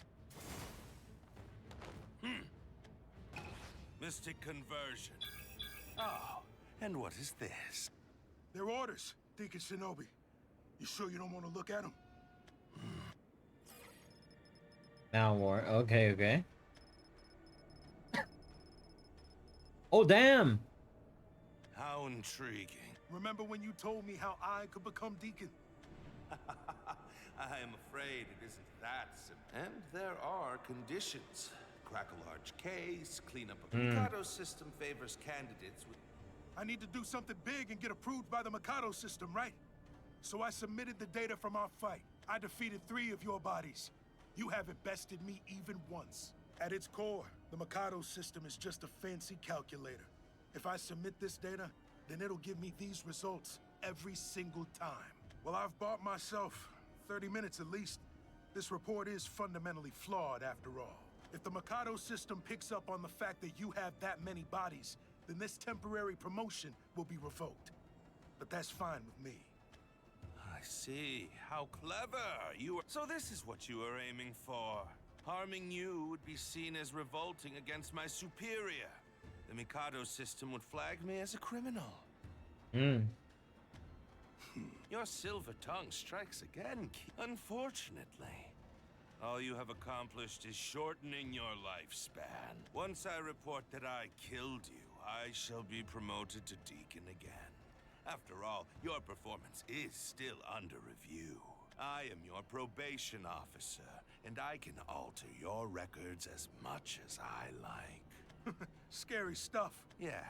Mystic conversion. Oh, and what is this? They're orders, Deacon Shinobi. You sure you don't want to look at them? Now war. Okay, okay. Oh, damn! How intriguing. Remember when you told me how I could become Deacon? I am afraid it isn't that simple. And there are conditions. Crack a large case, clean up a Mikado system favors candidates with... I need to do something big and get approved by the Mikado system, right? So I submitted the data from our fight. I defeated 3 of your bodies. You haven't bested me even once. At its core, the Mikado system is just a fancy calculator. If I submit this data, then it'll give me these results every single time. Well, I've bought myself 30 minutes at least. This report is fundamentally flawed after all. If the Mikado system picks up on the fact that you have that many bodies, then this temporary promotion will be revoked. But that's fine with me. I see. How clever you are. So this is what you are aiming for. Harming you would be seen as revolting against my superior. The Mikado system would flag me as a criminal. Your silver tongue strikes again, unfortunately. All you have accomplished is shortening your lifespan. Once I report that I killed you, I shall be promoted to Deacon again. After all, your performance is still under review. I am your probation officer, and I can alter your records as much as I like. Scary stuff. Yes,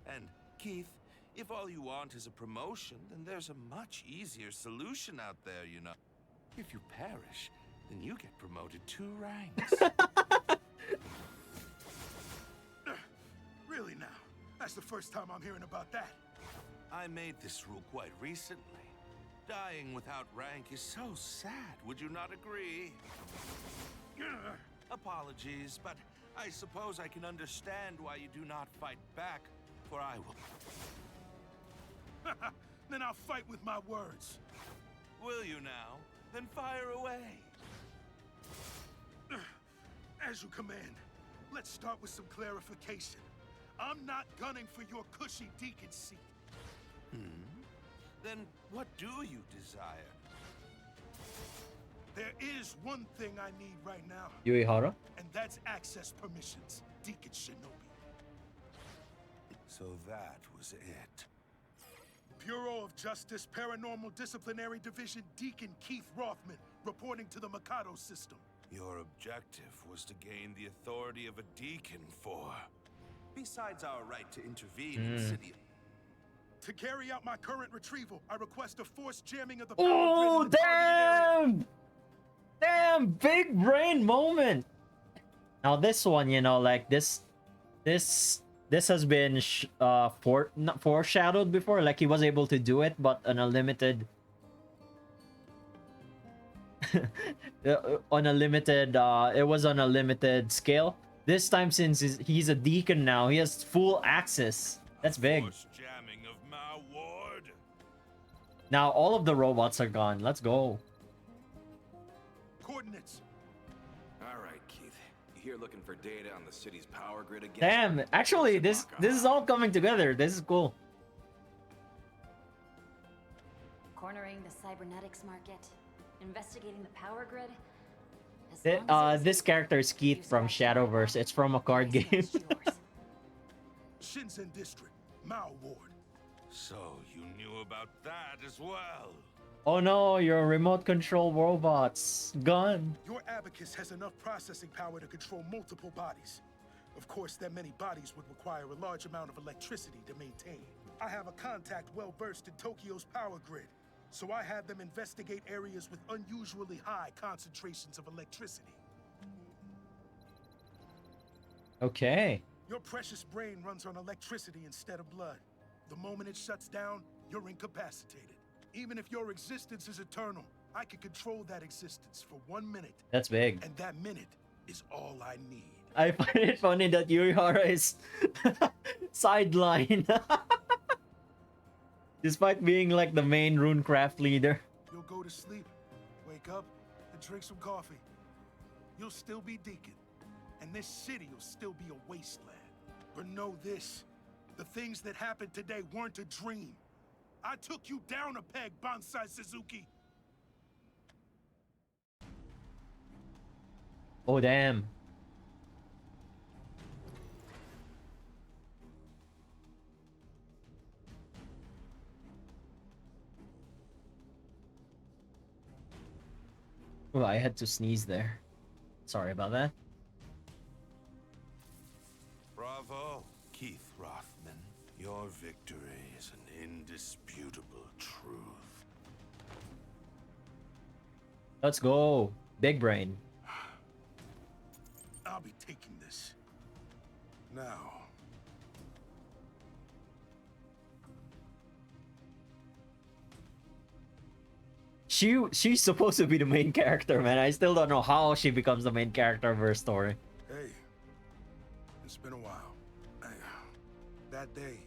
and Keith, if all you want is a promotion, then there's a much easier solution out there, you know. If you perish, then you get promoted 2 ranks. Really now? That's the first time I'm hearing about that. I made this rule quite recently. Dying without rank is so sad, would you not agree? Apologies, but I suppose I can understand why you do not fight back, for I will. Then I'll fight with my words. Will you now? Then fire away. As you command. Let's start with some clarification. I'm not gunning for your cushy deacon seat. Then what do you desire? There is one thing I need right now. Yuihara? And that's access permissions, Deacon Shinobi. So that was it. Bureau of Justice Paranormal Disciplinary Division Deacon Keith Rothman, reporting to the Mikado system. Your objective was to gain the authority of a deacon for... Besides our right to intervene in city... To carry out my current retrieval, I request a forced jamming of the Oh, power grid in the targeted area. damn! Big brain moment. Now this one, you know, like this has been not foreshadowed before. Like he was able to do it, but on a limited, it was on a limited scale. This time, since he's a deacon now, he has full access. That's big. Jamming of my ward. Now all of the robots are gone. Let's go. Coordinates. All right, Keith. You here looking for data on the city's power grid again? Damn, actually, this is all coming together. This is cool. Cornering the cybernetics market, investigating the power grid. This character is Keith from Shadowverse. It's from a card game. Shinzen District, Mao Ward. So you knew about that as well. Oh no, your remote control robots gone. Your abacus has enough processing power to control multiple bodies. Of course, that many bodies would require a large amount of electricity to maintain. I have a contact well versed in Tokyo's power grid, so I had them investigate areas with unusually high concentrations of electricity. Okay. Your precious brain runs on electricity instead of blood. The moment it shuts down, you're incapacitated. Even if your existence is eternal, I can control that existence for 1 minute. That's big. And that minute is all I need. I find it funny that Yuihara is sidelined. Despite being like the main runecraft leader. You'll go to sleep, wake up, and drink some coffee. You'll still be Deacon, and this city will still be a wasteland. But know this. The things that happened today weren't a dream. I took you down a peg, Bonsai Suzuki. Oh, damn. Oh, I had to sneeze there. Sorry about that. Bravo, Keith Rothman. Your victory is an indisputable truth. Let's go. Big brain. I'll be taking this. Now. She's supposed to be the main character, man. I still don't know how she becomes the main character of her story. Hey. It's been a while. That day,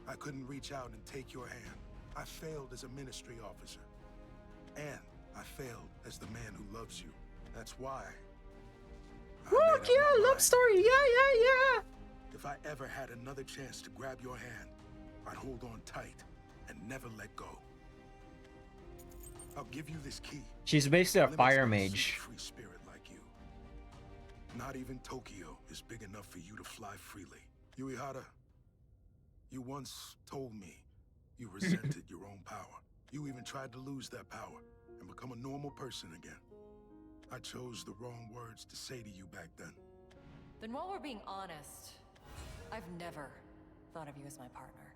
I couldn't reach out and take your hand. I failed as a ministry officer. And I failed as the man who loves you. That's why. Look, yeah, love story. Yeah. If I ever had another chance to grab your hand, I'd hold on tight and never let go. I'll give you this key. She's basically a Limits fire don't suit mage. a free spirit like you. Not even Tokyo is big enough for you to fly freely. Yuihara, you once told me you resented your own power. You even tried to lose that power and become a normal person again. I chose the wrong words to say to you back then. Then while we're being honest, I've never thought of you as my partner.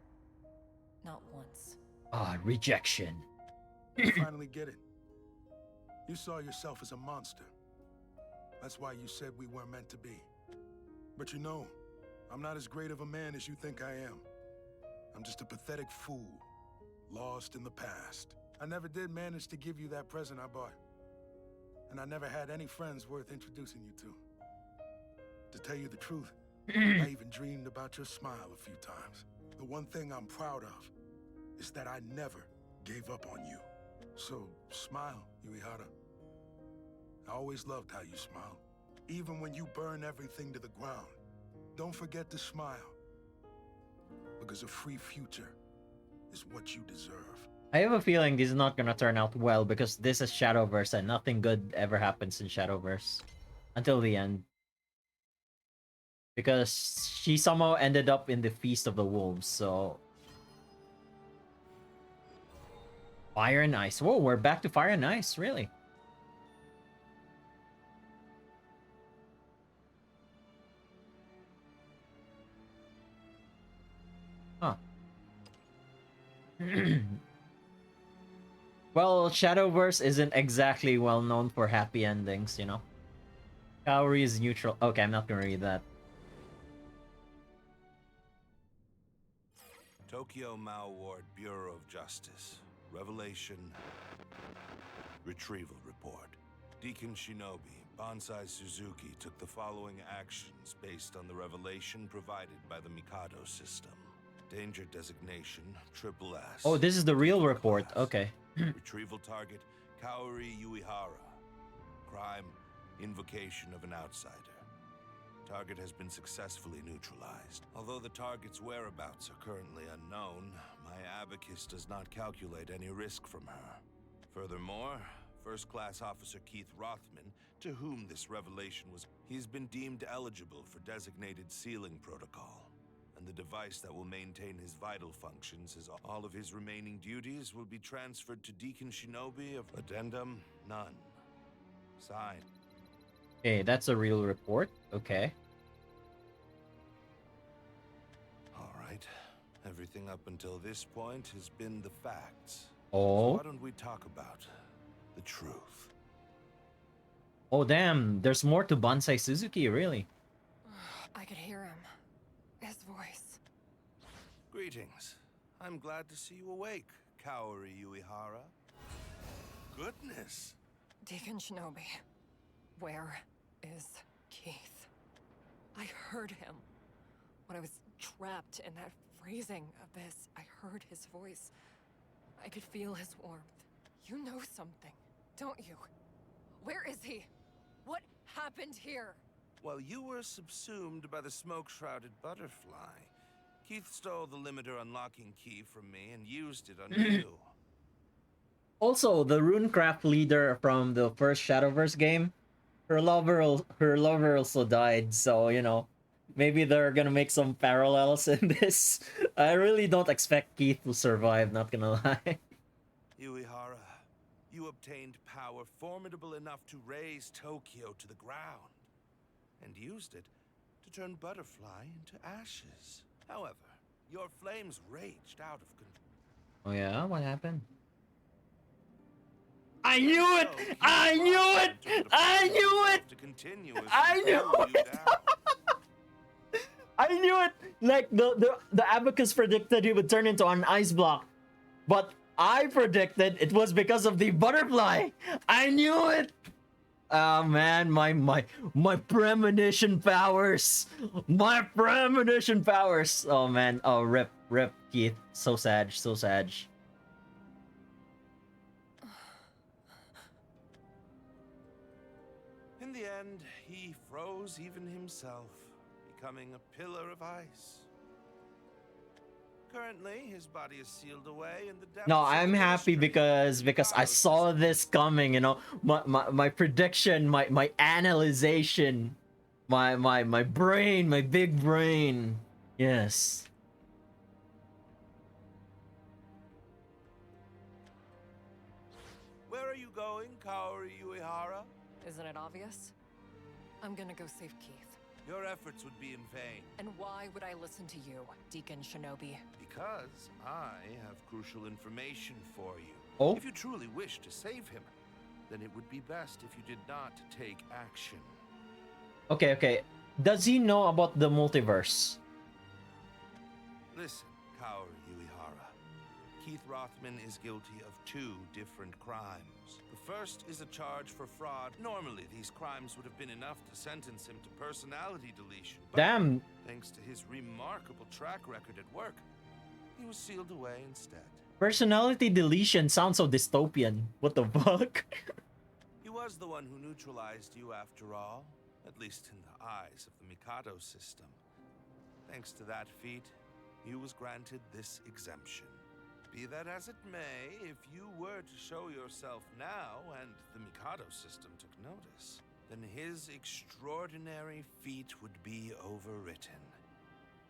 Not once. Ah, rejection. You finally get it. You saw yourself as a monster. That's why you said we weren't meant to be. But you know, I'm not as great of a man as you think I am. I'm just a pathetic fool, lost in the past. I never did manage to give you that present I bought. And I never had any friends worth introducing you to. To tell you the truth, I even dreamed about your smile a few times. The one thing I'm proud of is that I never gave up on you. So, smile, Yuihara. I always loved how you smiled. Even when you burn everything to the ground, don't forget to smile. Because a free future is what you deserve. I have a feeling this is not gonna turn out well because this is Shadowverse and nothing good ever happens in Shadowverse. Until the end. Because she somehow ended up in the Feast of the Wolves, so... Fire and Ice. Whoa, we're back to Fire and Ice, really? Huh. Well, Shadowverse isn't exactly well known for happy endings, you know? Kaori is neutral. Okay, I'm not gonna read that. Tokyo Mao Ward Bureau of Justice. Revelation. Retrieval report. Deacon Shinobi, Bonsai Suzuki took the following actions based on the revelation provided by the Mikado system. Danger designation, Triple S. Oh, this is the real report. Okay. Retrieval target, Kaori Yuihara. Crime, invocation of an outsider. Target has been successfully neutralized. Although the target's whereabouts are currently unknown, my abacus does not calculate any risk from her. Furthermore, First Class Officer Keith Rothman, to whom this revelation was, he's been deemed eligible for designated sealing protocol. And the device that will maintain his vital functions as all of his remaining duties will be transferred to Deacon Shinobi of Addendum None. Signed. Okay, that's a real report. Okay. All right. Everything up until this point has been the facts. Oh. So why don't we talk about the truth? Oh, damn. There's more to Bonsai Suzuki, really. I could hear him. His voice. Greetings. I'm glad to see you awake, Kaori Yuihara. Goodness. Deacon Shinobi. Where is Keith? I heard him. When I was trapped in that freezing abyss, I heard his voice. I could feel his warmth. You know something, don't you? Where is he? What happened here? While you were subsumed by the smoke-shrouded butterfly, Keith stole the limiter unlocking key from me and used it on you. Also, the runecraft leader from the first Shadowverse game, her lover also died, so you know, maybe they're gonna make some parallels in this. I really don't expect Keith to survive, not gonna lie. Yuihara, you obtained power formidable enough to raze Tokyo to the ground, and used it to turn Butterfly into ashes. However, your flames raged out of control. Oh yeah, what happened? I knew it! I knew it! I knew it! I knew it! I knew it! Like the abacus predicted he would turn into an ice block, but I predicted it was because of the butterfly. I knew it. Oh man, my premonition powers, my premonition powers. Oh man, oh rip Keith, so sad, so sad. In the end, he froze even himself, becoming a pillar of ice. Currently, his body is sealed away in the depths. No, I'm happy because I saw this coming. You know, my prediction, my analyzation, my brain, my big brain. Yes. Where are you going, Kaori Yuihara? Isn't it obvious? I'm gonna go save Keith. Your efforts would be in vain. And why would I listen to you, Deacon Shinobi? Because I have crucial information for you. Oh? If you truly wish to save him, then it would be best if you did not take action. Okay. Does he know about the multiverse? Listen, Kaori Yuihara. Keith Rothman is guilty of 2 different crimes. The first is a charge for fraud. Normally, these crimes would have been enough to sentence him to personality deletion. But damn. Thanks to his remarkable track record at work, he was sealed away instead. Personality deletion sounds so dystopian. What the fuck? He was the one who neutralized you after all, at least in the eyes of the Mikado system. Thanks to that feat, you was granted this exemption. Be that as it may, if you were to show yourself now and the Mikado system took notice, then his extraordinary feat would be overwritten.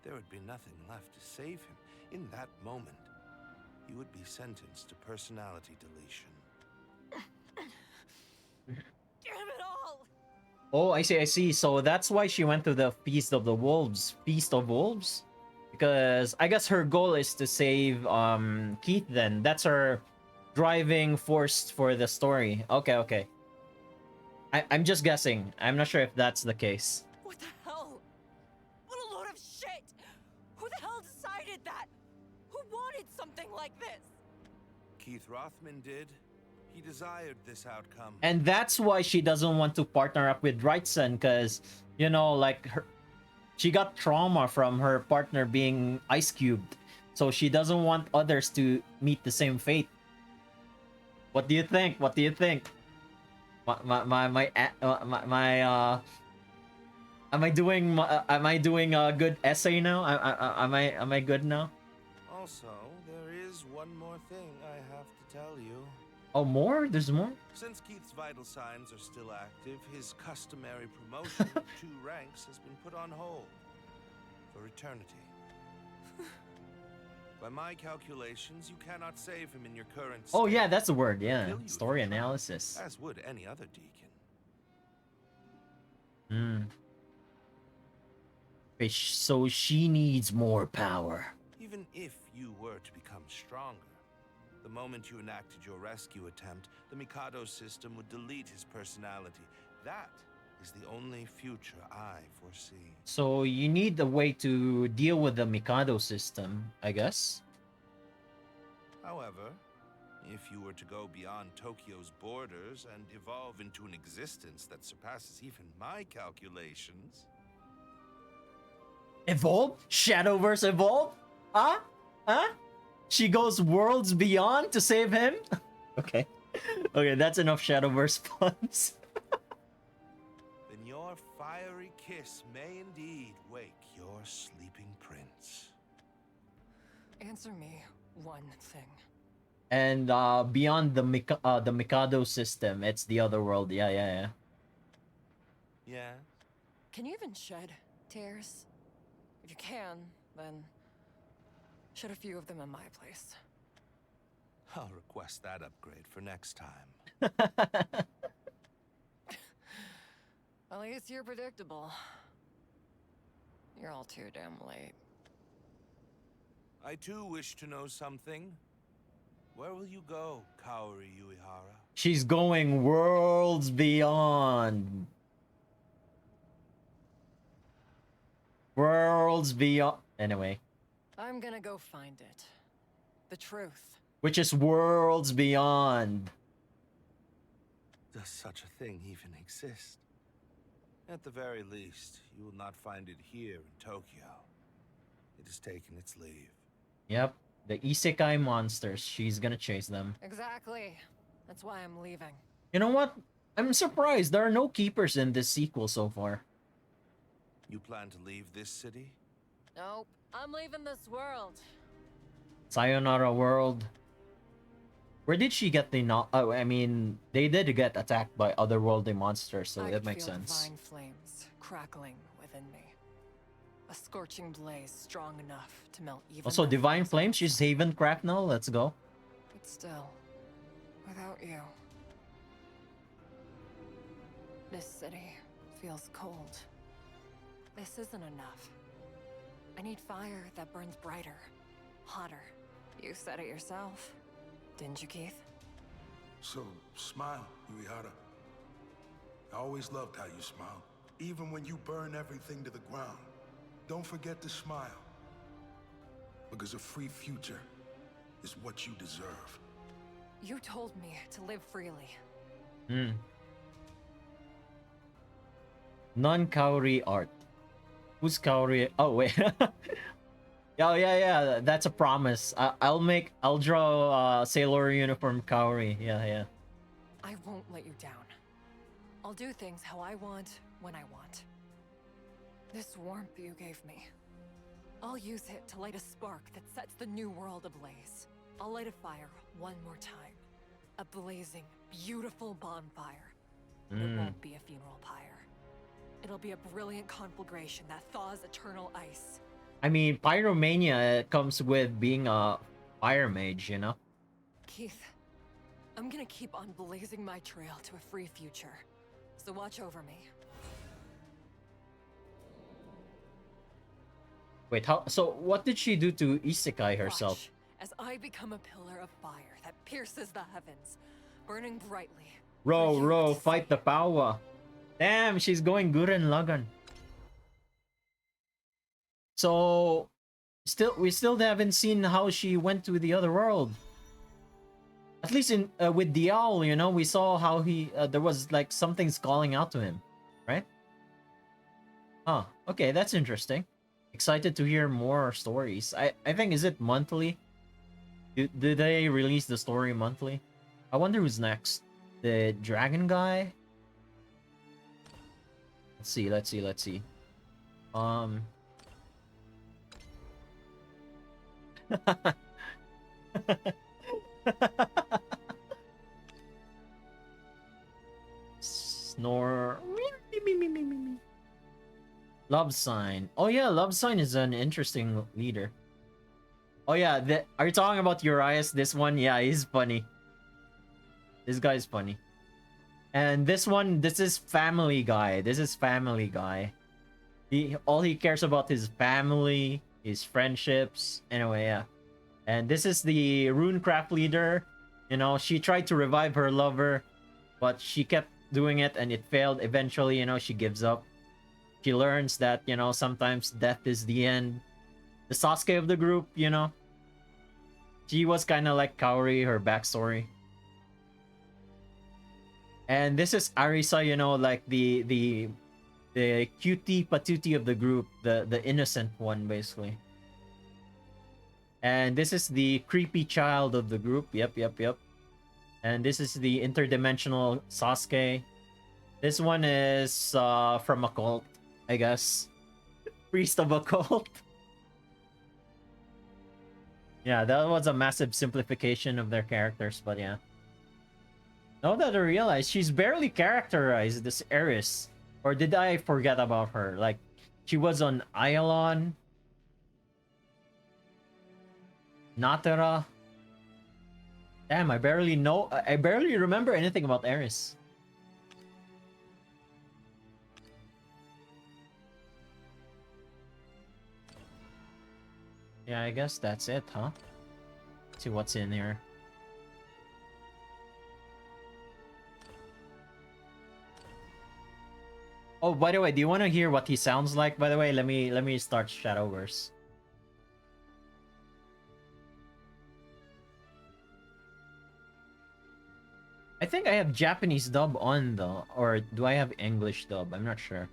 There would be nothing left to save him. In that moment, you would be sentenced to personality deletion. Damn it all! Oh, I see. So that's why she went to the Feast of the Wolves. Feast of Wolves? Because I guess her goal is to save Keith then. That's her driving force for the story. Okay. I'm just guessing. I'm not sure if that's the case. What the hell? What a load of shit! Who the hell decided that? Who wanted something like this? Keith Rothman did. He desired this outcome. And that's why she doesn't want to partner up with Wrightson, because, you know, like she got trauma from her partner being ice cubed, so she doesn't want others to meet the same fate. What do you think? Am I doing a good essay now? Am I good now? Also, there is one more thing I have to tell you. Oh, more? There's more? Since Keith's vital signs are still active, his customary promotion of 2 ranks has been put on hold for eternity. By my calculations, you cannot save him in your current state. Oh yeah, that's the word. Yeah, story analysis. As would any other deacon. So she needs more power. Even if you were to become stronger, the moment you enacted your rescue attempt, the Mikado system would delete his personality. That is the only future I foresee. So you need a way to deal with the Mikado system, I guess. However, if you were to go beyond Tokyo's borders and evolve into an existence that surpasses even my calculations... Evolve? Shadowverse evolve? Huh? She goes worlds beyond to save him? Okay, that's enough Shadowverse puns. Then your fiery kiss may indeed wake your sleeping prince. Answer me one thing. And beyond the Mikado system, it's the other world. Yeah, yeah, yeah. Yeah? Can you even shed tears? If you can, then shed a few of them in my place. I'll request that upgrade for next time. At least you're predictable. You're all too damn late. I too wish to know something. Where will you go, Kaori Yuihara? She's going worlds beyond. Worlds beyond. Anyway. I'm gonna go find it. The truth. Which is worlds beyond. Does such a thing even exist? At the very least, you will not find it here in Tokyo. It has taken its leave. Yep. The isekai monsters. She's gonna chase them. Exactly. That's why I'm leaving. You know what? I'm surprised there are no keepers in this sequel so far. You plan to leave this city? Nope. I'm leaving this world. Sayonara world. Where did she get the oh, I mean, they did get attacked by otherworldly monsters, so that makes sense. Divine flames crackling within me. A scorching blaze strong enough to melt even. Also, divine flames. She's Haven cracked now. Let's go. But still, without you, this city feels cold. This isn't enough. I need fire that burns brighter, hotter. You said it yourself, didn't you, Keith? So, smile, Yuihara. I always loved how you smiled. Even when you burn everything to the ground. Don't forget to smile. Because a free future is what you deserve. You told me to live freely. Non-Kaori art. Who's Kaori? Oh, wait. Oh, yeah. That's a promise. I'll draw sailor uniform Kaori. Yeah. I won't let you down. I'll do things how I want, when I want. This warmth you gave me, I'll use it to light a spark that sets the new world ablaze. I'll light a fire one more time. A blazing, beautiful bonfire. It won't be a funeral pyre. It'll be a brilliant conflagration that thaws eternal ice. I mean, pyromania comes with being a fire mage, you know? Keith, I'm gonna keep on blazing my trail to a free future. So watch over me. Wait, how? So what did she do to Isekai herself? Watch as I become a pillar of fire that pierces the heavens, burning brightly. Row, fight the power. Damn, she's going Gurren Lagann. So, we still haven't seen how she went to the other world. At least in with the owl, you know, we saw how he there was like something's calling out to him, right? Huh. Okay, that's interesting. Excited to hear more stories. I think, is it monthly? Do they release the story monthly? I wonder who's next. The dragon guy? Let's see. Snore. Love Sign. Oh yeah, Love Sign is an interesting leader. Oh yeah, are you talking about Urias? This one? Yeah, he's funny. This guy's funny. And this one, this is Family Guy. All he cares about is family, his friendships. Anyway, yeah. And this is the Runecraft leader. You know, she tried to revive her lover, but she kept doing it and it failed. Eventually, you know, she gives up. She learns that, you know, sometimes death is the end. The Sasuke of the group, you know. She was kind of like Kaori, her backstory. And this is Arisa, you know, like the cutie patootie of the group, the innocent one, basically. And this is the creepy child of the group. Yep. And this is the interdimensional Sasuke. This one is from a cult. I guess. Priest of a cult. Yeah, that was a massive simplification of their characters, but yeah. Now that I realize, she's barely characterized, this Eris. Or did I forget about her? Like, she was on Ialon, Natera. Damn, I barely remember anything about Eris. Yeah, I guess that's it, huh? Let's see what's in here. Oh, by the way, do you want to hear what he sounds like? By the way, let me start Shadowverse. I think I have Japanese dub on though, or do I have English dub? I'm not sure.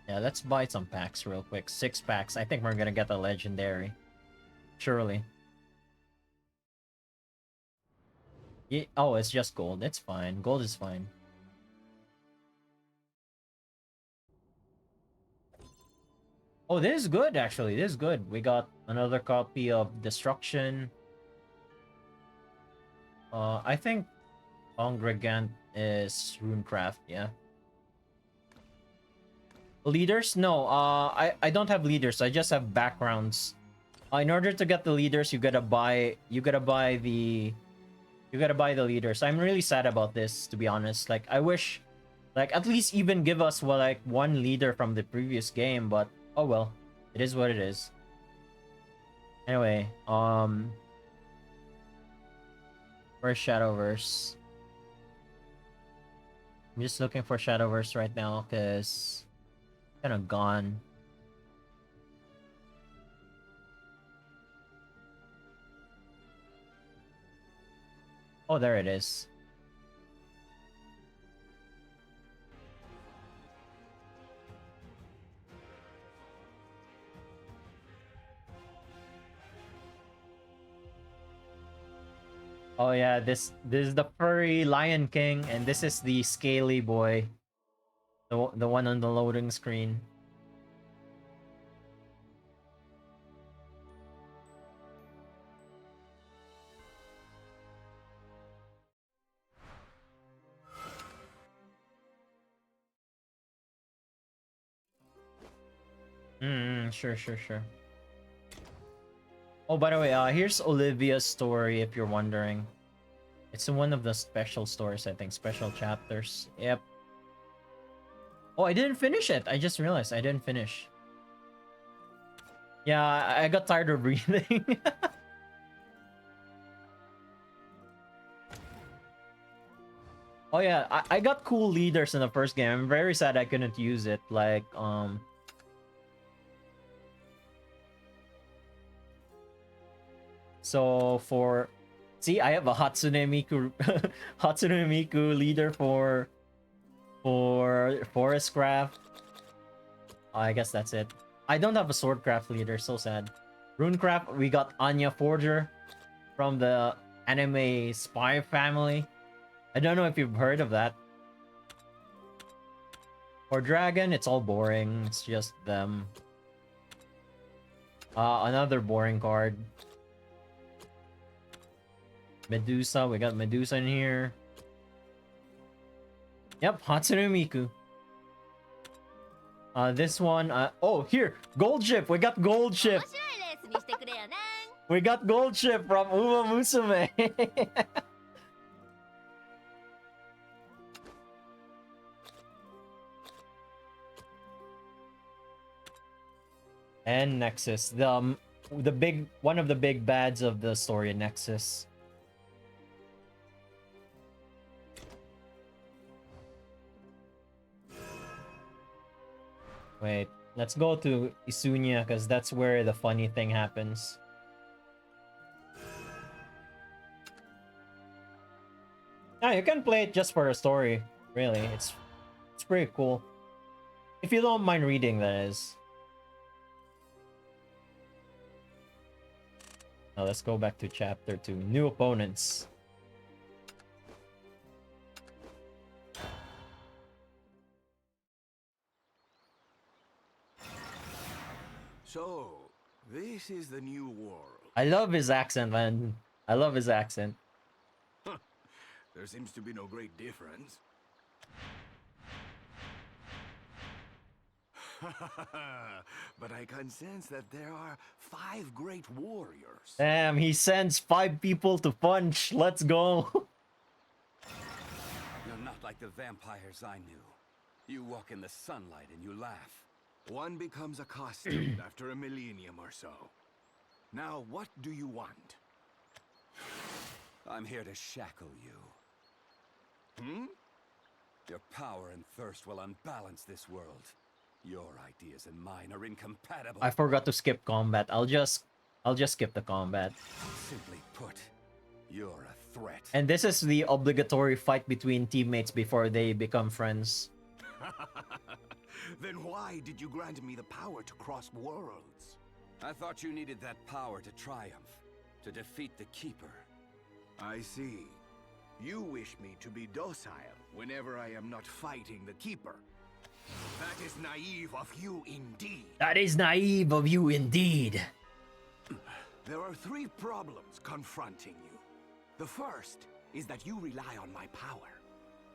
Yeah, let's buy some packs real quick. 6 packs. I think we're gonna get a legendary. Surely. Yeah, oh, it's just gold. It's fine. Gold is fine. Oh, this is good, actually. This is good. We got another copy of Destruction. I think Congregant is Runecraft, yeah. Leaders? No, I don't have leaders. I just have backgrounds. In order to get the leaders, you gotta buy the leaders. I'm really sad about this, to be honest. Like, I wish, like, at least even give us, well, like, one leader from the previous game, but oh well. It is what it is. Anyway, where's Shadowverse? I'm just looking for Shadowverse right now, because kind of gone. Oh, there it is. Oh yeah, this is the furry Lion King, and this is the scaly boy. The one on the loading screen. Sure. Oh, by the way, here's Olivia's story, if you're wondering. It's in one of the special stories, I think. Special chapters. Yep. Oh, I didn't finish it. I just realized I didn't finish. Yeah, I got tired of reading. Oh yeah, I got cool leaders in the first game. I'm very sad I couldn't use it. Like, So for... See, I have a Hatsune Miku... Hatsune Miku leader for Forest Craft. I guess that's it. I don't have a Swordcraft leader, so sad. Runecraft, we got Anya Forger from the anime Spy Family. I don't know if you've heard of that. For Dragon, it's all boring. It's just them. Another boring card. Medusa, we got Medusa in here. Yep, Hatsune Miku. This one, oh, here! Gold Ship! We got Gold Ship! We got Gold Ship from Uma Musume! And Nexus, the big one of the big bads of the story, Nexus. Wait, let's go to Isunya, because that's where the funny thing happens. Yeah, you can play it just for a story, really. It's pretty cool. If you don't mind reading, that is. Now let's go back to chapter 2. New opponents. So, this is the new world. I love his accent, man. I love his accent. There seems to be no great difference. But I can sense that there are 5 great warriors. Damn, he sends 5 people to punch. Let's go. You're not like the vampires I knew. You walk in the sunlight and you laugh. One becomes accustomed after a millennium or so. Now, what do you want? I'm here to shackle you. Hmm? Your power and thirst will unbalance this world. Your ideas and mine are incompatible. I forgot to skip combat. I'll just skip the combat. Simply put, you're a threat. And this is the obligatory fight between teammates before they become friends. Then why did you grant me the power to cross worlds? I thought you needed that power to triumph, to defeat the Keeper. I see. You wish me to be docile whenever I am not fighting the Keeper. That is naive of you indeed. That is naive of you indeed. There are 3 problems confronting you. The first is that you rely on my power.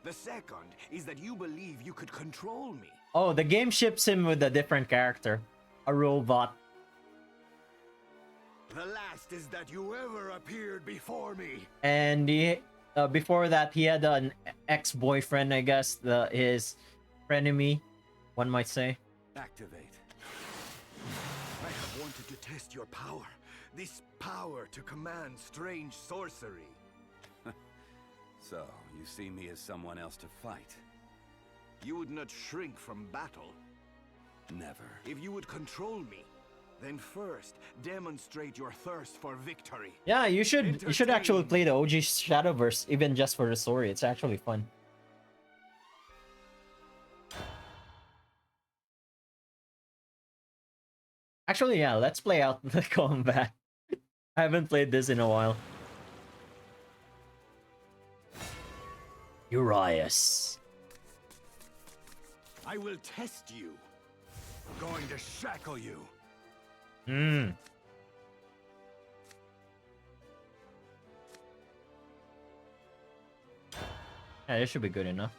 The second is that you believe you could control me. Oh, the game ships him with a different character. A robot. The last is that you ever appeared before me. And before that, he had an ex-boyfriend, I guess. His frenemy, one might say. Activate. I have wanted to test your power. This power to command strange sorcery. So, you see me as someone else to fight? You would not shrink from battle. Never. If you would control me, then first demonstrate your thirst for victory. Yeah, you should actually play the OG Shadowverse, even just for the story. It's actually fun. Actually, yeah, let's play out the combat. I haven't played this in a while. Urias. I will test you. Going to shackle you. Hmm. Yeah, this should be good enough.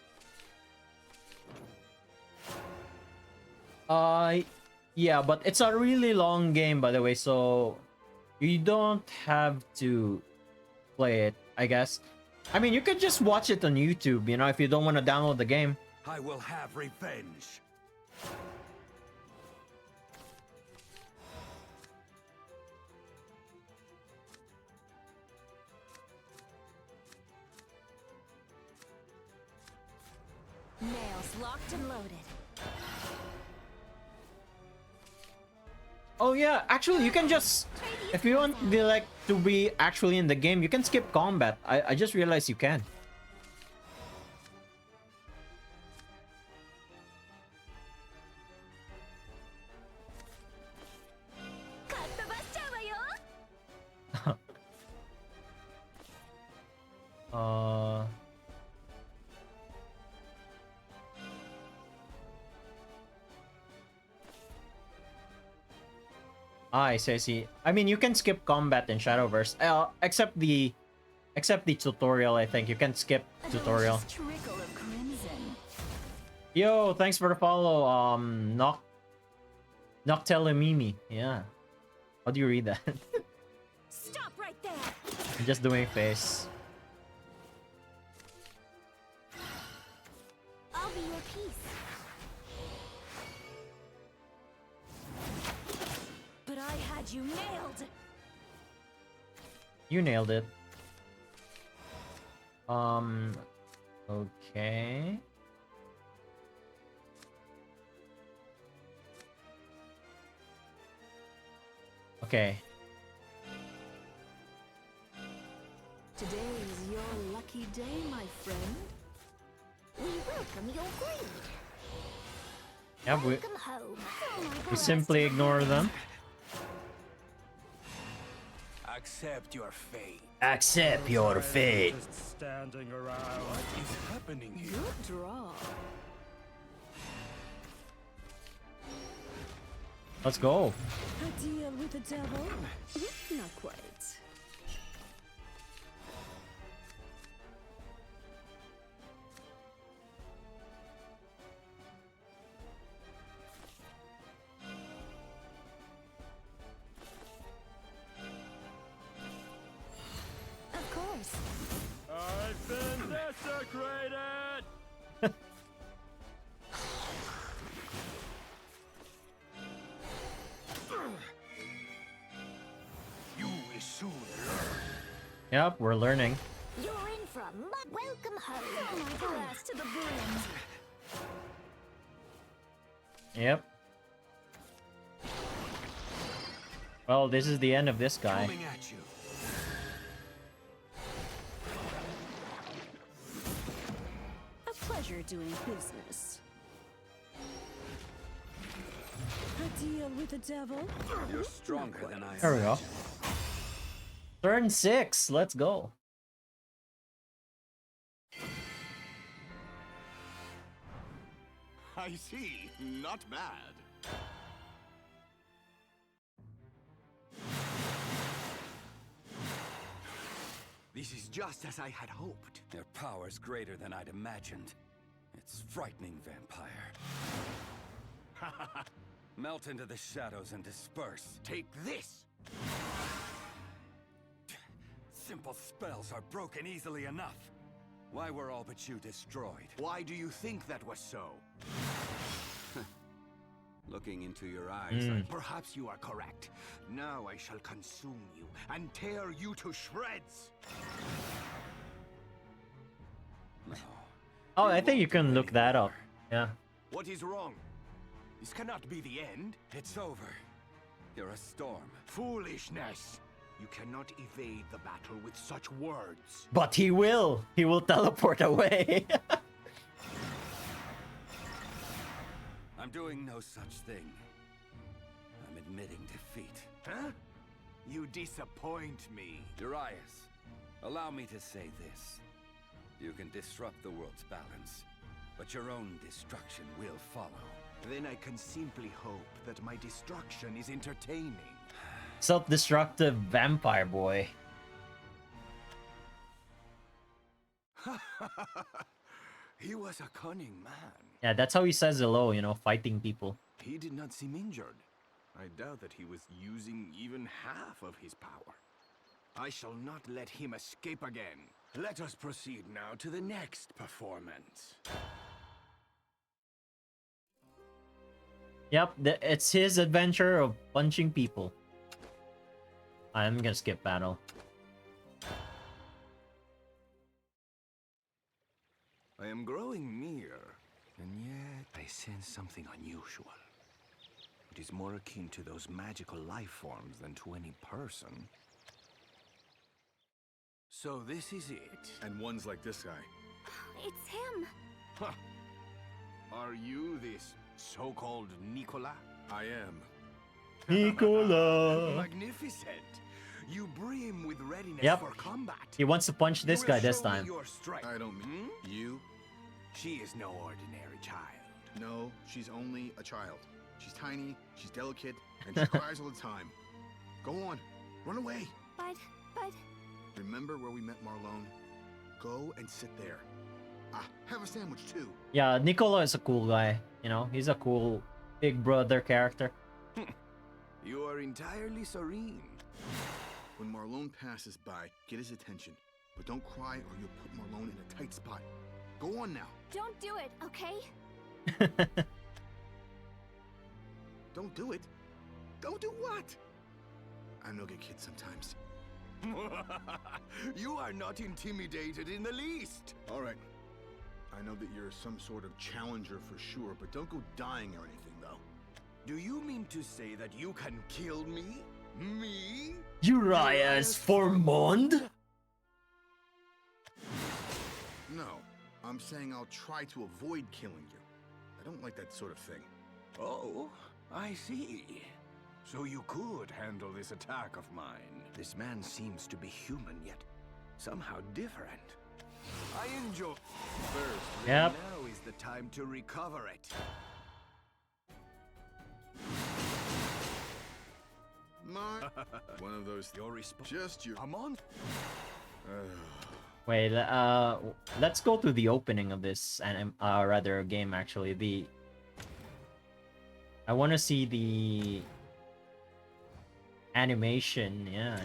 Yeah, but it's a really long game, by the way, so you don't have to play it, I guess. I mean, you could just watch it on YouTube, you know, if you don't want to download the game. I will have revenge. Nails locked and loaded. Oh yeah, actually you can just, if you want to be actually in the game, you can skip combat. I just realized you can. I see. I mean, you can skip combat in Shadowverse, except the tutorial. I think you can skip tutorial. Yo, thanks for the follow. Noctelemimi. Yeah. How do you read that? Stop right there. I'm just doing face. I'll be your peace. But I had you nailed. You nailed it. Okay. Okay. Today is your lucky day, my friend. We welcome your greed. Yeah, Welcome home. we simply ignore them. Accept your fate. Accept your fate. Just standing around. What is happening here? Good draw. Let's go. A deal with the devil? Not quite. Of course. I've been desecrated! You will soon learn. Yep, we're learning. You're in for a welcome home. Glass to the brim. Yep. Well, this is the end of this guy. Coming at you. A pleasure doing business. A deal with the devil? You're stronger than I There we go. imagined. Turn 6. Let's go. I see. Not bad. This is just as I had hoped. Their power's greater than I'd imagined. It's frightening, vampire. Melt into the shadows and disperse. Take this! Simple spells are broken easily enough. Why were all but you destroyed? Why do you think that was so? Looking into your eyes, Perhaps you are correct. Now I shall consume you and tear you to shreds. No. Oh, I think you can look that up. Yeah. What is wrong? This cannot be the end. It's over. You're a storm. Foolishness! You cannot evade the battle with such words. But he will. He will teleport away. I'm doing no such thing. I'm admitting defeat. Huh? You disappoint me. Urias, allow me to say this. You can disrupt the world's balance, but your own destruction will follow. Then I can simply hope that my destruction is entertaining. Self-destructive vampire boy. He was a cunning man. Yeah, that's how he says hello, you know, fighting people. He did not seem injured. I doubt that he was using even half of his power. I shall not let him escape again. Let us proceed now to the next performance. Yep, it's his adventure of punching people. I'm gonna skip battle. I am growing near, and yet I sense something unusual. It is more akin to those magical life forms than to any person. So this is it. And one's like this guy. It's him. Huh. Are you this so-called Nicola? I am. Nicola! Magnificent! You brim with readiness Yep. for combat. He wants to punch this You guy will this show me time. your strength. I don't mean you. She is no ordinary child. No, she's only a child. She's tiny, she's delicate, and she cries all the time. Go on, run away. But... Remember where we met Marlone? Go and sit there. Ah, have a sandwich too. Yeah, Nicola is a cool guy. You know, he's a cool big brother character. You are entirely serene. When Marlone passes by, get his attention. But don't cry or you'll put Marlone in a tight spot. Go on now. Don't do it, okay? Don't do it. Don't do what? I know good kids sometimes. You are not intimidated in the least. All right. I know that you're some sort of challenger for sure, but don't go dying or anything, though. Do you mean to say that you can kill me? Me? Urias Formond? No, I'm saying I'll try to avoid killing you. I don't like that sort of thing. Oh, I see. So you could handle this attack of mine. This man seems to be human, yet somehow different. I enjoy. First, Yep. now is the time to recover it. One of those. Just your. I'm on. Wait, let's go to the opening of this rather game actually. I want to see the animation. Yeah.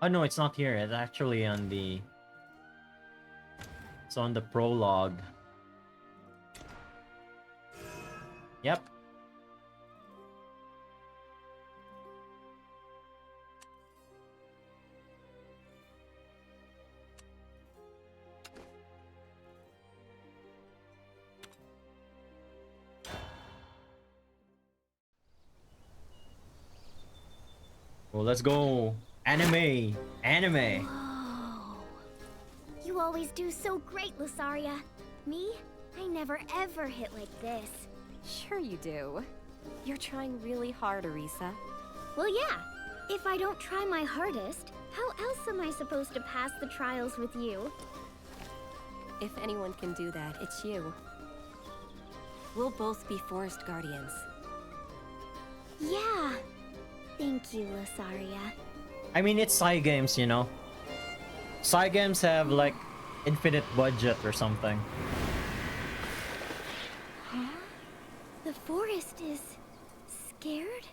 Oh no, it's not here. It's actually on the. It's on the prologue. Yep. Well, let's go. Anime. Whoa. You always do so great, Lusaria. Me? I never ever hit like this. Sure you do. You're trying really hard, Arisa. Well, yeah. If I don't try my hardest, how else am I supposed to pass the trials with you? If anyone can do that, it's you. We'll both be Forest Guardians. Yeah. Thank you, Lusaria. I mean, it's Psy games, you know. Psy games have like infinite budget or something. Huh? The forest is scared?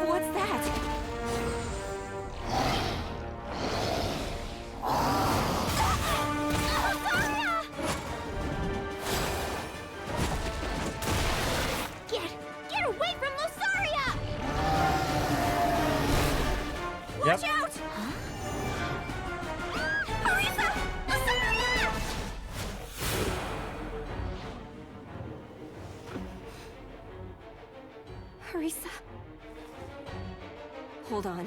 What's that? Get away from Lusaria! Yep. Watch out! Arisa! Lusaria! Arisa. Hold on.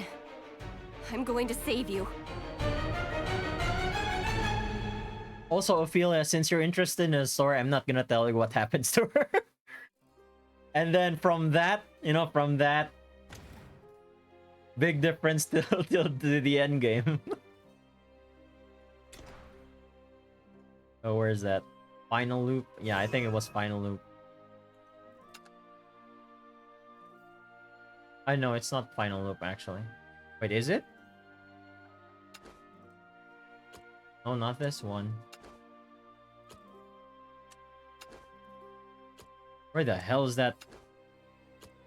I'm going to save you. Also, Ophelia, since you're interested in the story, I'm not gonna tell you what happens to her. And then from that, you know, from that, big difference till the end game. Oh, where is that? Final loop? Yeah, I think it was final loop. I know it's not final loop actually. Wait, is it? Oh, not this one. Where the hell is that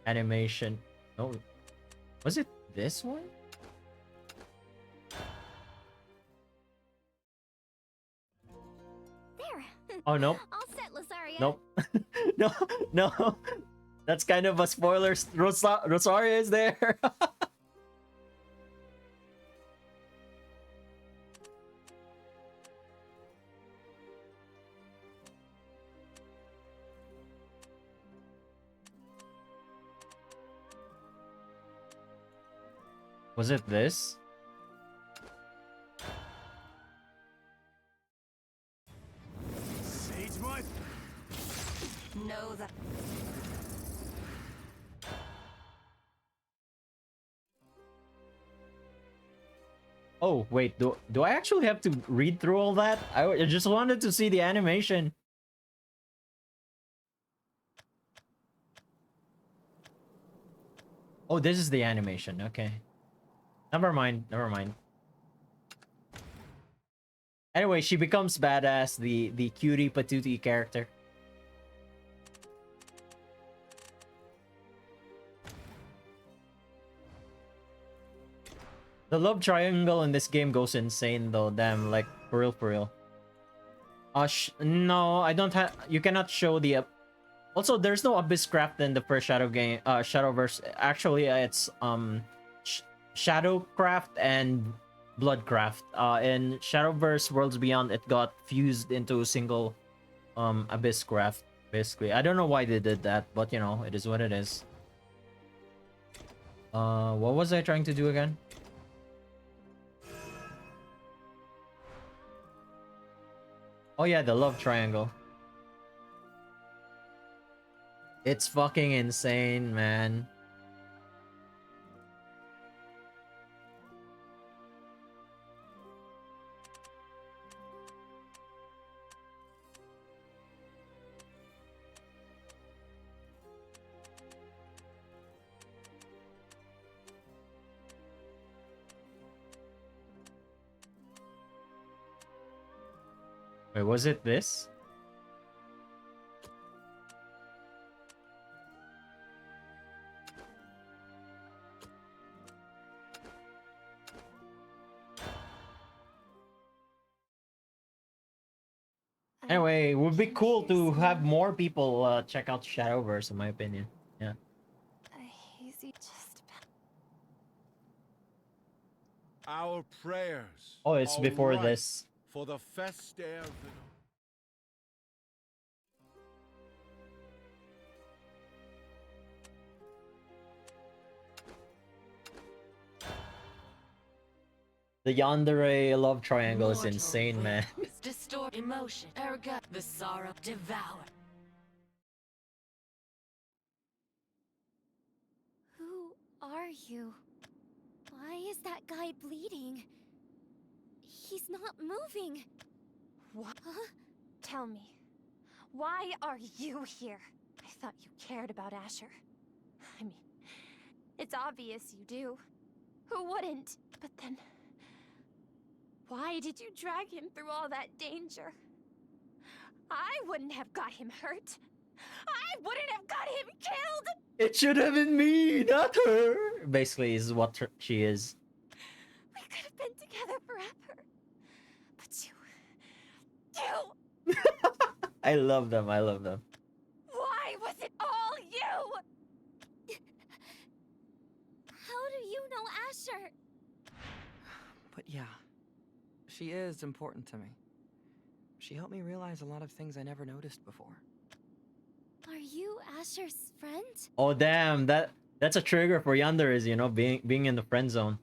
animation? Oh, was it this one? There. Oh, nope. All set, Lusaria. Nope. No. That's kind of a spoiler. Rosaria is there. Was it this? Sage my. Know that. Oh, wait. Do I actually have to read through all that? I just wanted to see the animation. Oh, this is the animation. Okay. Never mind. Anyway, she becomes badass, the cutie patootie character. The love triangle in this game goes insane though. Damn, like for real. No, I don't have. You cannot show the. Also, there's no Abyss Craft in the first Shadowverse. Actually, it's Shadowcraft and Bloodcraft. In Shadowverse Worlds Beyond, it got fused into a single Abyss Craft. Basically, I don't know why they did that, but you know, it is what it is. What was I trying to do again? Oh yeah, the love triangle. It's fucking insane, man. Wait, was it this? Anyway, it would be cool to have more people check out Shadowverse, in my opinion. Yeah. A hazy just Our prayers. Oh, it's are before ripe this. For the Fester. The yandere love triangle is insane, man. Distort emotion, erga, the sorrow devour. Who are you? Why is that guy bleeding? He's not moving. What? Huh? Tell me, why are you here? I thought you cared about Asher. I mean, it's obvious you do. Who wouldn't? But then, why did you drag him through all that danger? I wouldn't have got him hurt. I wouldn't have got him killed! It should have been me, not her. Basically, is what she is. We could have been together forever. But you... I love them. I love them. Why was it all you? How do you know Asher? But yeah, she is important to me. She helped me realize a lot of things I never noticed before. Are you Asher's friend? Oh damn, that's a trigger for Yandere, you know, being in the friend zone.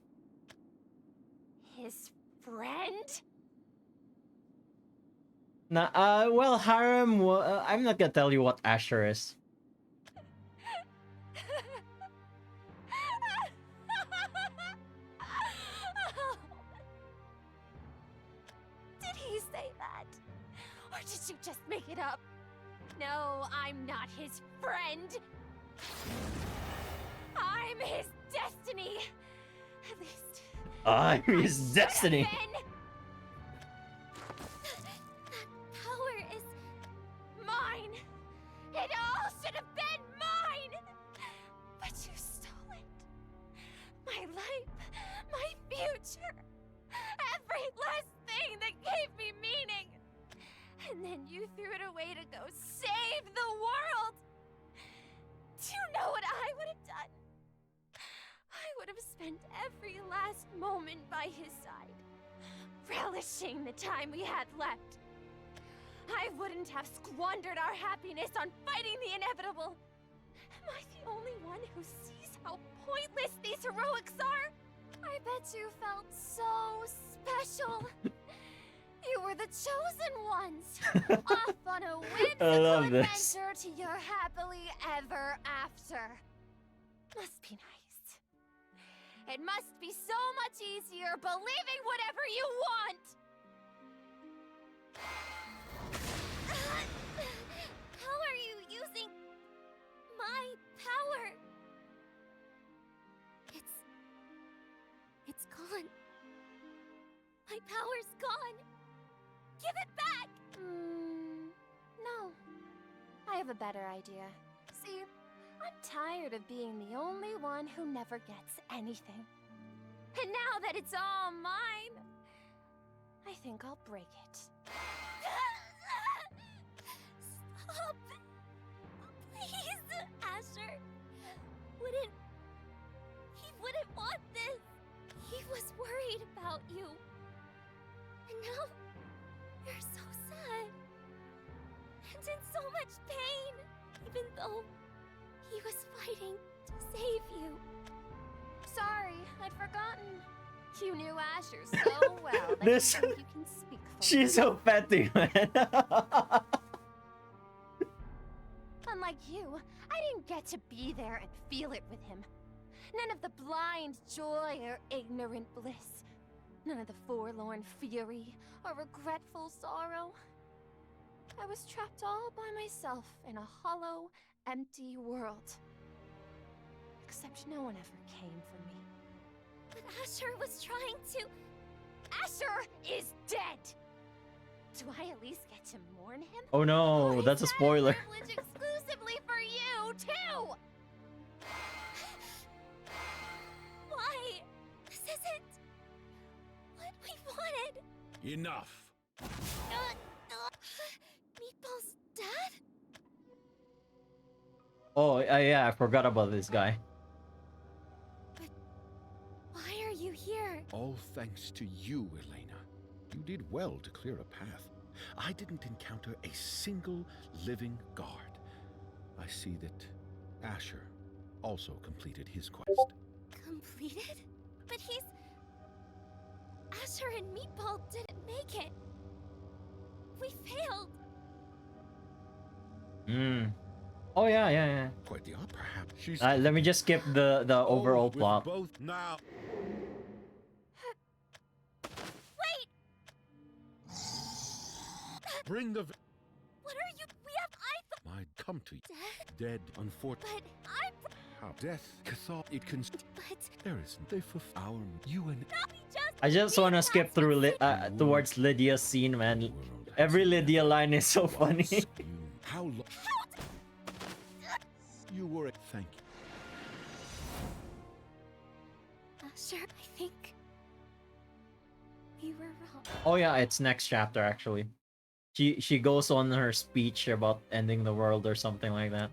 His friend? Nah, well, Harem. I'm not gonna tell you what Asher is. Did he say that? Or did you just make it up? No, I'm not his friend. I'm his destiny. At least... I'm his destiny. That power is mine. It all should have been mine. But you stole it. My life, my future, every last thing that gave me meaning. And then you threw it away to go save the world. Do you know what I would have done? I would have spent every last moment by his side, relishing the time we had left. I wouldn't have squandered our happiness on fighting the inevitable. Am I the only one who sees how pointless these heroics are? I bet you felt so special. You were the chosen ones, off on a whimsical adventure to your happily ever after. Must be nice. It must be so much easier believing whatever you want! How are you using my power? It's gone. My power's gone. Give it back! No. I have a better idea. See, I'm tired of being the only one who never gets anything. And now that it's all mine, I think I'll break it. Stop! Please, Asher. He wouldn't want this. He was worried about you. And now, you're so sad. And in so much pain, even though he was fighting to save you. I'd forgotten. You knew Asher so well that This- you think you can speak for She's him. so petty, man. Unlike you, I didn't get to be there and feel it with him. None of the blind joy or ignorant bliss. None of the forlorn fury or regretful sorrow. I was trapped all by myself in a hollow, empty world. Except no one ever came for me. But Asher was trying to... Asher is dead! Do I at least get to mourn him? Oh no, that's a spoiler. Privilege exclusively for you, too! Why? This isn't what we wanted. Enough. Meatball's dad? Oh, yeah, I forgot about this guy. Why are you here? All thanks to you, Elena. You did well to clear a path. I didn't encounter a single living guard. I see that Asher also completed his quest. Completed? But he's... Asher and Meatball didn't make it. We failed. Oh yeah. Quite the opposite. Perhaps she's... Let me just skip the overall plot. Both now. Wait! Bring the... What are you... We have... My come to you. Dead? Dead, unfortunately. But I... How death, Cathar, it can... But... There is... They for our... You and... I just want to skip through towards Lydia's scene, man. Every Lydia line is so funny. How long... You were... Thank you. Asher, I think... we were wrong. Oh yeah, it's next chapter actually. She goes on her speech about ending the world or something like that.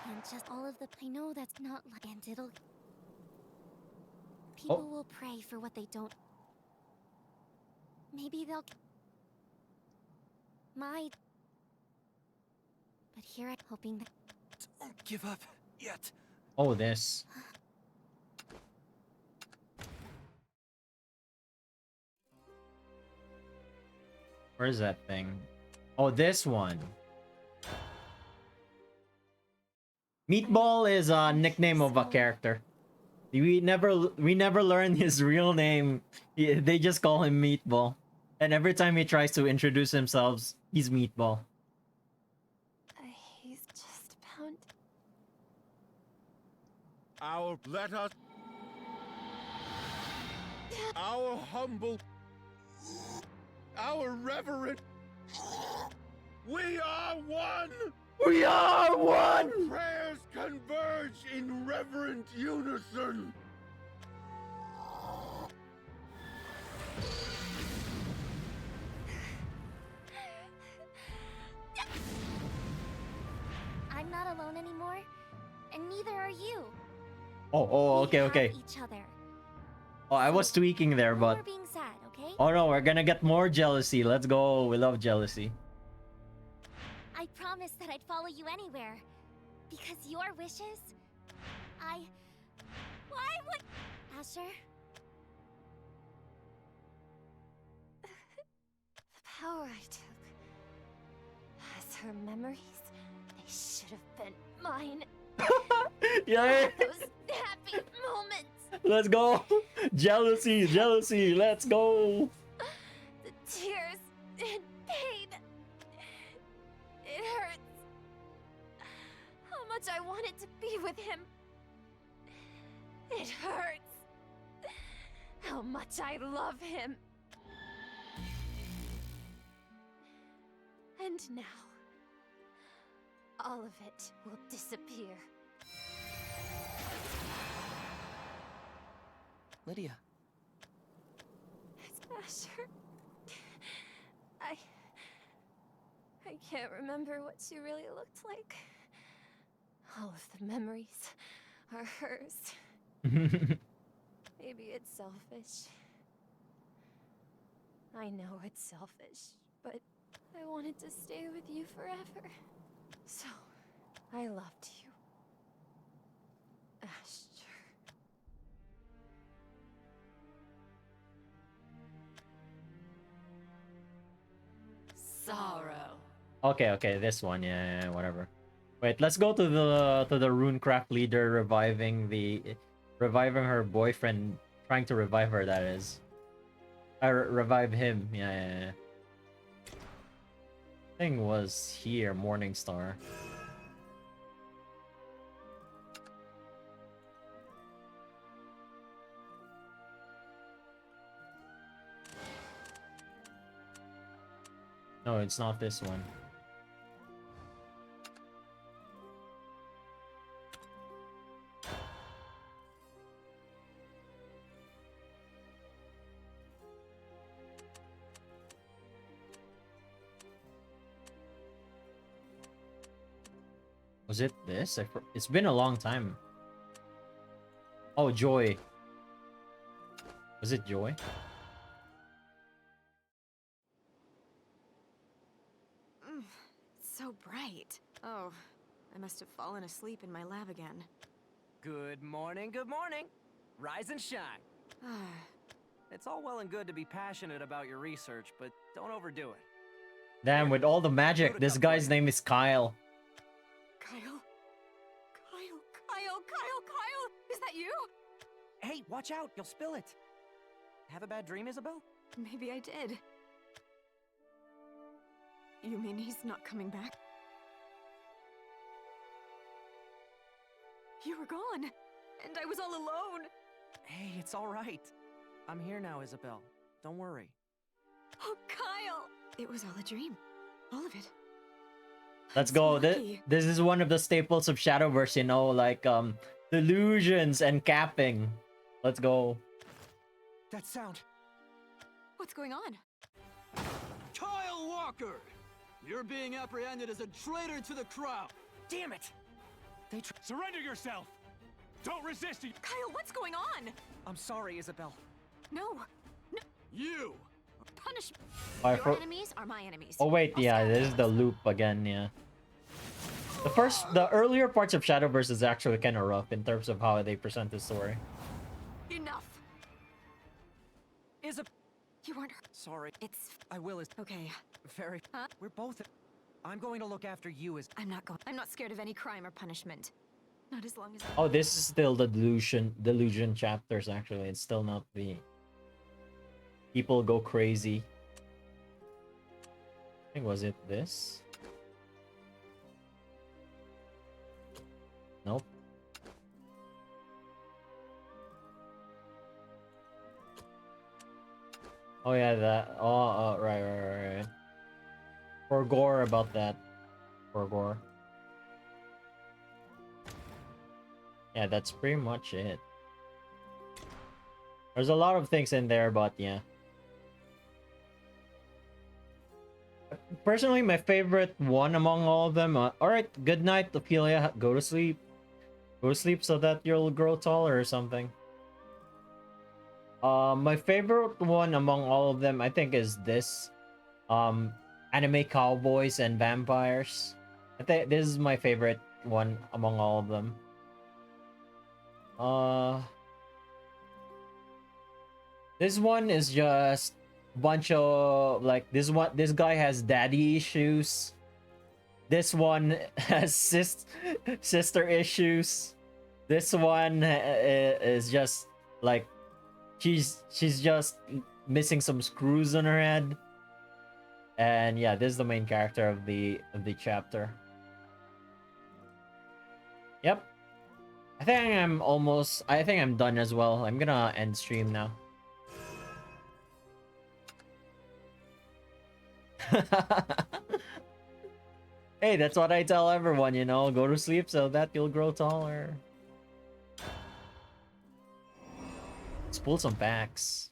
And just all of the... I know that's not like... And it'll... People will pray for what they don't... Maybe they'll... But here I'm hoping that... Don't give up yet. Oh, this. Where's that thing? Oh, this one. Meatball is a nickname of a character. We never learn his real name. They just call him Meatball. And every time he tries to introduce himself, he's Meatball. He's just bound... Let us... Our humble... Our reverent... We are one! We are one! Our prayers converge in reverent unison! I'm not alone anymore, and neither are you. Oh, okay. We have each other. Oh, I was tweaking there, No but... more being sad, okay? Oh no, we're gonna get more jealousy. Let's go. We love jealousy. I promised that I'd follow you anywhere. Because your wishes... Why would... Asher? The power I took... As her memories, they should have been mine. Yeah. Those happy moments. Let's go. Jealousy. Let's go. The tears and pain. It hurts. How much I wanted to be with him. It hurts. How much I love him. And now, all of it will disappear. Lydia. It's Asher. I can't remember what she really looked like. All of the memories are hers. Maybe it's selfish. I know it's selfish, but I wanted to stay with you forever. So, I loved you. Asher. Sorrow. Okay, this one, yeah, whatever. Wait, let's go to the runecraft leader reviving her boyfriend, trying to revive her. That is, revive him. Yeah. Thing was here, Morningstar. No, it's not this one. Was it this? It's been a long time. Oh, Joy. Was it Joy? It's so bright. Oh, I must have fallen asleep in my lab again. Good morning, good morning. Rise and shine. It's all well and good to be passionate about your research, but don't overdo it. Damn, with all the magic, this guy's name is Kyle. Kyle? Kyle! Is that you? Hey, watch out, you'll spill it. Have a bad dream, Isabel? Maybe I did. You mean he's not coming back? You were gone, and I was all alone. Hey, it's all right. I'm here now, Isabel. Don't worry. Oh, Kyle! It was all a dream. All of it. Let's go. This is one of the staples of Shadowverse, you know, like delusions and capping. Let's go. That sound. What's going on? Kyle Walker! You're being apprehended as a traitor to the crown. Damn it! Surrender yourself! Don't resist! Kyle, what's going on? I'm sorry, Isabel. No. You! Punish Oh, your enemies are my enemies. Oh wait, yeah, this is the loop again, yeah. The earlier parts of Shadowverse is actually kind of rough in terms of how they present the story. Enough. You weren't sorry. I will okay. Very. Huh? We're both. I'm going to look after you as. I'm not scared of any crime or punishment. Not as long as Oh, this is still the delusion chapters actually. It's still not the people go crazy. I think, was it this? Nope. Oh yeah, that. Oh, right. For gore about that. For gore. Yeah, that's pretty much it. There's a lot of things in there, but yeah. Personally, my favorite one among all of them. Alright, good night, Ophelia. Go to sleep. Go to sleep so that you'll grow taller or something. My favorite one among all of them, I think, is this. Anime cowboys and vampires. I think this is my favorite one among all of them. This one is just bunch of like this guy has daddy issues. This one has sister issues. This one is just like she's just missing some screws on her head. And yeah, this is the main character of the chapter. Yep. I think I'm done as well. I'm gonna end stream now. Hey, that's what I tell everyone, you know, go to sleep so that you'll grow taller. Let's pull some packs.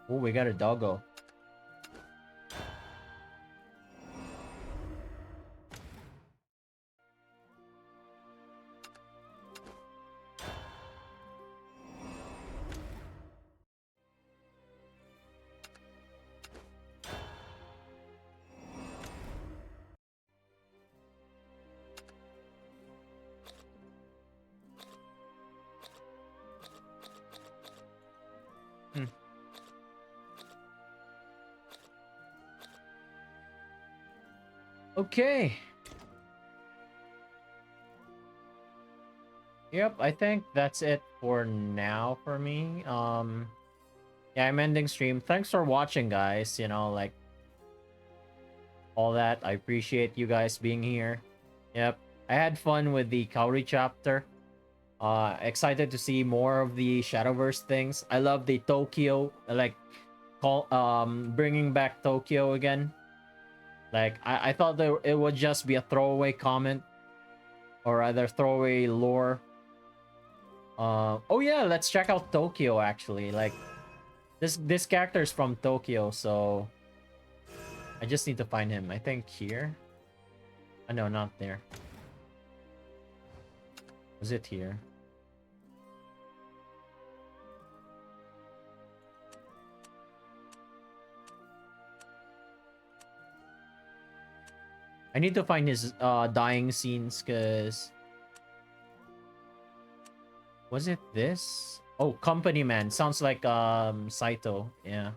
Oh, we got a doggo. Okay. Yep, I think that's it for now for me. Yeah, I'm ending stream. Thanks for watching, guys. You know, like all that. I appreciate you guys being here. Yep. I had fun with the Kaori chapter. Excited to see more of the Shadowverse things. I love the Tokyo, like bringing back Tokyo again. Like I thought that it would just be a throwaway comment, or rather throwaway lore. Oh yeah, let's check out Tokyo actually. Like this character is from Tokyo, so I just need to find him. I think here. No, not there. Was it here? I need to find his dying scenes, cause was it this? Oh, Company Man. Sounds like Saito. Yeah.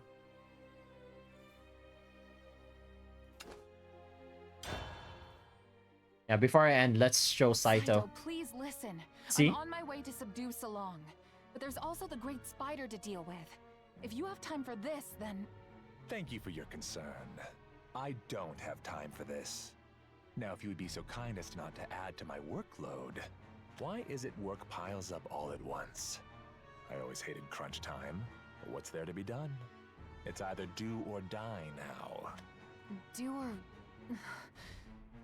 Yeah, before I end, let's show Saito. Please listen. See? I'm on my way to subdue Salong, but there's also the Great Spider to deal with. If you have time for this, then... Thank you for your concern. I don't have time for this. Now, if you would be so kind as not to add to my workload, why is it work piles up all at once? I always hated crunch time. What's there to be done? It's either do or die now. Do or...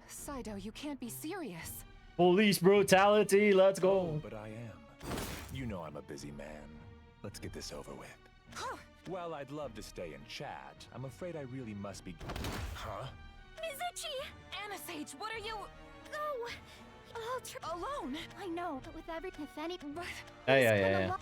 Saito, you can't be serious. Police brutality, let's go. Oh, but I am. You know I'm a busy man. Let's get this over with. Well, I'd love to stay and chat. I'm afraid I really must be... Huh? Mizuchi! Anasage, what are you... Go! Alone? I know, but with everything, if any... But... Yeah.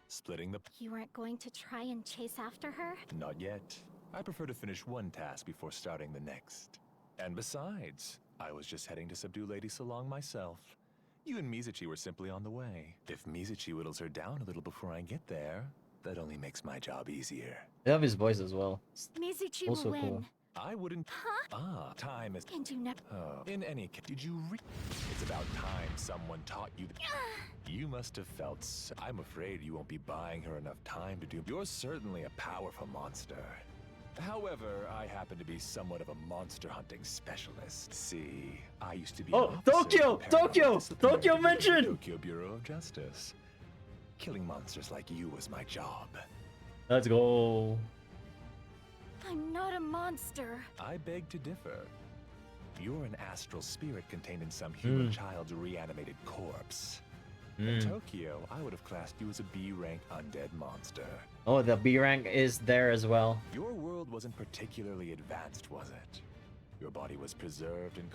Splitting the... You weren't going to try and chase after her? Not yet. I prefer to finish one task before starting the next. And besides, I was just heading to subdue Lady Salong myself. You and Mizuchi were simply on the way. If Mizuchi whittles her down a little before I get there, that only makes my job easier. I love his voice as well. Mizuchi Also will win. cool. I wouldn't... Huh? Time is... And you never... Oh. In any case, did you It's about time someone taught you... You must have felt I'm afraid you won't be buying her enough time to do... You're certainly a powerful monster. However, I happen to be somewhat of a monster hunting specialist. See, I used to be an officer Tokyo mentioned! Tokyo Bureau of Justice. Killing monsters like you was my job. Let's go. I'm not a monster. I beg to differ. You're an astral spirit contained in some human child's reanimated corpse. In Tokyo, I would have classed you as a B-rank undead monster. Oh, the B rank is there as well. Your world wasn't particularly advanced, was it? Your body was preserved and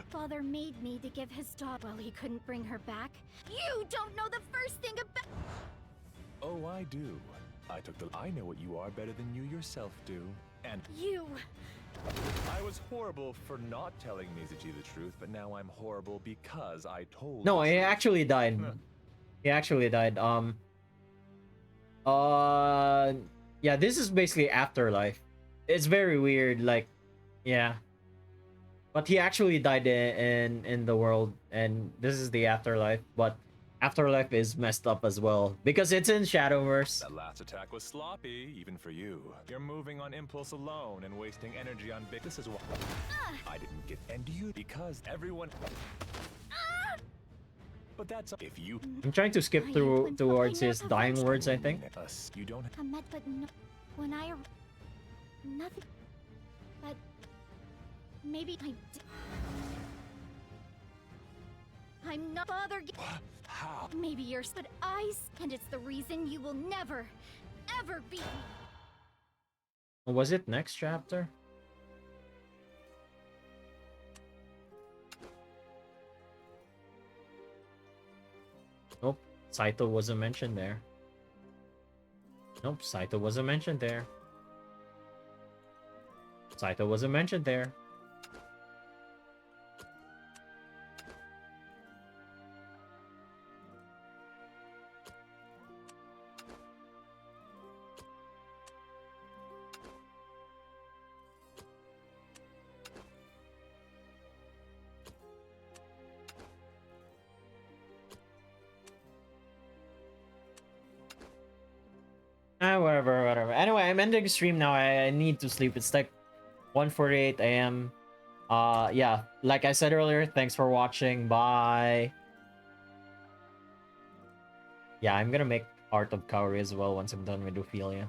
Father made me to give his daughter while he couldn't bring her back. You don't know the first thing about... Oh, I do. I know what you are better than you yourself do. And... You... I was horrible for not telling Mizuchi the truth, but now I'm horrible because I told... No, he actually died. He actually died. Yeah, this is basically Afterlife. It's very weird, like, yeah. But he actually died in the world, and this is the Afterlife, but Afterlife is messed up as well, because it's in Shadowverse. That last attack was sloppy, even for you. You're moving on impulse alone and wasting energy on big... This is why I didn't get... And you... Because everyone... But that's... If you... I'm trying to skip through towards his dying words, I think. You don't... But no, when I... Nothing... But... Maybe I... I'm not bothered... How? Maybe you're... But and it's the reason you will never, ever be... Was it next chapter? Nope, Saito wasn't mentioned there. Nope, Saito wasn't mentioned there. Saito wasn't mentioned there. Whatever. Anyway, I'm ending the stream now. I need to sleep. It's like 1:48 a.m. Yeah, like I said earlier, thanks for watching. Bye. Yeah, I'm gonna make Art of Kaori as well once I'm done with Ophelia.